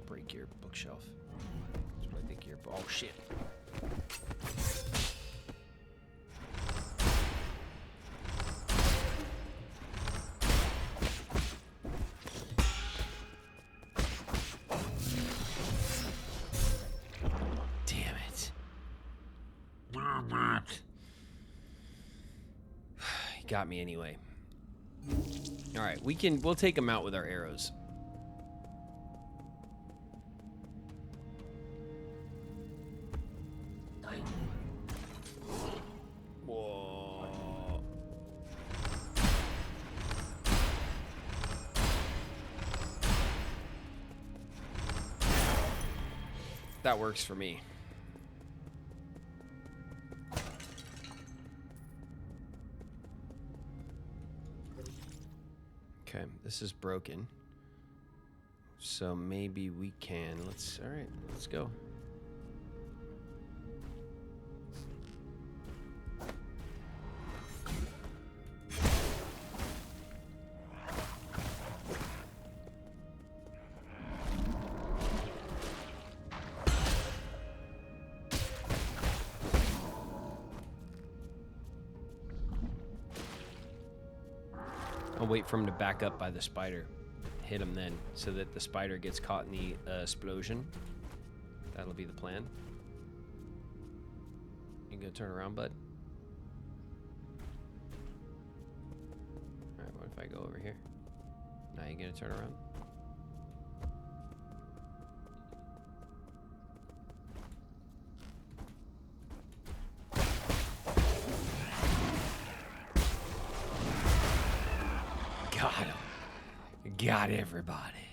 Break your bookshelf. That's what I think you're... Oh, shit. Damn it. He got me anyway. All right, we'll take him out with our arrows. Whoa. That works for me. Okay, this is broken. So maybe we can. All right, let's go. I'll wait for him to back up by the spider. Hit him then, so that the spider gets caught in the explosion. That'll be the plan. You gonna turn around, bud? Alright, what if I go over here? Now you gonna turn around? Got him. Got everybody.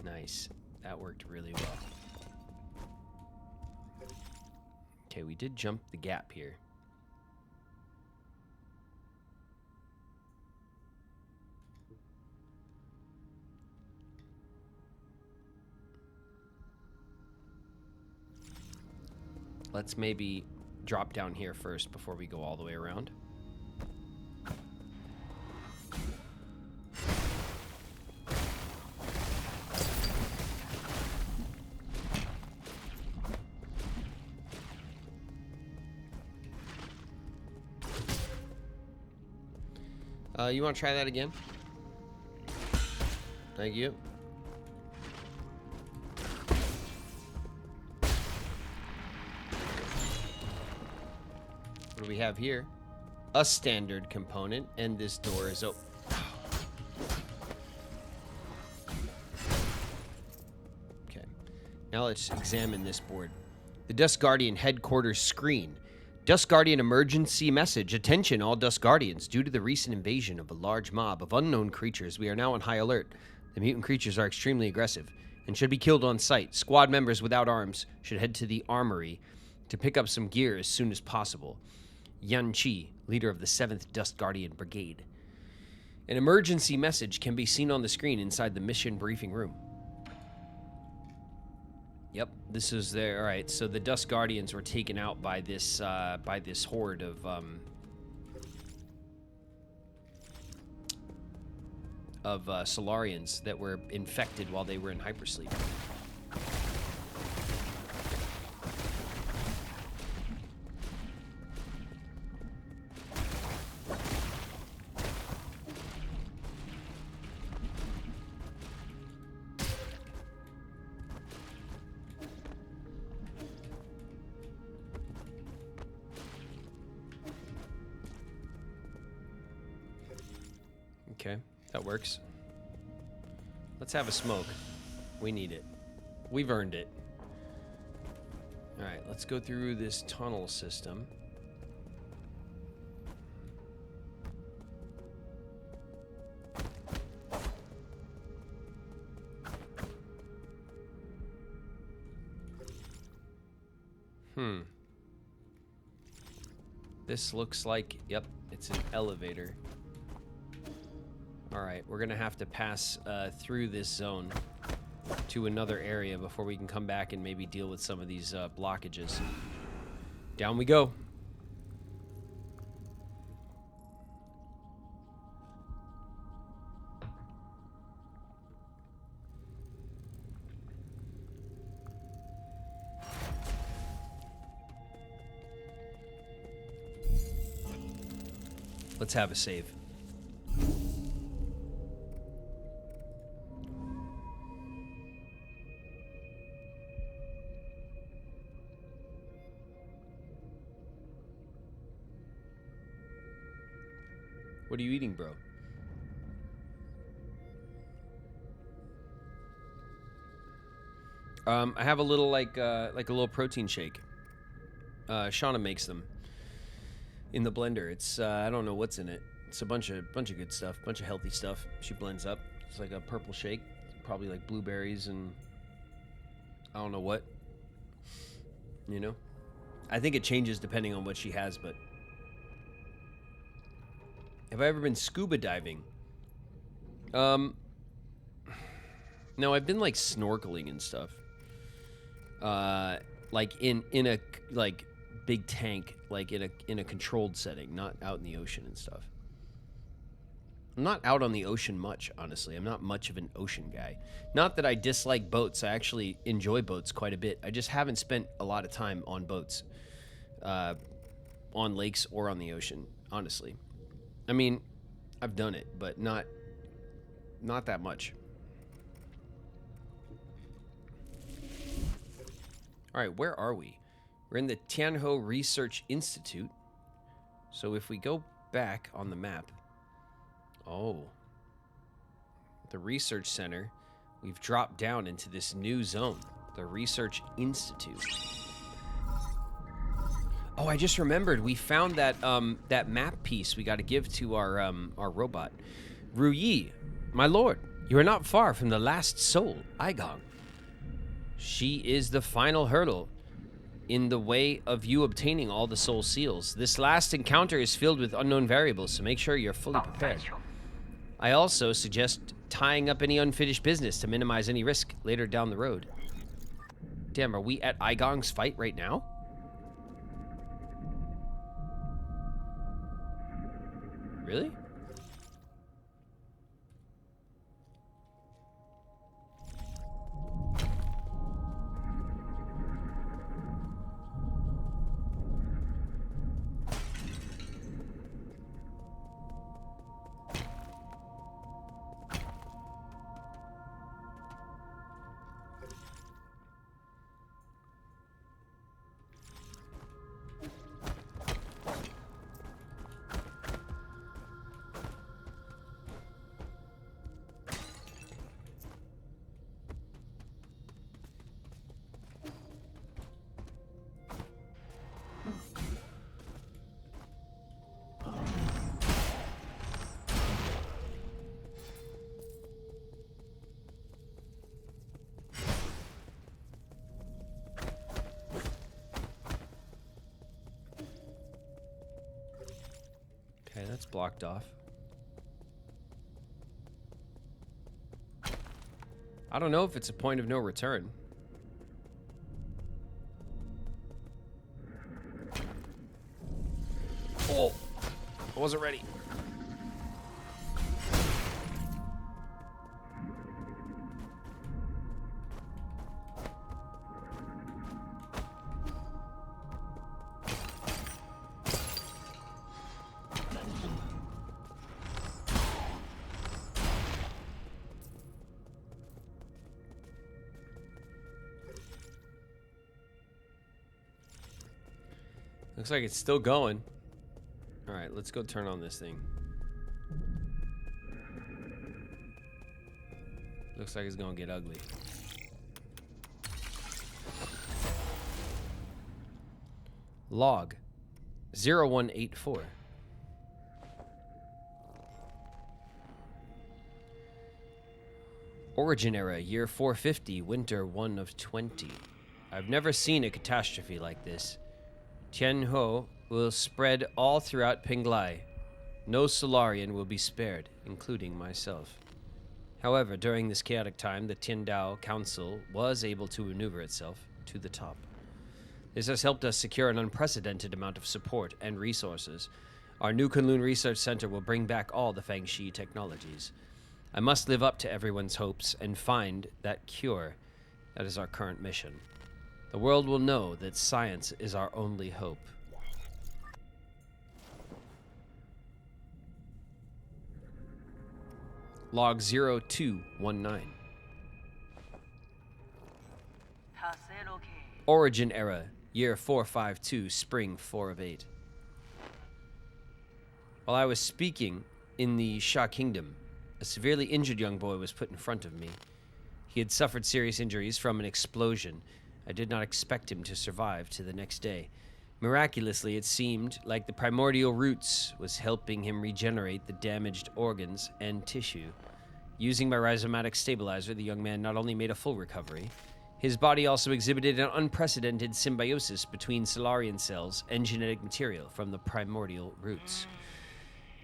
Nice. That worked really well. Okay, we did jump the gap here. Let's maybe drop down here first before we go all the way around. You want to try that again? Thank you. What do we have here? A standard component, and this door is open. Okay. Now let's examine this board. The Dust Guardian headquarters screen. Dust Guardian emergency message. Attention, all Dust Guardians. Due to the recent invasion of a large mob of unknown creatures, we are now on high alert. The mutant creatures are extremely aggressive and should be killed on sight. Squad members without arms should head to the armory to pick up some gear as soon as possible. Yan Chi, leader of the 7th Dust Guardian Brigade. An emergency message can be seen on the screen inside the mission briefing room. Yep, this is there. All right, so the Dust Guardians were taken out by this horde of Solarians that were infected while they were in hypersleep. Okay, that works. Let's have a smoke. We need it. We've earned it. All right, let's go through this tunnel system. This looks like, yep, it's an elevator. All right, we're gonna have to pass through this zone to another area before we can come back and maybe deal with some of these blockages. Down we go. Let's have a save. What are you eating, bro? I have a little like a little protein shake. Shauna makes them in the blender. It's I don't know what's in it. It's a bunch of good stuff, bunch of healthy stuff. She blends up. It's like a purple shake, probably like blueberries and I don't know what. You know, I think it changes depending on what she has. But have I ever been scuba diving? No, I've been like snorkeling and stuff. Like in a like big tank, like in a controlled setting, not out in the ocean and stuff. I'm not out on the ocean much, honestly. I'm not much of an ocean guy. Not that I dislike boats. I actually enjoy boats quite a bit. I just haven't spent a lot of time on boats, on lakes or on the ocean, honestly. I mean, I've done it, but not that much. All right, where are we? We're in the Tianho Research Institute. So if we go back on the map, oh, the research center, we've dropped down into this new zone, the Research Institute. Oh, I just remembered we found that that map piece we got to give to our robot. Ru Yi, my lord, you are not far from the last soul, Aigong. She is the final hurdle in the way of you obtaining all the soul seals. This last encounter is filled with unknown variables, so make sure you're fully prepared. I also suggest tying up any unfinished business to minimize any risk later down the road. Damn, are we at Aigong's fight right now? Really? Okay, that's blocked off. I don't know if it's a point of no return. Oh, I wasn't ready. Looks like it's still going. All right, let's go turn on this thing. Looks like it's gonna get ugly. Log 0184. Origin era, year 450, winter 1 of 20. I've never seen a catastrophe like this. Tianho will spread all throughout Penglai. No Solarian will be spared, including myself. However, during this chaotic time, the Tiandao Council was able to maneuver itself to the top. This has helped us secure an unprecedented amount of support and resources. Our new Kunlun Research Center will bring back all the Fangxi technologies. I must live up to everyone's hopes and find that cure. That is our current mission. The world will know that science is our only hope. Log 0219. Origin era, year 452, spring 4 of 8. While I was speaking in the Sha Kingdom, a severely injured young boy was put in front of me. He had suffered serious injuries from an explosion. I did not expect him to survive to the next day. Miraculously, it seemed like the primordial roots was helping him regenerate the damaged organs and tissue. Using my rhizomatic stabilizer, the young man not only made a full recovery, his body also exhibited an unprecedented symbiosis between Solarian cells and genetic material from the primordial roots.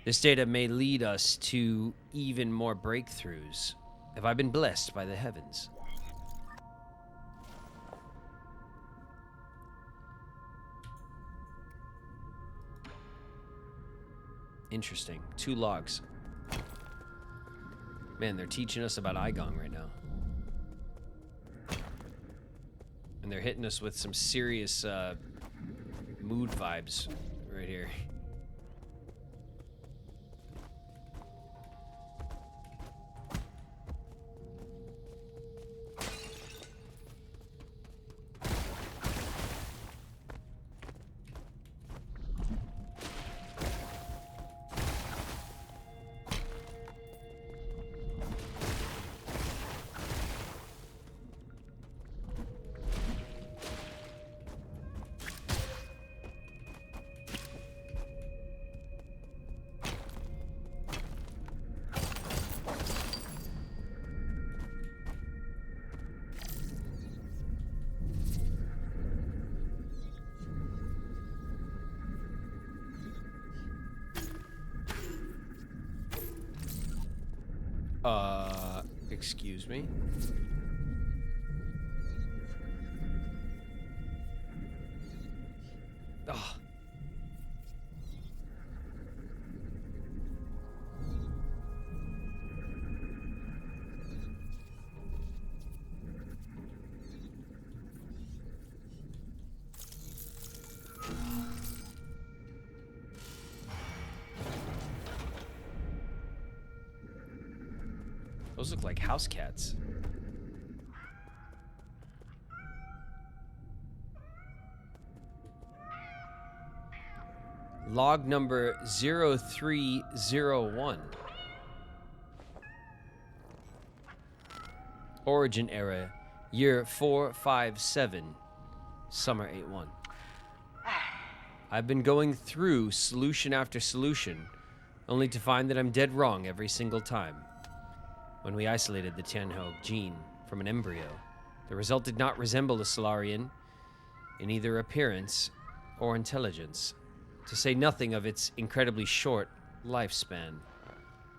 This data may lead us to even more breakthroughs. Have I been blessed by the heavens? Interesting. 2 logs. Man, they're teaching us about Igong right now. And they're hitting us with some serious mood vibes right here. Excuse me? Ugh. Those look like house cats. Log number 0301. Origin era, year 457, summer 81. I've been going through solution after solution, only to find that I'm dead wrong every single time. When we isolated the Tianho gene from an embryo, the result did not resemble a Solarian in either appearance or intelligence, to say nothing of its incredibly short lifespan.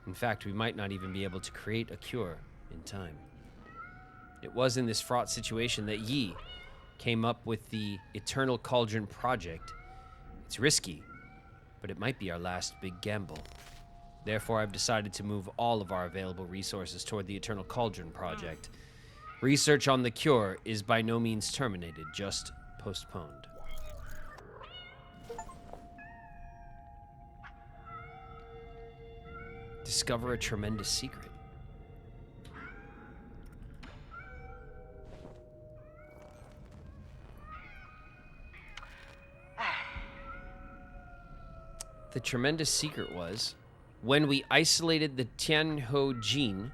In fact, we might not even be able to create a cure in time. It was in this fraught situation that Yi came up with the Eternal Cauldron project. It's risky, but it might be our last big gamble. Therefore, I've decided to move all of our available resources toward the Eternal Cauldron project. Research on the cure is by no means terminated, just postponed. Discover a tremendous secret. The tremendous secret was, when we isolated the Tianho gene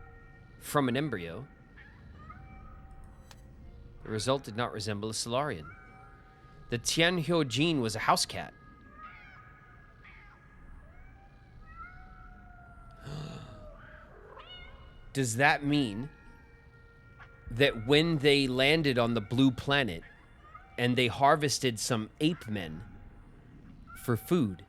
from an embryo, the result did not resemble a Solarian. The Tianho gene was a house cat. Does that mean that when they landed on the blue planet, and they harvested some ape men for food.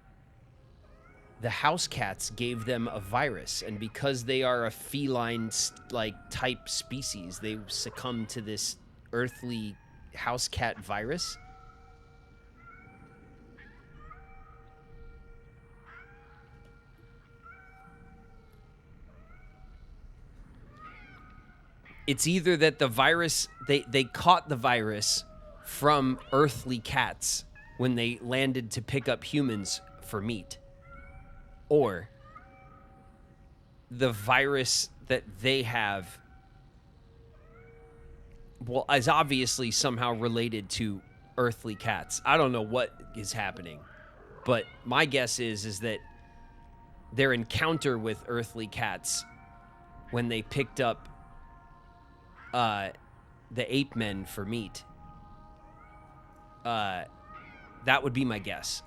The house cats gave them a virus, and because they are a feline like type species, they succumbed to this earthly house cat virus. It's either that the virus, they caught the virus from earthly cats when they landed to pick up humans for meat, or the virus that they have, well, is obviously somehow related to earthly cats. I don't know what is happening, but my guess is that their encounter with earthly cats when they picked up the ape men for meat, that would be my guess.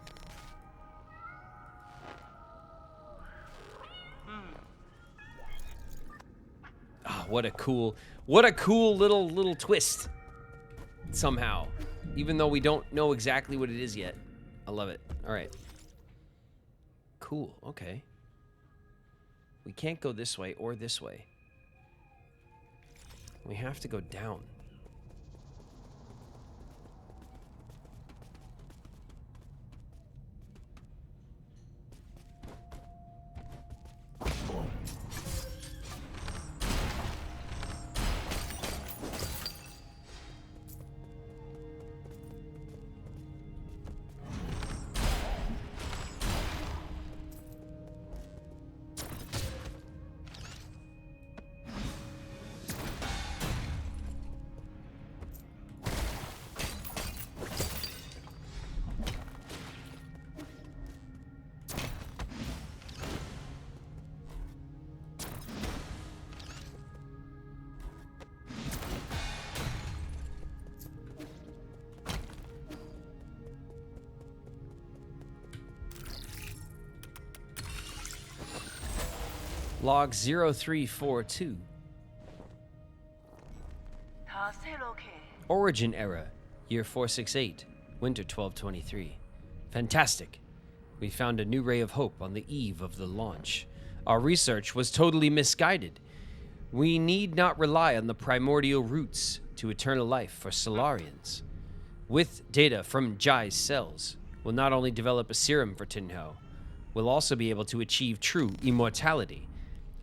Oh, what a cool little twist. Somehow, even though we don't know exactly what it is yet. I love it. All right. Cool. Okay. We can't go this way or this way. We have to go down. Log 0342. Origin era, year 468, winter 1223. Fantastic. We found a new ray of hope on the eve of the launch. Our research was totally misguided. We need not rely on the primordial roots to eternal life for Solarians. With data from Jai's cells, we'll not only develop a serum for Tinhao, we'll also be able to achieve true immortality.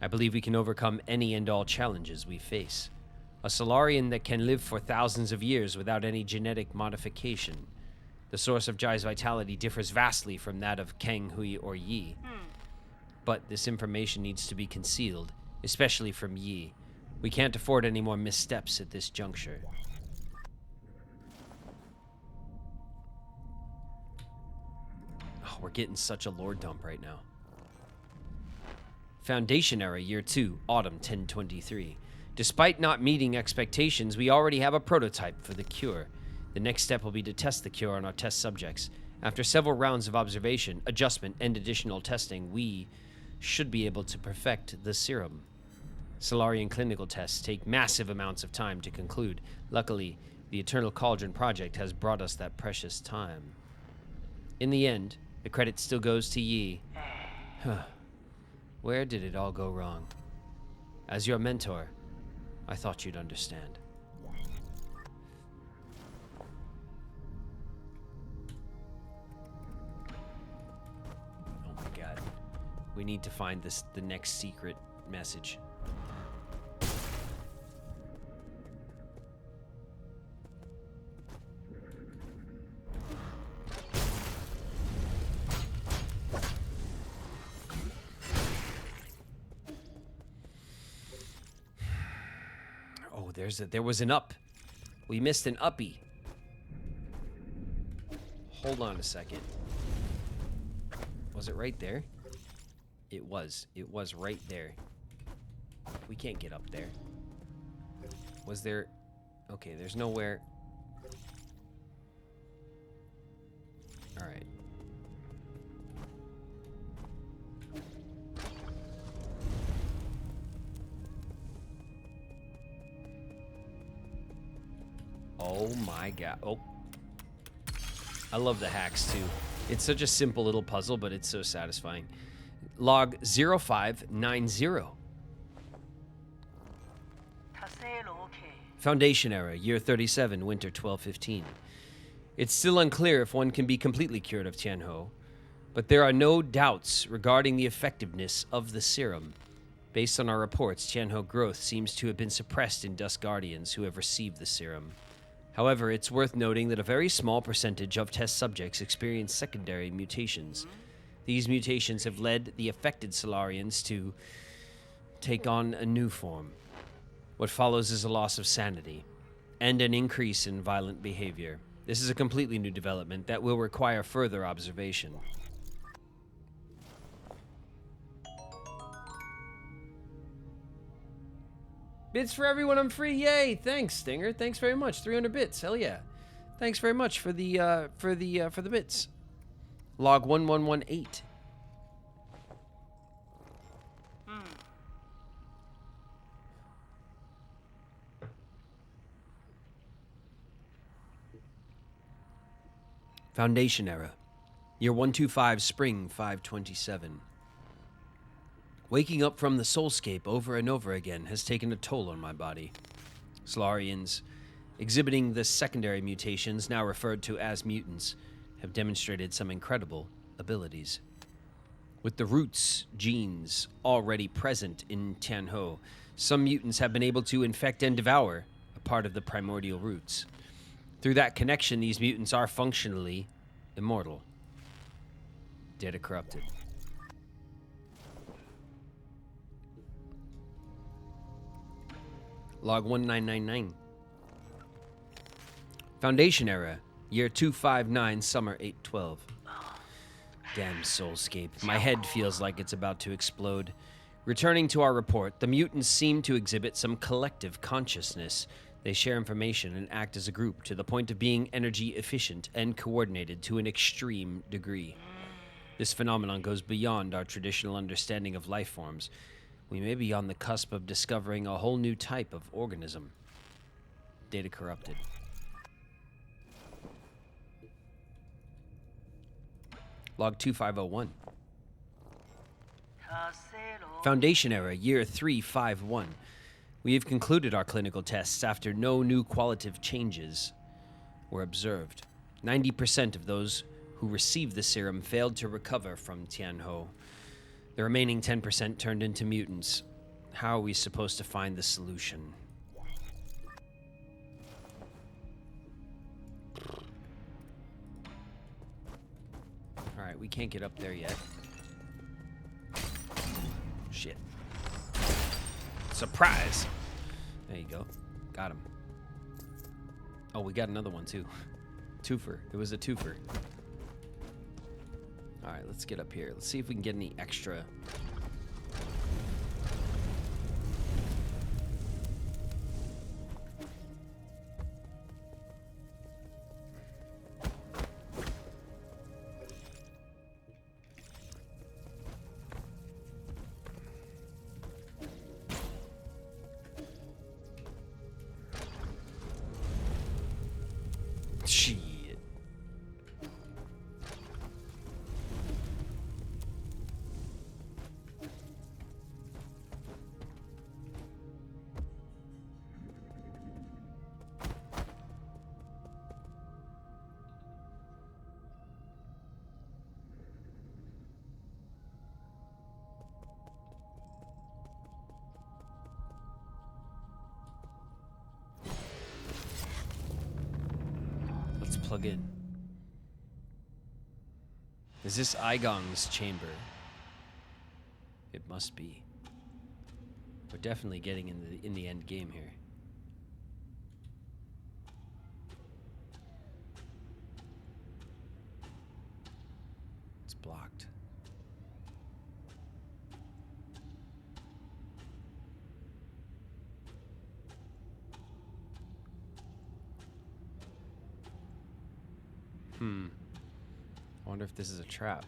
I believe we can overcome any and all challenges we face. A Solarian that can live for thousands of years without any genetic modification. The source of Jai's vitality differs vastly from that of Kang Hui or Yi. But this information needs to be concealed, especially from Yi. We can't afford any more missteps at this juncture. Oh, we're getting such a lore dump right now. Foundation era, year 2, autumn 1023. Despite not meeting expectations, we already have a prototype for the cure. The next step will be to test the cure on our test subjects. After several rounds of observation, adjustment, and additional testing, we should be able to perfect the serum. Solarian clinical tests take massive amounts of time to conclude. Luckily, the Eternal Cauldron project has brought us that precious time. In the end, the credit still goes to Yi. Where did it all go wrong? As your mentor, I thought you'd understand. Oh my god. We need to find the next secret message. There was an up. We missed an uppie. Hold on a second. Was it right there? It was. It was right there. We can't get up there. Was there... Okay, there's nowhere... Alright. Oh my god. Oh. I love the hacks too. It's such a simple little puzzle, but it's so satisfying. Log 0590. Foundation era, year 37, winter 1215. It's still unclear if one can be completely cured of Tianhou, but there are no doubts regarding the effectiveness of the serum. Based on our reports, Tianhou growth seems to have been suppressed in Dust Guardians who have received the serum. However, it's worth noting that a very small percentage of test subjects experience secondary mutations. These mutations have led the affected Solarians to take on a new form. What follows is a loss of sanity and an increase in violent behavior. This is a completely new development that will require further observation. Bits for everyone, I'm free. Yay! Thanks, Stinger. Thanks very much. 300 bits. Hell yeah. Thanks very much for the bits. Log 1118. Foundation era. Year 125, spring 527. Waking up from the soulscape over and over again has taken a toll on my body. Solarians, exhibiting the secondary mutations now referred to as mutants, have demonstrated some incredible abilities. With the roots genes already present in Tianhou, some mutants have been able to infect and devour a part of the primordial roots. Through that connection, these mutants are functionally immortal. Data corrupted. Log 1999. Foundation era, year 259, summer 812. Damn soulscape. My head feels like it's about to explode. Returning to our report, the mutants seem to exhibit some collective consciousness. They share information and act as a group to the point of being energy efficient and coordinated to an extreme degree. This phenomenon goes beyond our traditional understanding of life forms. We may be on the cusp of discovering a whole new type of organism. Data corrupted. Log 2501. Foundation era, year 351. We have concluded our clinical tests after no new qualitative changes were observed. 90% of those who received the serum failed to recover from Tianhou. The remaining 10% turned into mutants. How are we supposed to find the solution? Alright, we can't get up there yet. Shit. Surprise! There you go. Got him. Oh, we got another one too. Twofer. It was a twofer. Alright, let's get up here. Let's see if we can get any extra. Shit. Let's plug in. Is this Igong's chamber? It must be. We're definitely getting in the end game here. It's blocked. I wonder if this is a trap.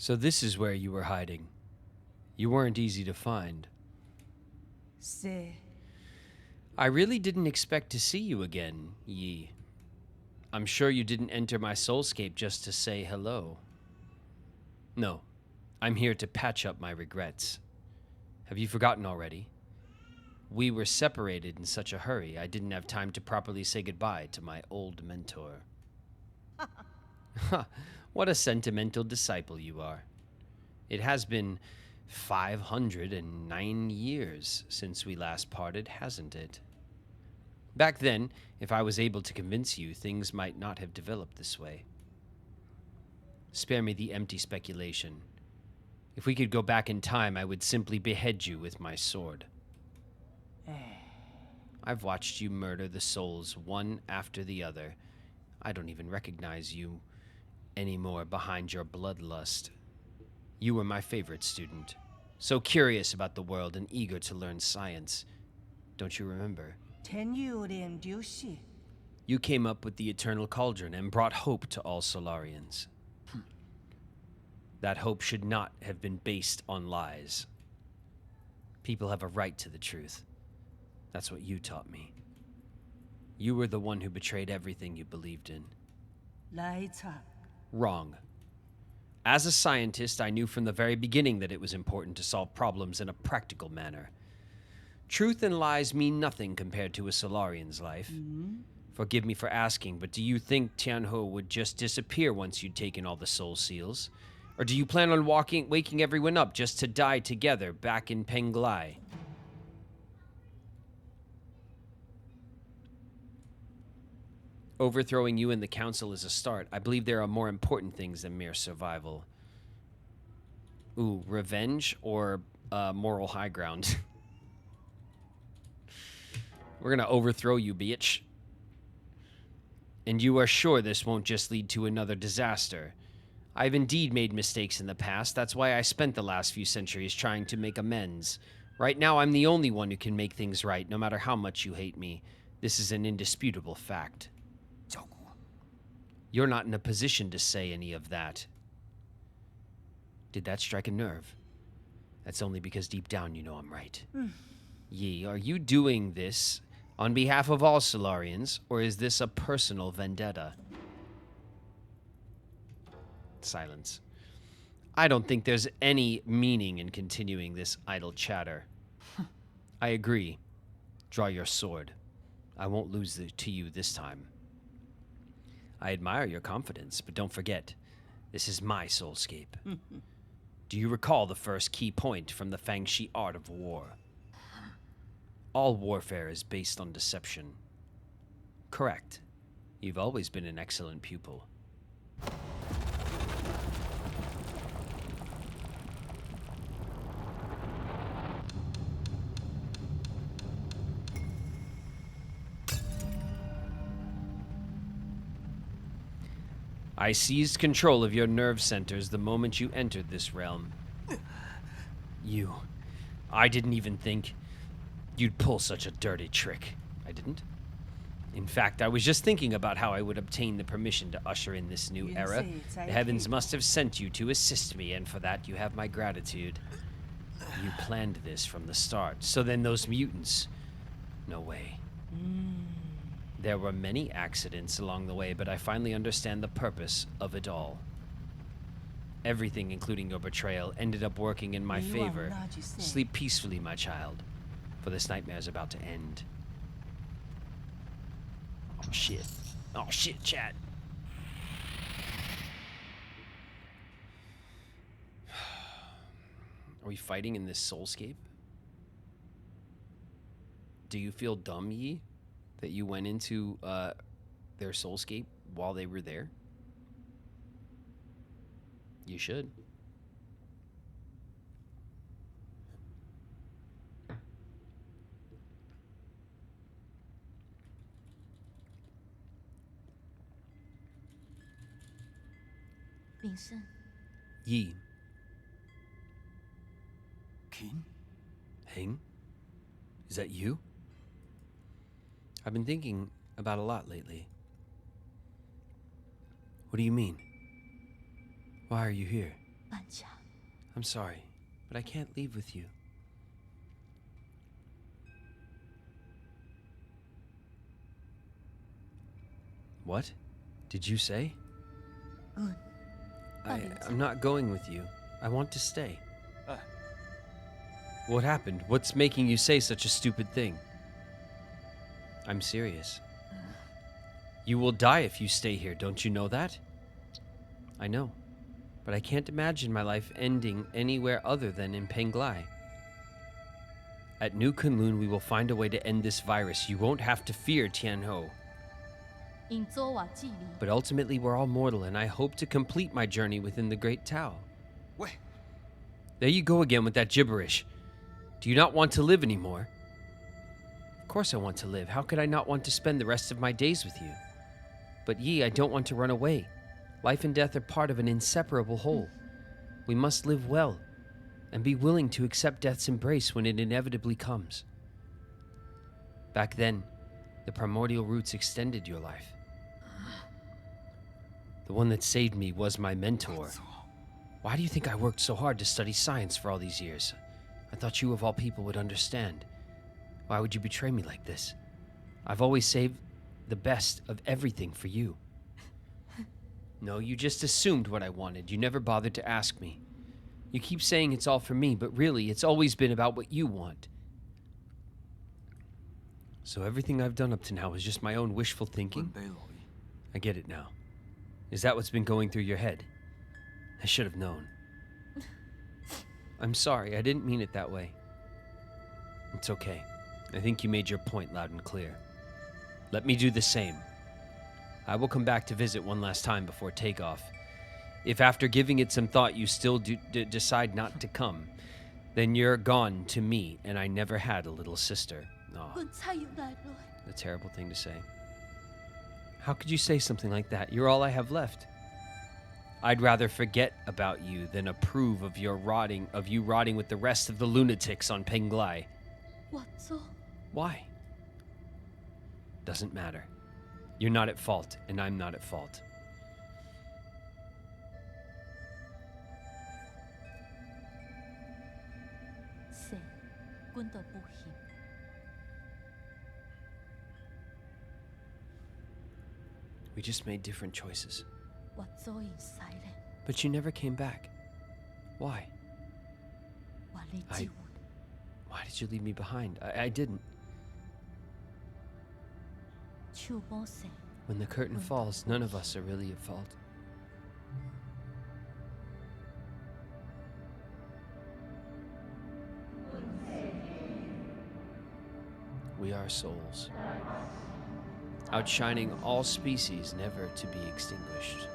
So this is where you were hiding. You weren't easy to find. Se. I really didn't expect to see you again, Yi. I'm sure you didn't enter my soulscape just to say hello. No, I'm here to patch up my regrets. Have you forgotten already? We were separated in such a hurry, I didn't have time to properly say goodbye to my old mentor. Ha! What a sentimental disciple you are. It has been 509 years since we last parted, hasn't it? Back then, if I was able to convince you, things might not have developed this way. Spare me the empty speculation. If we could go back in time, I would simply behead you with my sword. I've watched you murder the souls one after the other. I don't even recognize you anymore behind your bloodlust. You were my favorite student, so curious about the world and eager to learn science. Don't you remember? You came up with the Eternal Cauldron and brought hope to all Solarians. That hope should not have been based on lies. People have a right to the truth. That's what you taught me. You were the one who betrayed everything you believed in. Wrong. As a scientist, I knew from the very beginning that it was important to solve problems in a practical manner. Truth and lies mean nothing compared to a Solarian's life. Forgive me for asking, but do you think Tianhe would just disappear once you'd taken all the soul seals? Or do you plan on waking everyone up just to die together back in Penglai? Overthrowing you and the council is a start. I believe there are more important things than mere survival. Ooh, revenge or moral high ground? We're gonna overthrow you, bitch. And you are sure this won't just lead to another disaster? I've indeed made mistakes in the past. That's why I spent the last few centuries trying to make amends. Right now, I'm the only one who can make things right, no matter how much you hate me. This is an indisputable fact. You're not in a position to say any of that. Did that strike a nerve? That's only because deep down you know I'm right. Yi, are you doing this on behalf of all Solarians, or is this a personal vendetta? Silence. I don't think there's any meaning in continuing this idle chatter. I agree. Draw your sword. I won't lose to you this time. I admire your confidence, but don't forget, this is my soulscape. Do you recall the first key point from the Fangshi art of war? All warfare is based on deception. Correct. You've always been an excellent pupil. I seized control of your nerve centers the moment you entered this realm. I didn't even think you'd pull such a dirty trick. I didn't. In fact, I was just thinking about how I would obtain the permission to usher in this new era. The heavens must have sent you to assist me, and for that you have my gratitude. You planned this from the start. So then those mutants... No way. There were many accidents along the way, but I finally understand the purpose of it all. Everything, including your betrayal, ended up working in my favor. Sleep peacefully, my child, for this nightmare is about to end. Oh, shit. Oh, shit, chat. Are we fighting in this soulscape? Do you feel dumb, Yi, that you went into their soulscape while they were there? You should. Yi. King? Heng? Is that you? I've been thinking about a lot lately. What do you mean? Why are you here? I'm sorry, but I can't leave with you. What? Did you say? I'm not going with you. I want to stay. What happened? What's making you say such a stupid thing? I'm serious. You will die if you stay here, don't you know that? I know, but I can't imagine my life ending anywhere other than in Penglai. At New Kunlun, we will find a way to end this virus. You won't have to fear Tianho. But ultimately, we're all mortal, and I hope to complete my journey within the Great Tao. Wait. There you go again with that gibberish. Do you not want to live anymore? Of course I want to live. How could I not want to spend the rest of my days with you? But Yi, I don't want to run away. Life and death are part of an inseparable whole. We must live well, and be willing to accept death's embrace when it inevitably comes. Back then, the primordial roots extended your life. The one that saved me was my mentor. Why do you think I worked so hard to study science for all these years? I thought you of all people would understand. Why would you betray me like this? I've always saved the best of everything for you. No, you just assumed what I wanted. You never bothered to ask me. You keep saying it's all for me, but really, it's always been about what you want. So everything I've done up to now is just my own wishful thinking? I get it now. Is that what's been going through your head? I should have known. I'm sorry, I didn't mean it that way. It's okay. I think you made your point loud and clear. Let me do the same. I will come back to visit one last time before takeoff. If after giving it some thought you still decide not to come, then you're gone to me, and I never had a little sister. Aw, a terrible thing to say. How could you say something like that? You're all I have left. I'd rather forget about you than approve of you rotting with the rest of the lunatics on Penglai. Why? Doesn't matter. You're not at fault, and I'm not at fault. We just made different choices. But you never came back. Why? Why did you leave me behind? I didn't. When the curtain falls, none of us are really at fault. We are souls, outshining all species never to be extinguished,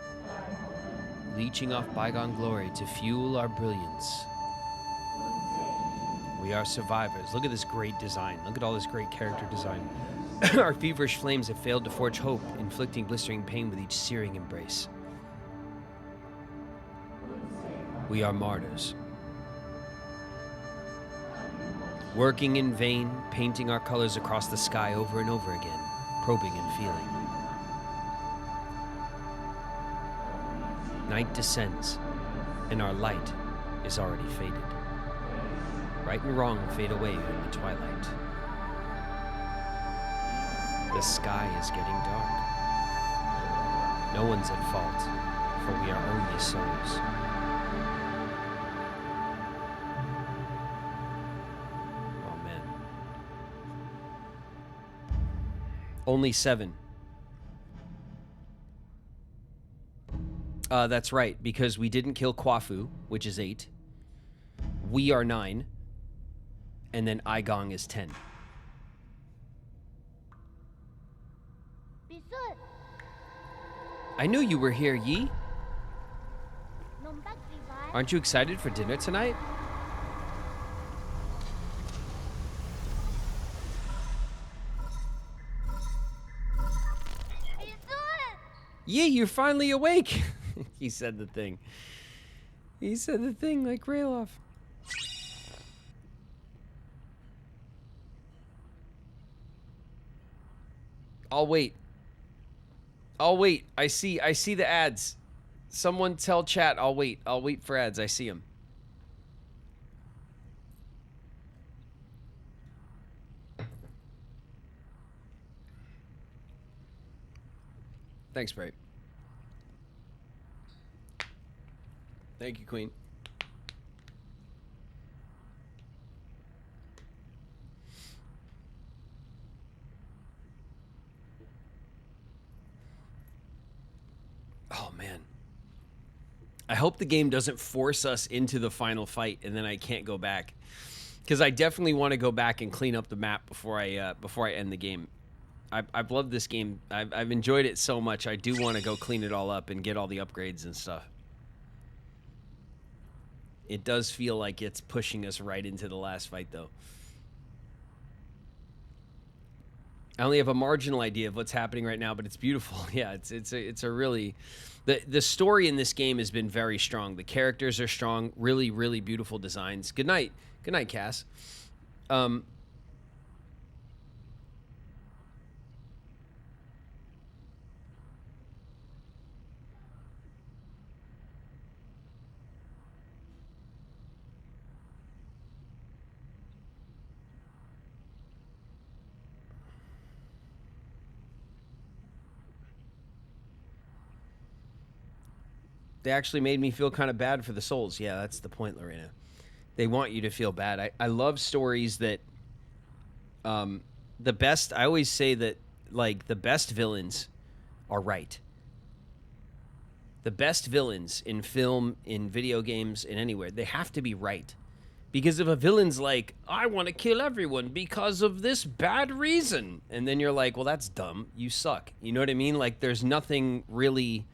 leeching off bygone glory to fuel our brilliance. We are survivors. Look at this great design. Look at all this great character design. Our feverish flames have failed to forge hope, inflicting blistering pain with each searing embrace. We are martyrs. Working in vain, painting our colors across the sky over and over again, probing and feeling. Night descends, and our light is already faded. Right and wrong fade away in the twilight. The sky is getting dark. No one's at fault, for we are only souls. Oh man. Only 7. That's right, because we didn't kill Kwafu, which is 8. We are 9. And then Aigong is 10. I knew you were here, Yi. Aren't you excited for dinner tonight? Yi, you're finally awake. He said the thing. He said the thing like Rayloff. I'll wait. I see the ads. Someone tell chat. I'll wait. I'll wait for ads. I see them. Thanks, Bright. Thank you, Queen. Oh, man. I hope the game doesn't force us into the final fight and then I can't go back. Because I definitely want to go back and clean up the map before I end the game. I've loved this game. I've enjoyed it so much. I do want to go clean it all up and get all the upgrades and stuff. It does feel like it's pushing us right into the last fight, though. I only have a marginal idea of what's happening right now, but it's beautiful. Yeah, it's a really... The story in this game has been very strong. The characters are strong. Really, really beautiful designs. Good night. Good night, Cass. They actually made me feel kind of bad for the souls. Yeah, that's the point, Lorena. They want you to feel bad. I love stories that the best, I always say that, like, the best villains are right. The best villains in film, in video games, in anywhere, they have to be right. Because if a villain's like, I want to kill everyone because of this bad reason, and then you're like, well, that's dumb. You suck. You know what I mean? Like, there's nothing really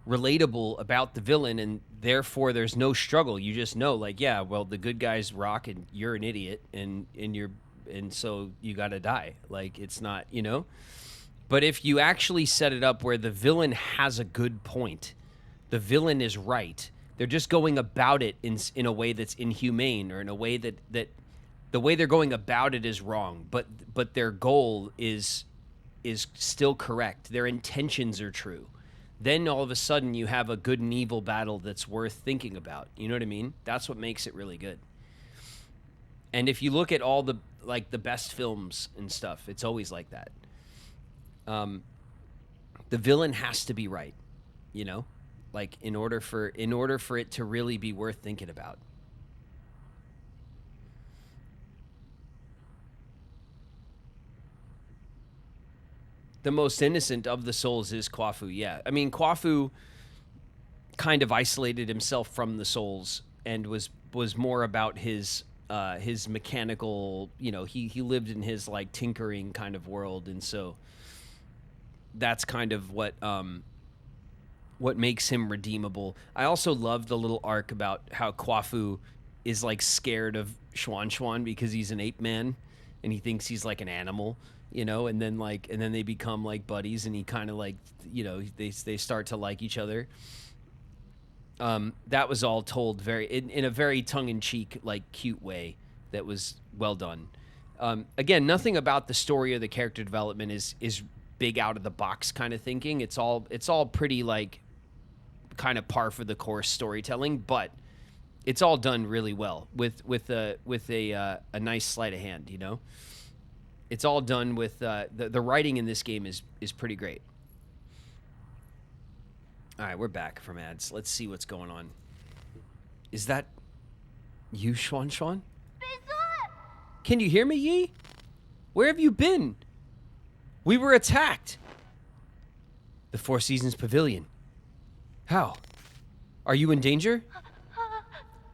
relatable about the villain, and therefore there's no struggle. You just know, like, yeah, well, the good guys rock and you're an idiot, and so you gotta die. Like, it's not, you know. But if you actually set it up where the villain has a good point, the villain is right, they're just going about it in a way that's inhumane, or in a way that the way they're going about it is wrong, but their goal is still correct, their intentions are true, then all of a sudden you have a good and evil battle that's worth thinking about. You know what I mean? That's what makes it really good. And if you look at all the, like, the best films and stuff, it's always like that. The villain has to be right, you know? Like, in order for it to really be worth thinking about. The most innocent of the souls is Kwafu, yeah. I mean, Kwafu kind of isolated himself from the souls and was more about his mechanical, you know, he lived in his, like, tinkering kind of world, and so that's kind of what makes him redeemable. I also love the little arc about how Kwafu is, like, scared of Xuan because he's an ape man and he thinks he's like an animal. You know, and then they become, like, buddies, and he kind of, like, you know, they start to like each other. That was all told in a very tongue-in-cheek, like, cute way that was well done. Again, nothing about the story or the character development is big out of the box kind of thinking. It's all pretty, like, kind of par for the course storytelling, but it's all done really well with a nice sleight of hand, you know. It's all done with the writing in this game is pretty great. All right, we're back from ads. Let's see what's going on. Is that you, Xuan? Can you hear me, Yi? Where have you been? We were attacked. The Four Seasons Pavilion. How? Are you in danger?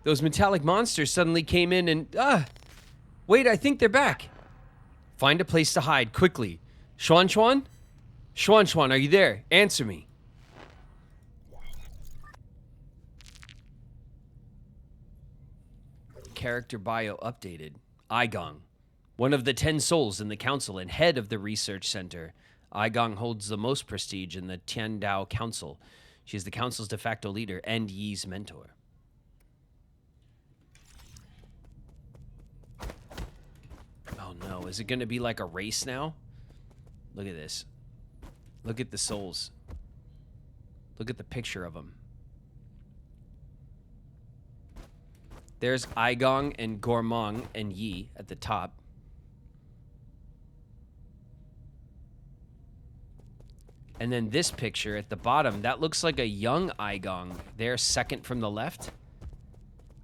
Those metallic monsters suddenly came in and... Wait, I think they're back. Find a place to hide, quickly. Xuan? Xuan, are you there? Answer me. Character bio updated. Aigong, one of the 10 souls in the council and head of the research center. Aigong holds the most prestige in the Tiandao Council. She is the council's de facto leader and Yi's mentor. Oh no, is it going to be like a race now? Look at this. Look at the souls. Look at the picture of them. There's Igong and Gormong and Yi at the top. And then this picture at the bottom, that looks like a young Igong. They're second from the left.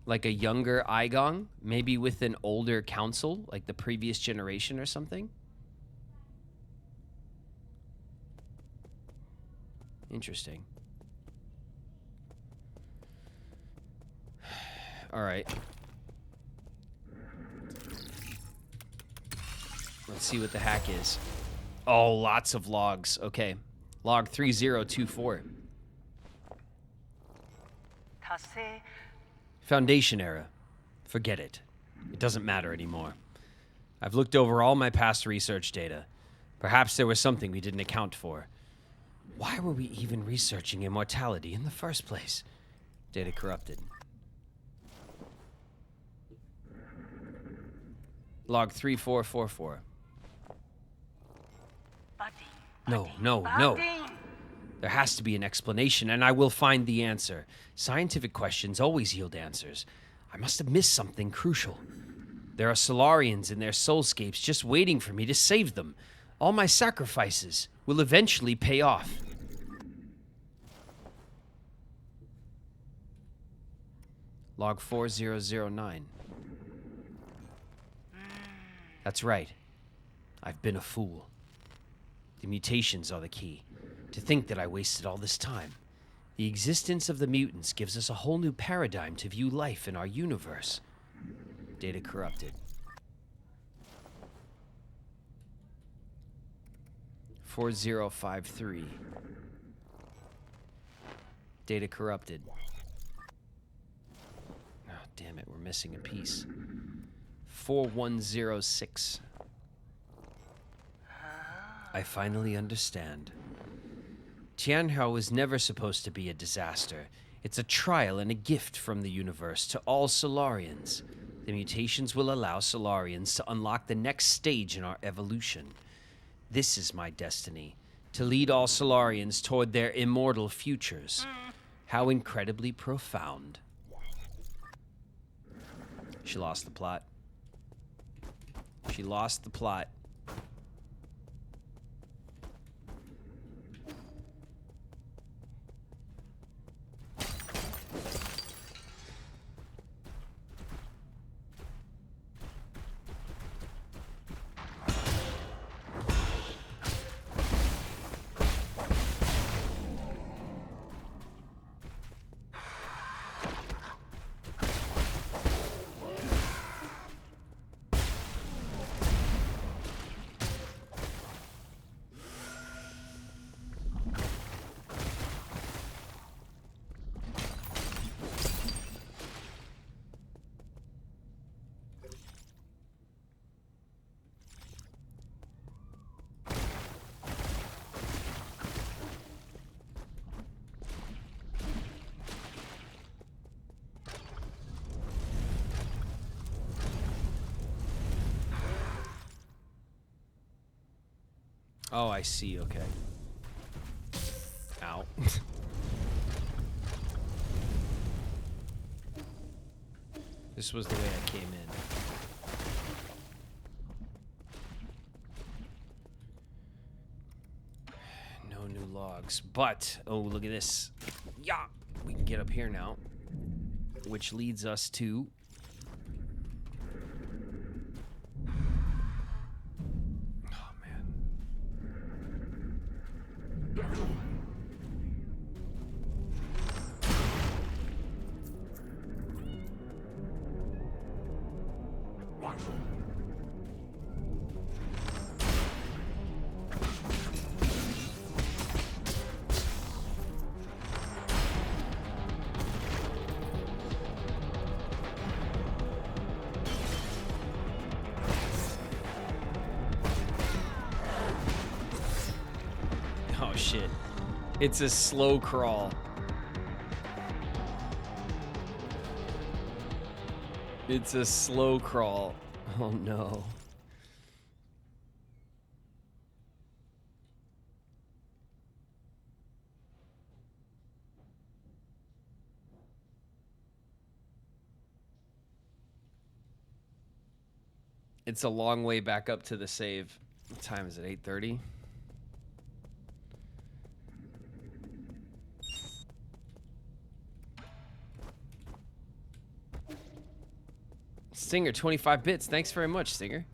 Like a younger Igong, maybe with an older council, like the previous generation or something. Interesting. All right. Let's see what the hack is. Oh, lots of logs. Okay. Log 3024. Foundation era. Forget it. It doesn't matter anymore. I've looked over all my past research data. Perhaps there was something we didn't account for. Why were we even researching immortality in the first place? Data corrupted. Log 3444. No. There has to be an explanation, and I will find the answer. Scientific questions always yield answers. I must have missed something crucial. There are Solarians in their soulscapes just waiting for me to save them. All my sacrifices will eventually pay off. Log 4009. That's right. I've been a fool. The mutations are the key. To think that I wasted all this time. The existence of the mutants gives us a whole new paradigm to view life in our universe. Data corrupted. 4053. Data corrupted. Oh, damn it, we're missing a piece. 4106. I finally understand. Tianhao was never supposed to be a disaster. It's a trial and a gift from the universe to all Solarians. The mutations will allow Solarians to unlock the next stage in our evolution. This is my destiny, to lead all Solarians toward their immortal futures. How incredibly profound. She lost the plot. She lost the plot. Oh, I see, okay. Ow. This was the way I came in. No new logs, but, oh, look at this. Yeah, we can get up here now, which leads us to... Oh, man. Oh shit. It's a slow crawl. It's a slow crawl. Oh no. It's a long way back up to the save. What time is it? 8:30? Stinger, 25 bits. Thanks very much, Stinger.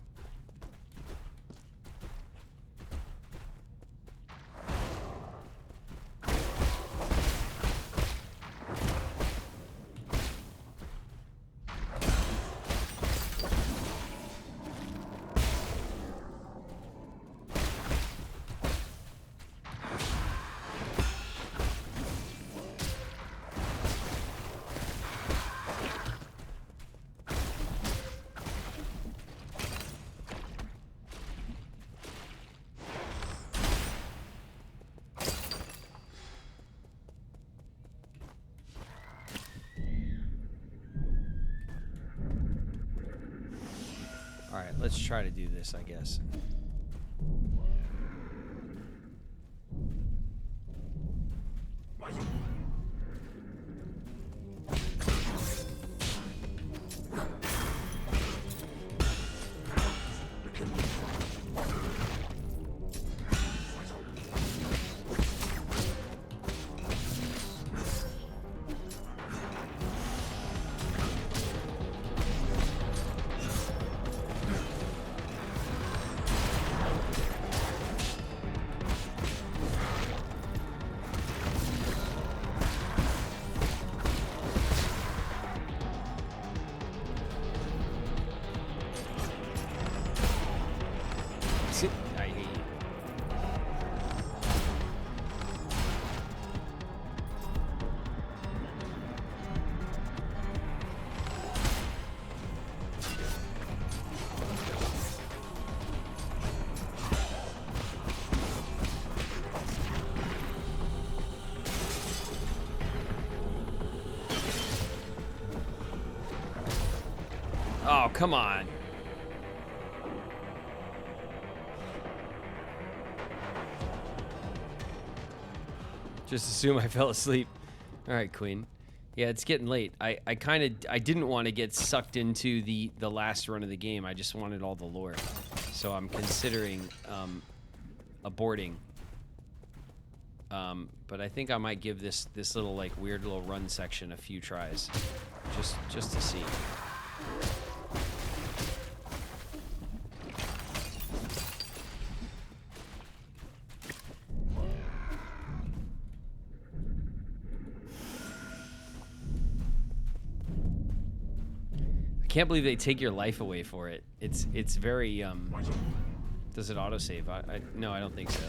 Alright, let's try to do this, I guess. I hate you. Oh, come on. Just assume I fell asleep. All right, Queen. Yeah, it's getting late. I didn't want to get sucked into the last run of the game. I just wanted all the lore. So I'm considering aborting. But I think I might give this little like weird little run section a few tries, just to see. I can't believe they take your life away for it. It's very does it autosave? No, I don't think so.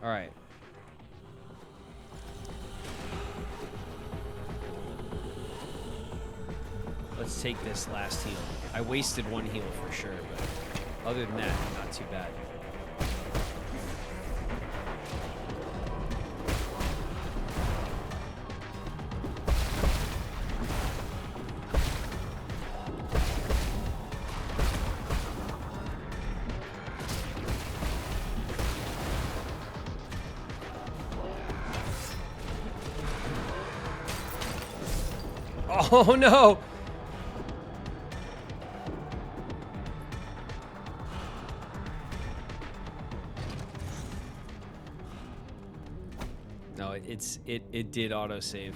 All right. Let's take this last heal. I wasted one heal for sure, but other than that, not too bad. Oh no! No, it did autosave.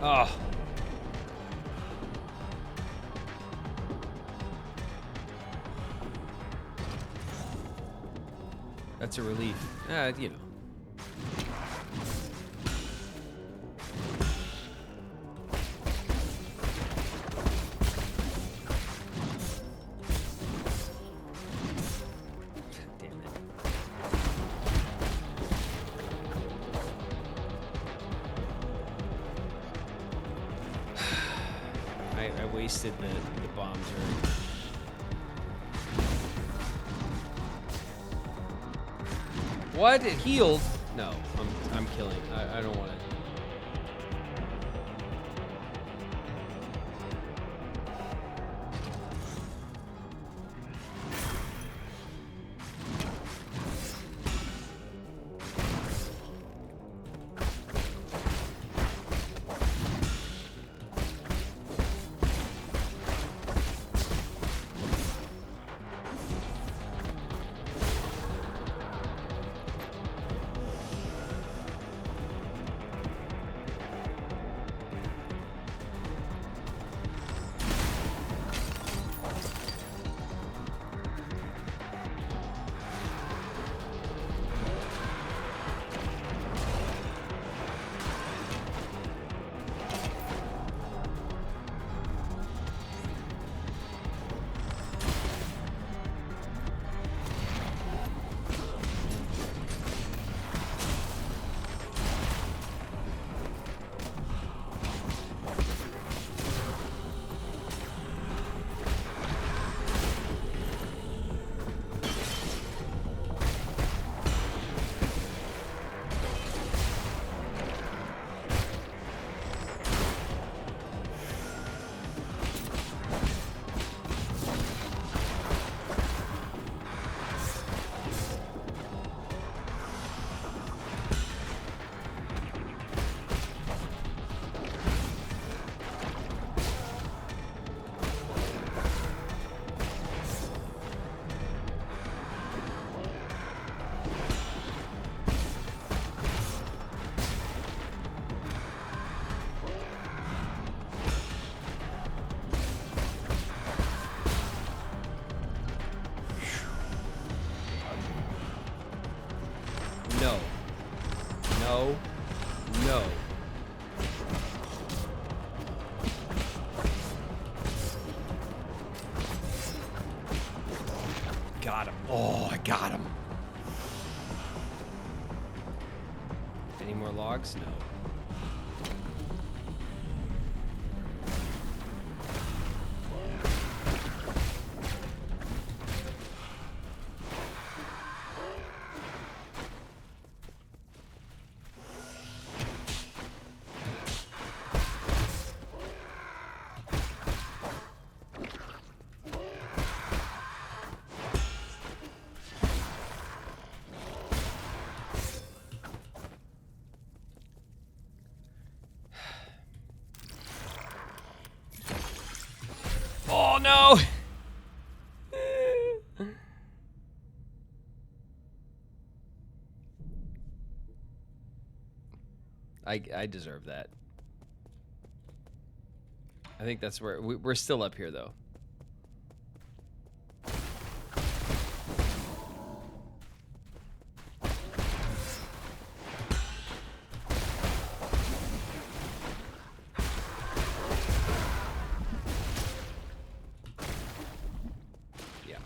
Oh. That's a relief. You know. Damn it. I wasted the bomb turret. What? It healed? No, I'm killing. I don't want it. No. No. No. Got him. Oh, I got him. Any more logs? No. no! I deserve that. I think that's where we're still up here though. Yeah.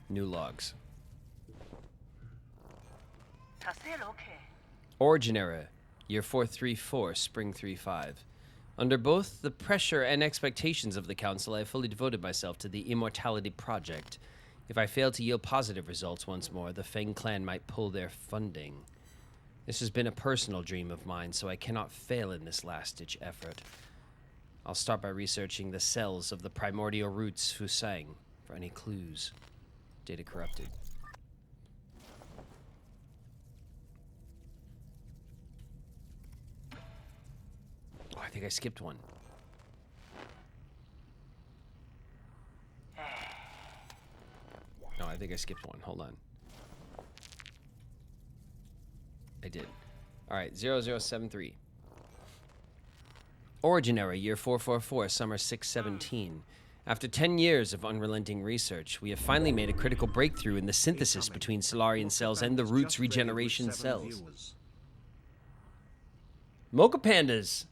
New logs. Origin era, year 434, spring 35. Under both the pressure and expectations of the Council, I have fully devoted myself to the Immortality Project. If I fail to yield positive results once more, the Feng clan might pull their funding. This has been a personal dream of mine, so I cannot fail in this last-ditch effort. I'll start by researching the cells of the primordial roots Fusang for any clues. Data corrupted. Oh, I think I skipped one. No, I think I skipped one. Hold on. I did. Alright, 0073. Origin era, year 444, summer 617. After 10 years of unrelenting research, we have finally made a critical breakthrough in the synthesis between Solarian cells and the roots regeneration cells. Mocha Pandas!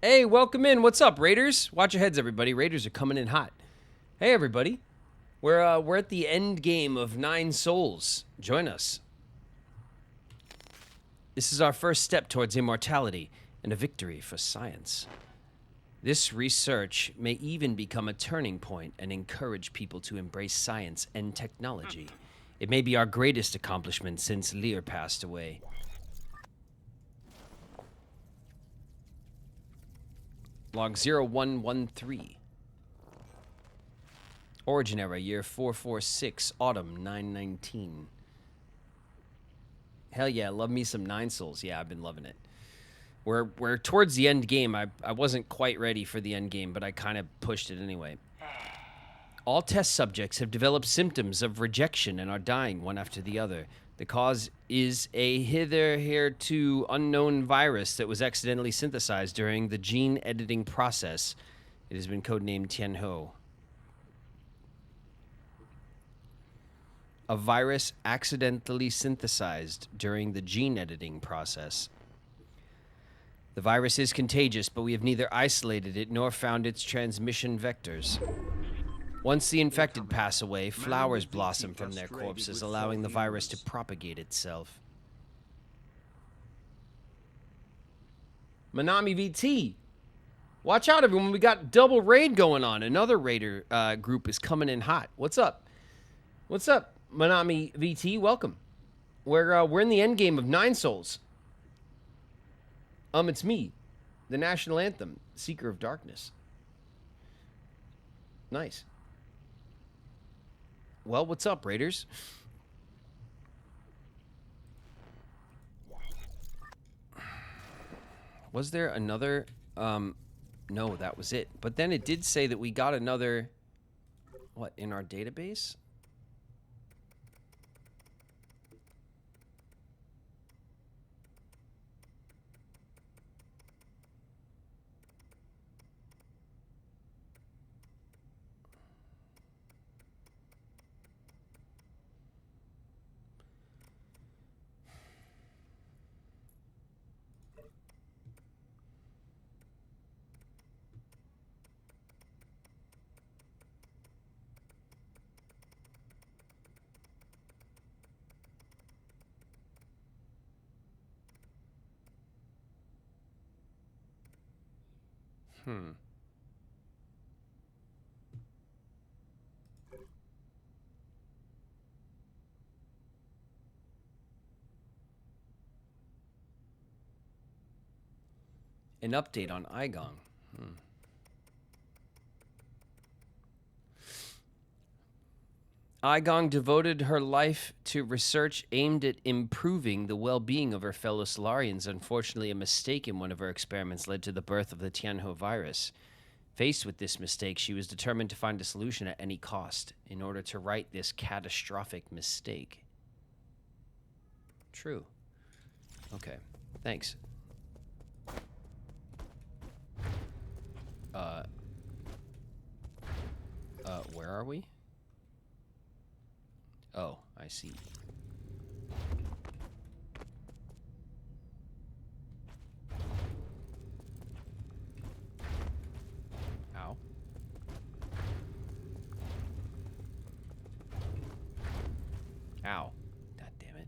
Hey, welcome in. What's up, Raiders? Watch your heads, everybody. Raiders are coming in hot. Hey, everybody. We're at the end game of 9 Souls. Join us. This is our first step towards immortality and a victory for science. This research may even become a turning point and encourage people to embrace science and technology. It may be our greatest accomplishment since Lear passed away. Log 0113. Origin era, year 446, autumn 919. Hell yeah, love me some 9 Souls. Yeah, I've been loving it. We're towards the end game. I wasn't quite ready for the end game, but I kind of pushed it anyway. All test subjects have developed symptoms of rejection and are dying one after the other. The cause is a hitherto unknown virus that was accidentally synthesized during the gene editing process. It has been codenamed Tianho. A virus accidentally synthesized during the gene editing process. The virus is contagious, but we have neither isolated it nor found its transmission vectors. Once the infected pass away, flowers blossom from their corpses, allowing the virus to propagate itself. Manami VT! Watch out, everyone. We got double raid going on. Another raider group is coming in hot. What's up? What's up, Manami VT? Welcome. We're in the end game of 9 Souls. It's me, the national anthem, Seeker of Darkness. Nice. Well, what's up, Raiders? Was there another? No, that was it. But then it did say that we got another, what, in our database? An update on Igong. Igong devoted her life to research aimed at improving the well-being of her fellow Solarians. Unfortunately, a mistake in one of her experiments led to the birth of the Tianho virus. Faced with this mistake, she was determined to find a solution at any cost in order to right this catastrophic mistake. True. Okay, thanks. Where are we? Oh, I see. Ow. Ow. God damn it.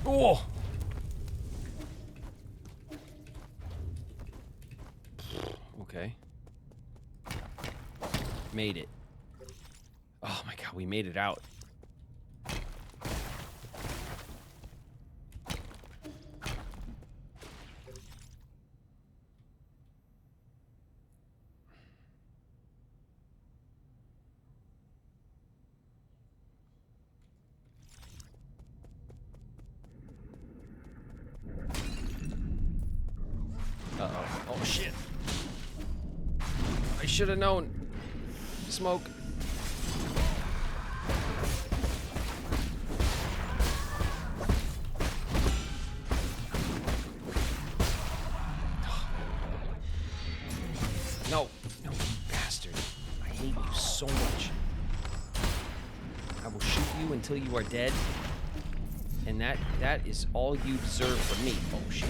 Oh! Okay. Made it. Oh my god, we made it out. Uh-oh. Oh, shit. I should have known. Smoke. No. No, you bastard. I hate you so much. I will shoot you until you are dead. And that is all you deserve from me. Oh, shit.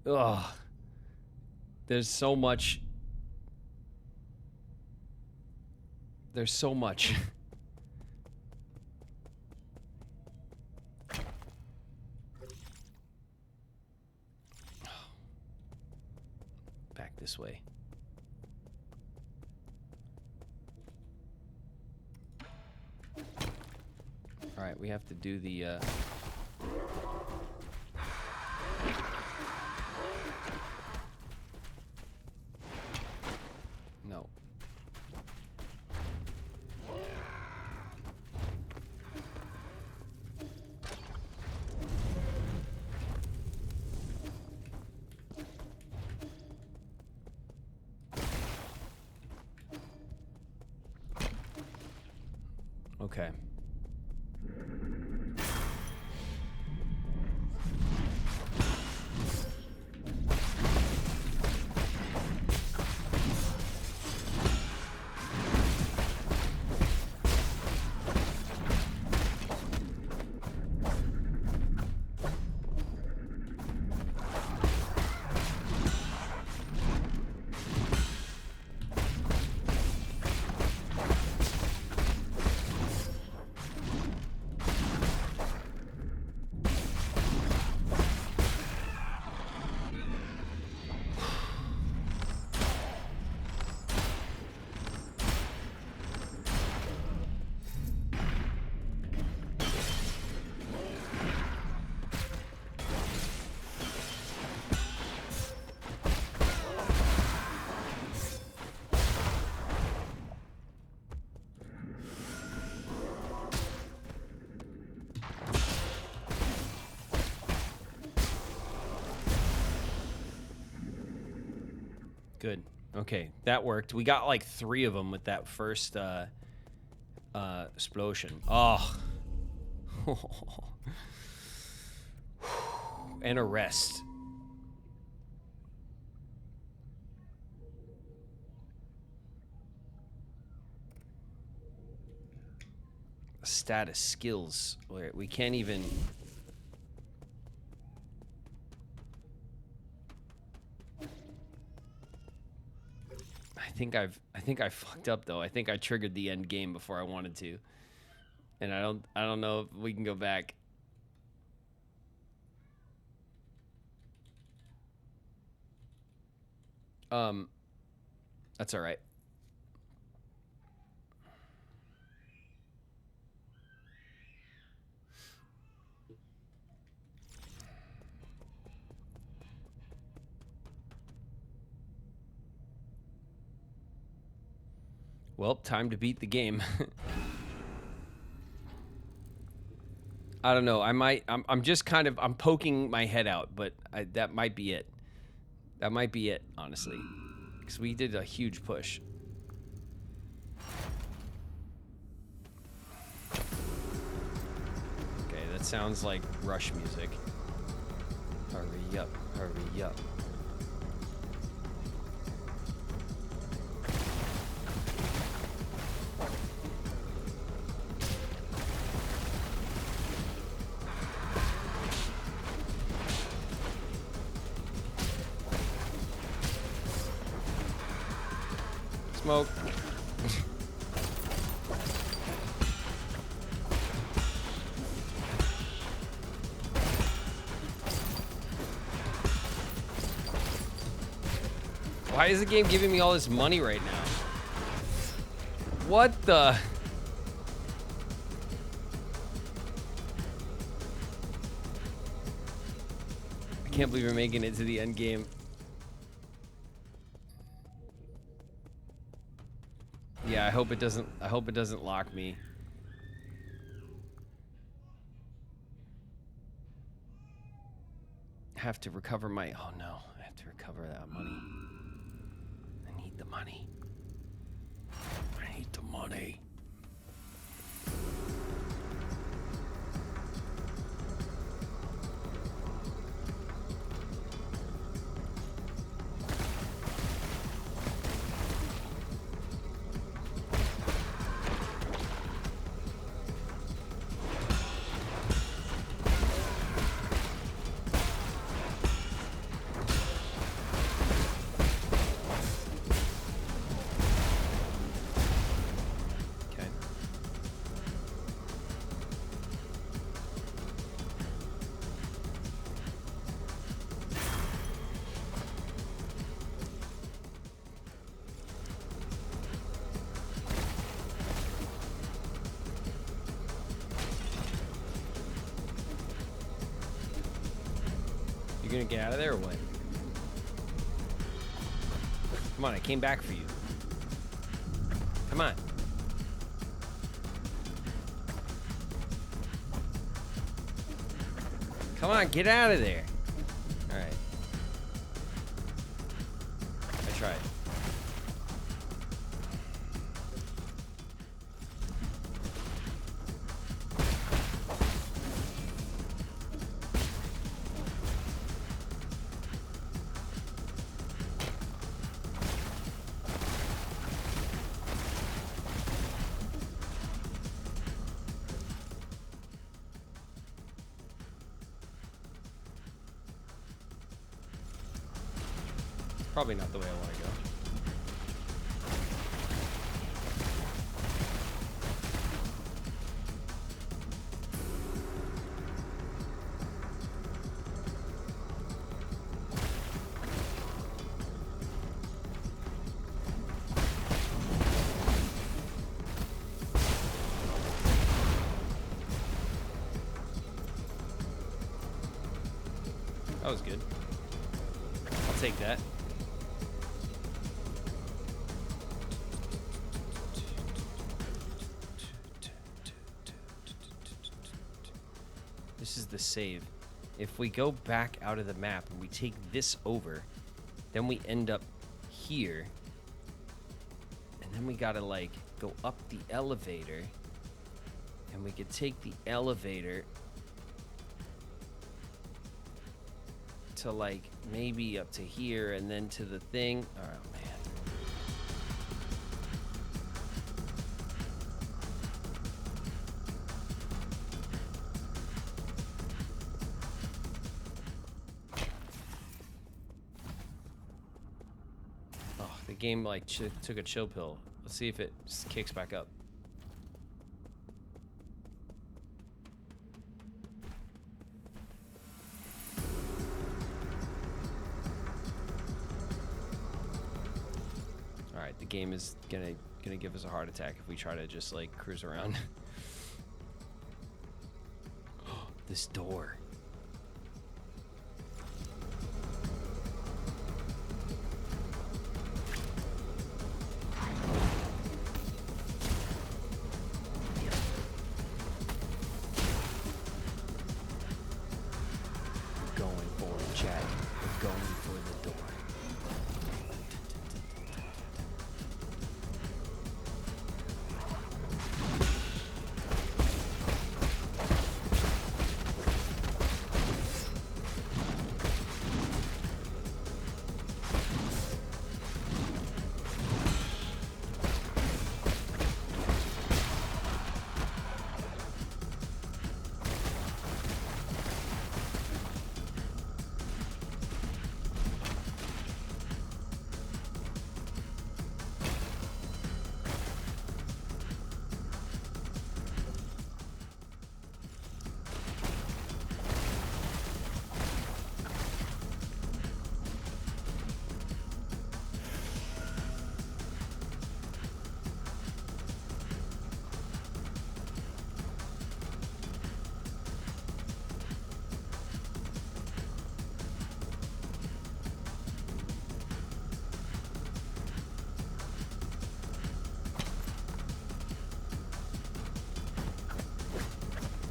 Ugh. There's so much. There's so much. Back this way. All right, we have to do the no. Okay. Good. Okay, that worked. We got like 3 of them with that first explosion. Oh. And a rest. Status skills. Where we can't even I think I fucked up though. I think I triggered the end game before I wanted to. And I don't know if we can go back. That's all right. Well, time to beat the game. I don't know. I'm just kind of, I'm poking my head out, but that might be it. That might be it, honestly. Because we did a huge push. Okay, that sounds like Rush music. Hurry up, hurry up. Smoke. Why is the game giving me all this money right now? What the? I can't believe we're making it to the end game. Yeah, I hope it doesn't lock me. Have to recover my, oh no, I have to recover that money. I need the money. I need the money. You gonna get out of there or what? Come on, I came back for you. Come on. Come on, get out of there. All right. I tried. Probably not the way I want to go. That was good. I'll take that. This is the save. If we go back out of the map and we take this over, then we end up here. And then we gotta like go up the elevator. And we could take the elevator to like maybe up to here and then to the thing. Oh man. Oh, The game like took a chill pill. Let's see if it kicks back up. All right, the game is gonna give us a heart attack if we try to just like cruise around. This door. Going for it, Chad. We're going for the door.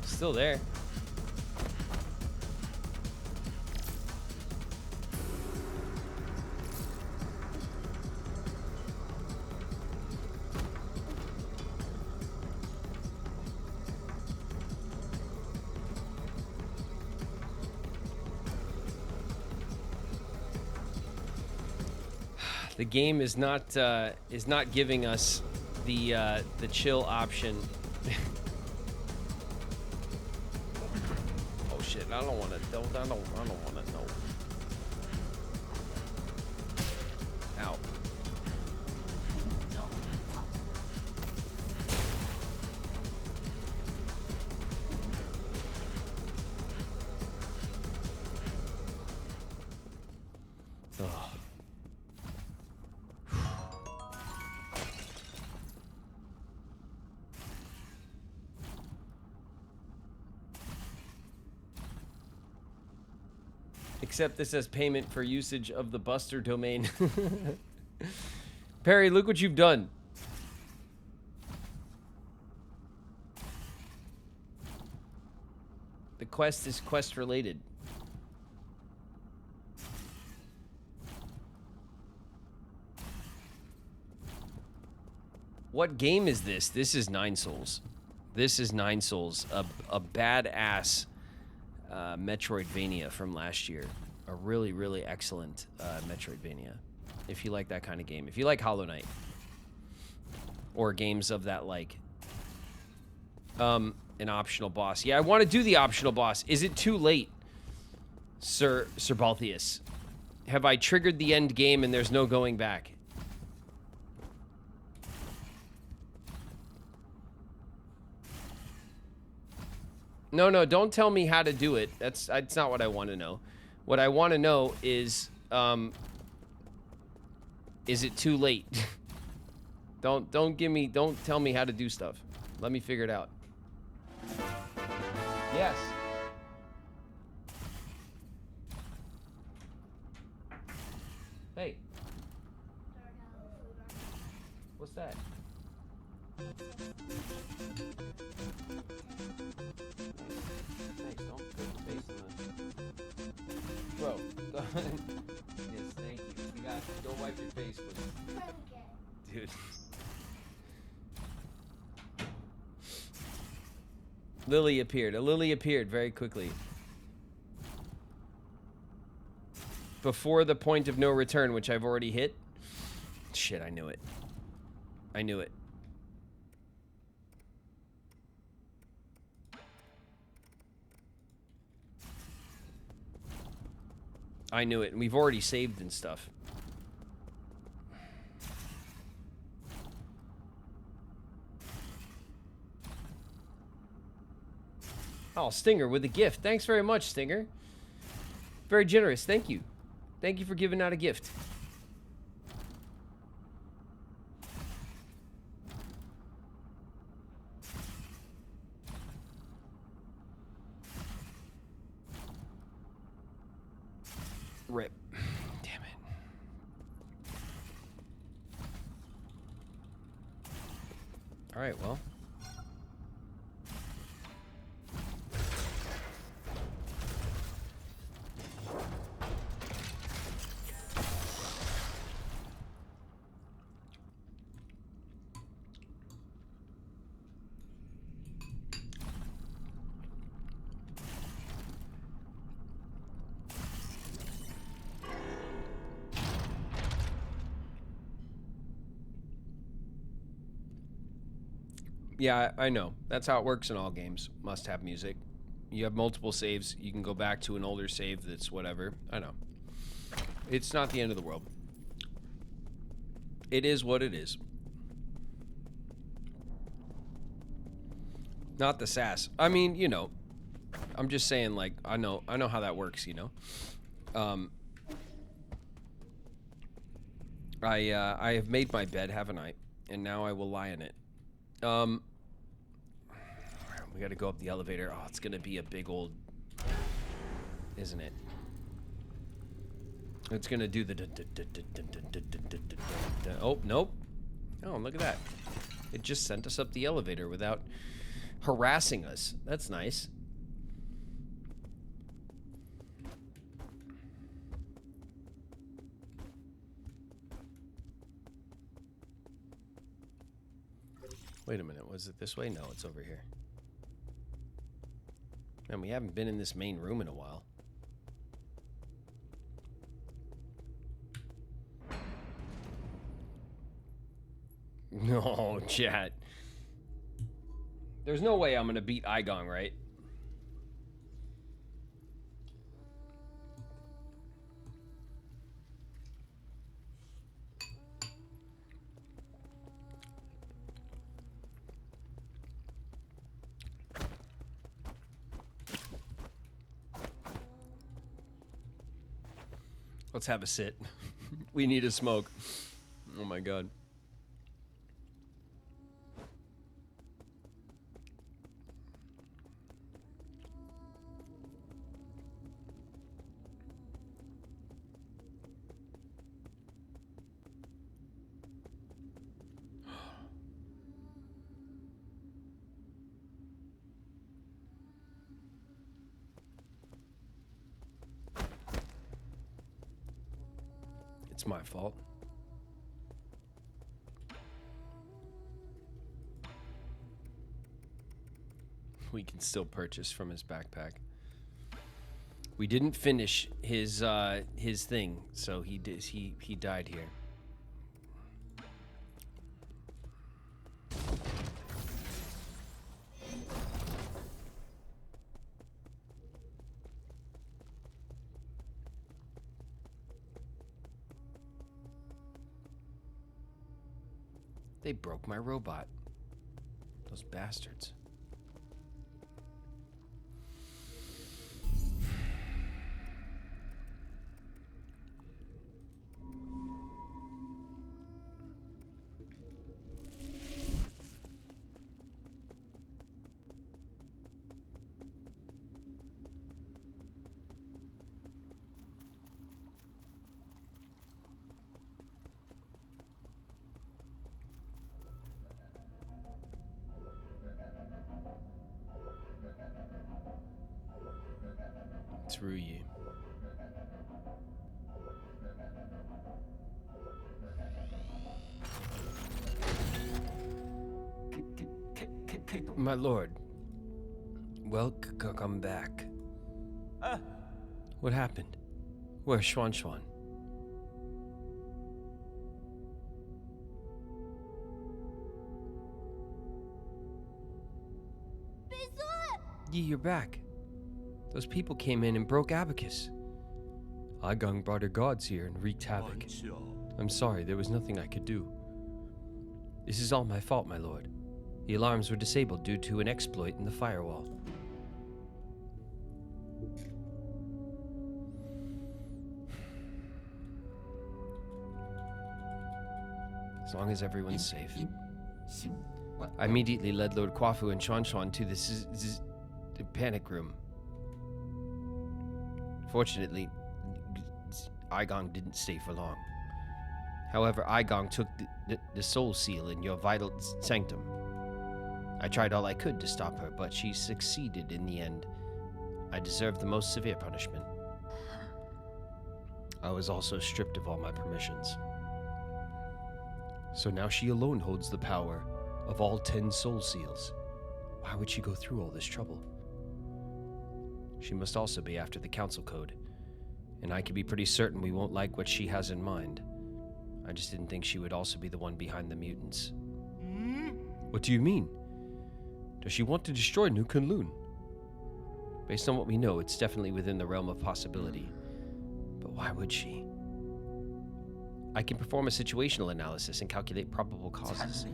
Still there. The game is not giving us the chill option. Oh shit! I don't want to. I don't want to know. Ow. Ugh. Except this says payment for usage of the Buster domain. Perry, look what you've done. The quest is quest related. What game is this? This is Nine Souls. This is Nine Souls, a badass Metroidvania from last year. A really, really excellent Metroidvania. If you like that kind of game. If you like Hollow Knight. Or games of that like. An optional boss. Yeah, I want to do the optional boss. Is it too late, Sir Baltheus? Have I triggered the end game and there's no going back? No, don't tell me how to do it. That's not what I want to know. What I want to know is it too late? Don't tell me how to do stuff. Let me figure it out. Yes. Hey. What's that? Thanks, don't put your face in the... Bro, go ahead. Yes, thank you. You got it. Go wipe your face, please. Dude. Lily appeared. A lily appeared very quickly. Before the point of no return, which I've already hit. Shit, I knew it. I knew it. I knew it, and we've already saved and stuff. Oh, Stinger with a gift. Thanks very much, Stinger. Very generous. Thank you. Thank you for giving out a gift. Rip. Damn it. All right, well. Yeah, I know. That's how it works in all games. Must have music. You have multiple saves. You can go back to an older save that's whatever. I know. It's not the end of the world. It is what it is. Not the sass. I mean, you know, I'm just saying, like, I know how that works, you know. I have made my bed, haven't I? And now I will lie in it. We gotta go up the elevator. Oh, it's gonna be a big old, isn't it? It's gonna do the. Oh, nope. Oh, look at that. It just sent us up the elevator without harassing us. That's nice. Wait a minute, was it this way? No, it's over here. Man, we haven't been in this main room in a while. No, chat. There's no way I'm gonna beat Igong, right? Let's have a sit. We need a smoke. Oh my god. It's my fault. We can still purchase from his backpack. We didn't finish his thing, so he died here. They broke my robot. Those bastards. Through you. My lord, welcome back. What happened? Where's Schwan Schwan? Yi, you're back. Those people came in and broke Abacus. Agong brought her gods here and wreaked havoc. I'm sorry, there was nothing I could do. This is all my fault, my lord. The alarms were disabled due to an exploit in the firewall. As long as everyone's safe. I immediately led Lord Kwafu and Chuan to the panic room. Fortunately, Aigong didn't stay for long. However, Aigong took the soul seal in your vital sanctum. I tried all I could to stop her, but she succeeded in the end. I deserved the most severe punishment. I was also stripped of all my permissions. So now she alone holds the power of all 10 soul seals. Why would she go through all this trouble? She must also be after the council code, and I can be pretty certain we won't like what she has in mind. I just didn't think she would also be the one behind the mutants. What do you mean? Does she want to destroy New Kunlun? Based on what we know, it's definitely within the realm of possibility. But why would she? I can perform a situational analysis and calculate probable causes.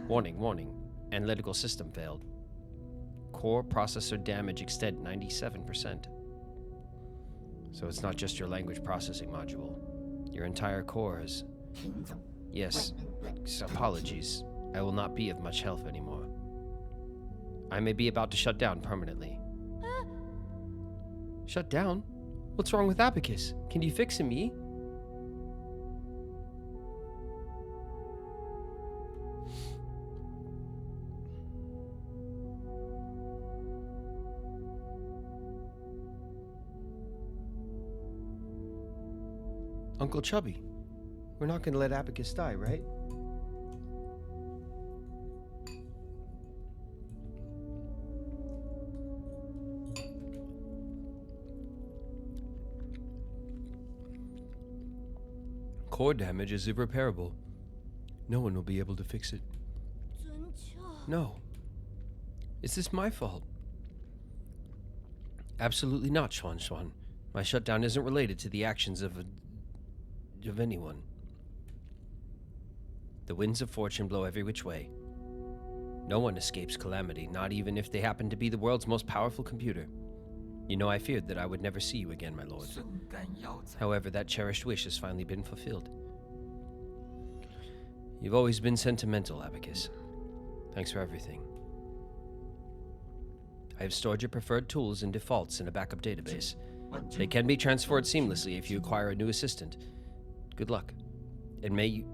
Warning, warning. Analytical system failed. Core processor damage extent 97%. So it's not just your language processing module. Your entire core is... Yes, apologies. I will not be of much help anymore. I may be about to shut down permanently. Shut down? What's wrong with Abacus? Can you fix me? Uncle Chubby, we're not going to let Abacus die, right? Core damage is irreparable. No one will be able to fix it. No. Is this my fault? Absolutely not, Chuan. My shutdown isn't related to the actions of anyone. The winds of fortune blow every which way. No one escapes calamity, not even if they happen to be the world's most powerful computer. You know, I feared that I would never see you again, my lord. However, that cherished wish has finally been fulfilled. You've always been sentimental, Abacus. Thanks for everything. I have stored your preferred tools and defaults in a backup database. They can be transferred seamlessly if you acquire a new assistant. Good luck. And may you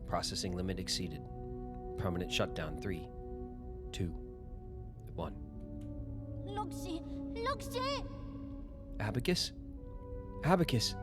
Processing limit exceeded. Permanent shutdown 3, 2, 1. Luxie! Abacus? Abacus!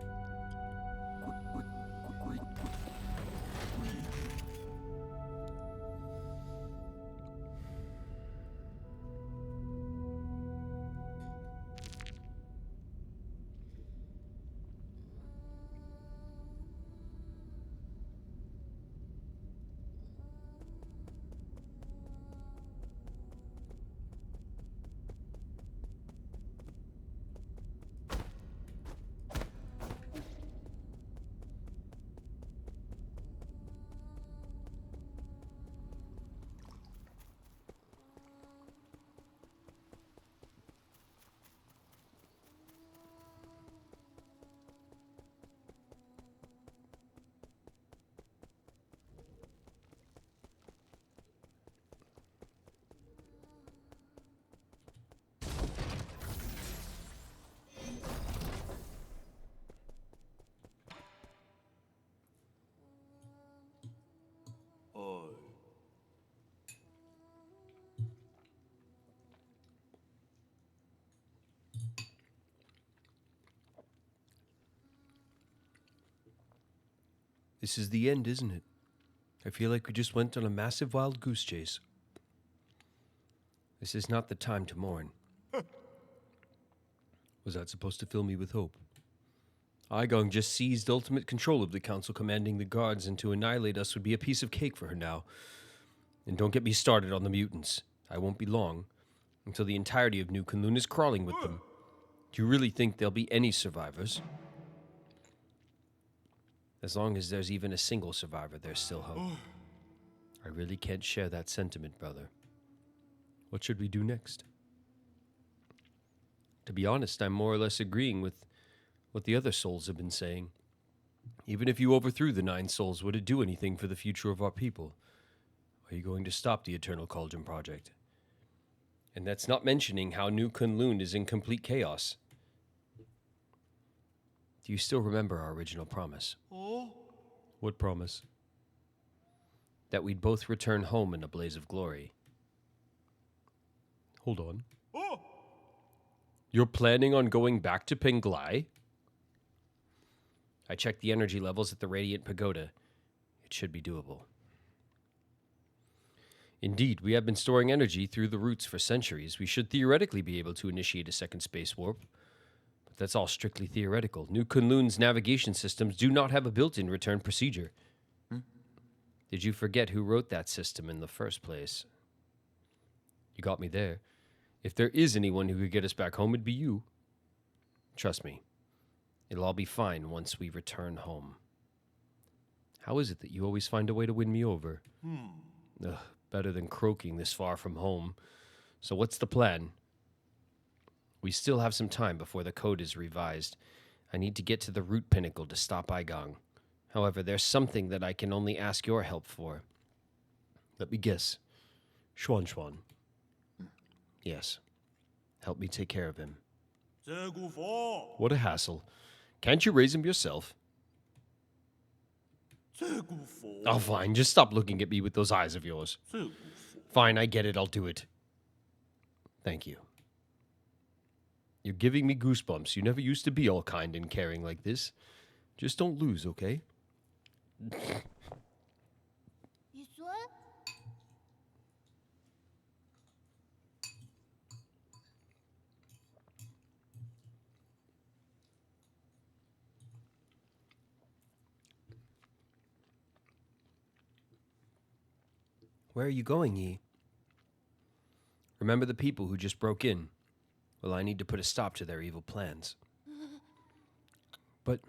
This is the end, isn't it? I feel like we just went on a massive wild goose chase. This is not the time to mourn. Was that supposed to fill me with hope? Aigong just seized ultimate control of the council, commanding the guards, and to annihilate us would be a piece of cake for her now. And don't get me started on the mutants. I won't be long, until the entirety of New Kunlun is crawling with them. Do you really think there'll be any survivors? As long as there's even a single survivor, there's still hope. I really can't share that sentiment, brother. What should we do next? To be honest, I'm more or less agreeing with what the other souls have been saying. Even if you overthrew the 9 souls, would it do anything for the future of our people? Are you going to stop the Eternal Cauldron Project? And that's not mentioning how New Kunlun is in complete chaos. Do you still remember our original promise? Oh? What promise? That we'd both return home in a blaze of glory. Hold on. Oh! You're planning on going back to Penglai? I checked the energy levels at the Radiant Pagoda. It should be doable. Indeed, we have been storing energy through the roots for centuries. We should theoretically be able to initiate a second space warp. But that's all strictly theoretical. New Kunlun's navigation systems do not have a built-in return procedure. Did you forget who wrote that system in the first place? You got me there. If there is anyone who could get us back home, it'd be you. Trust me. It'll all be fine once we return home. How is it that you always find a way to win me over? Ugh, better than croaking this far from home. So what's the plan? We still have some time before the code is revised. I need to get to the root pinnacle to stop Aigang. However, there's something that I can only ask your help for. Let me guess. Xuan Xuan. Yes. Help me take care of him. What a hassle. Can't you raise him yourself? Oh, fine. Just stop looking at me with those eyes of yours. Fine, I get it. I'll do it. Thank you. You're giving me goosebumps. You never used to be all kind and caring like this. Just don't lose, okay? You sure? Where are you going, Yi? Remember the people who just broke in? Well, I need to put a stop to their evil plans. But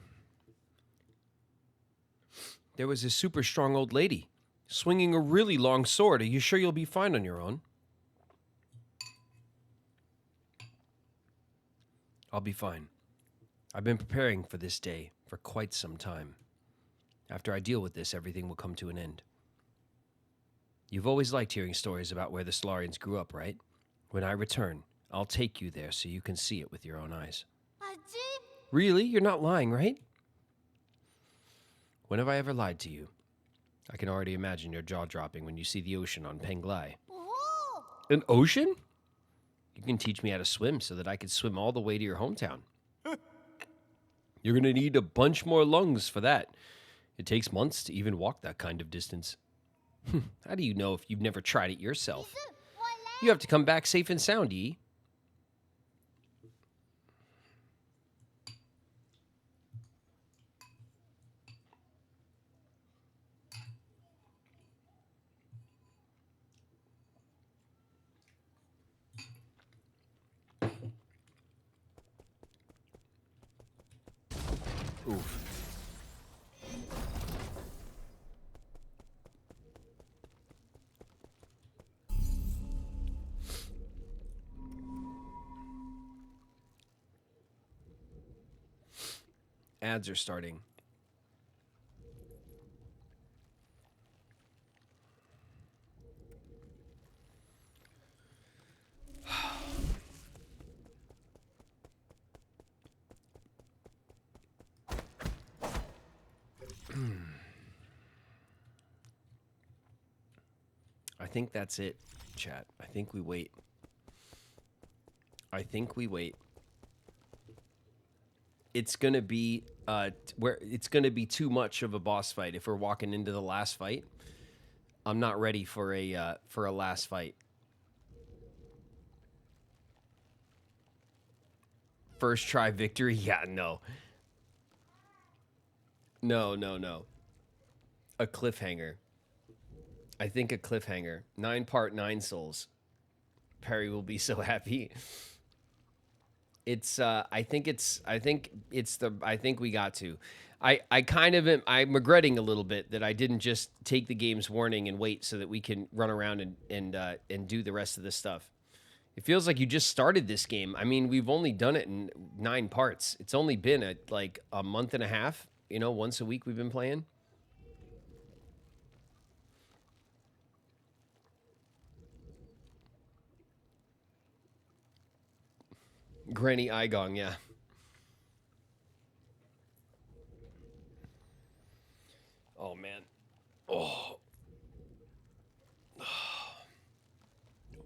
there was this super strong old lady, swinging a really long sword. Are you sure you'll be fine on your own? I'll be fine. I've been preparing for this day for quite some time. After I deal with this, everything will come to an end. You've always liked hearing stories about where the Solarians grew up, right? When I return, I'll take you there so you can see it with your own eyes. Aji? Really? You're not lying, right? When have I ever lied to you? I can already imagine your jaw dropping when you see the ocean on Penglai. Oh! An ocean? You can teach me how to swim so that I can swim all the way to your hometown. You're going to need a bunch more lungs for that. It takes months to even walk that kind of distance. How do you know if you've never tried it yourself? You have to come back safe and sound, Yi. Oof. Ads are starting. I think that's it, chat. I think we wait. It's gonna be it's gonna be too much of a boss fight if we're walking into the last fight. I'm not ready for a last fight. First try victory? Yeah, no. No. A cliffhanger. I think a cliffhanger. 9-part 9 souls. Perry will be so happy. It's I think we got to. I kind of I'm regretting a little bit that I didn't just take the game's warning and wait so that we can run around and do the rest of this stuff. It feels like you just started this game. I mean, we've only done it in 9 parts. It's only been like a month and a half. You know, once a week we've been playing. Granny Igong, yeah. Oh, man. Oh.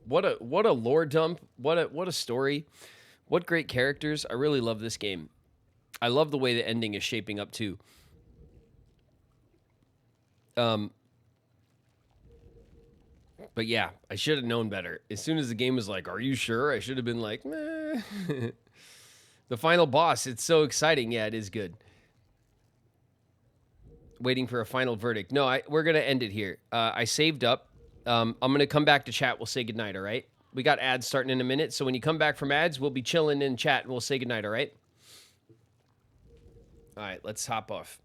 What a lore dump. What a story. What great characters. I really love this game. I love the way the ending is shaping up too. But yeah, I should have known better. As soon as the game was like, "Are you sure?" I should have been like, "Meh." The final boss, it's so exciting. Yeah, it is good. Waiting for a final verdict. No, we're going to end it here. I saved up. I'm going to come back to chat. We'll say goodnight, all right? We got ads starting in a minute, so when you come back from ads, we'll be chilling in chat, and we'll say goodnight, all right? All right, let's hop off.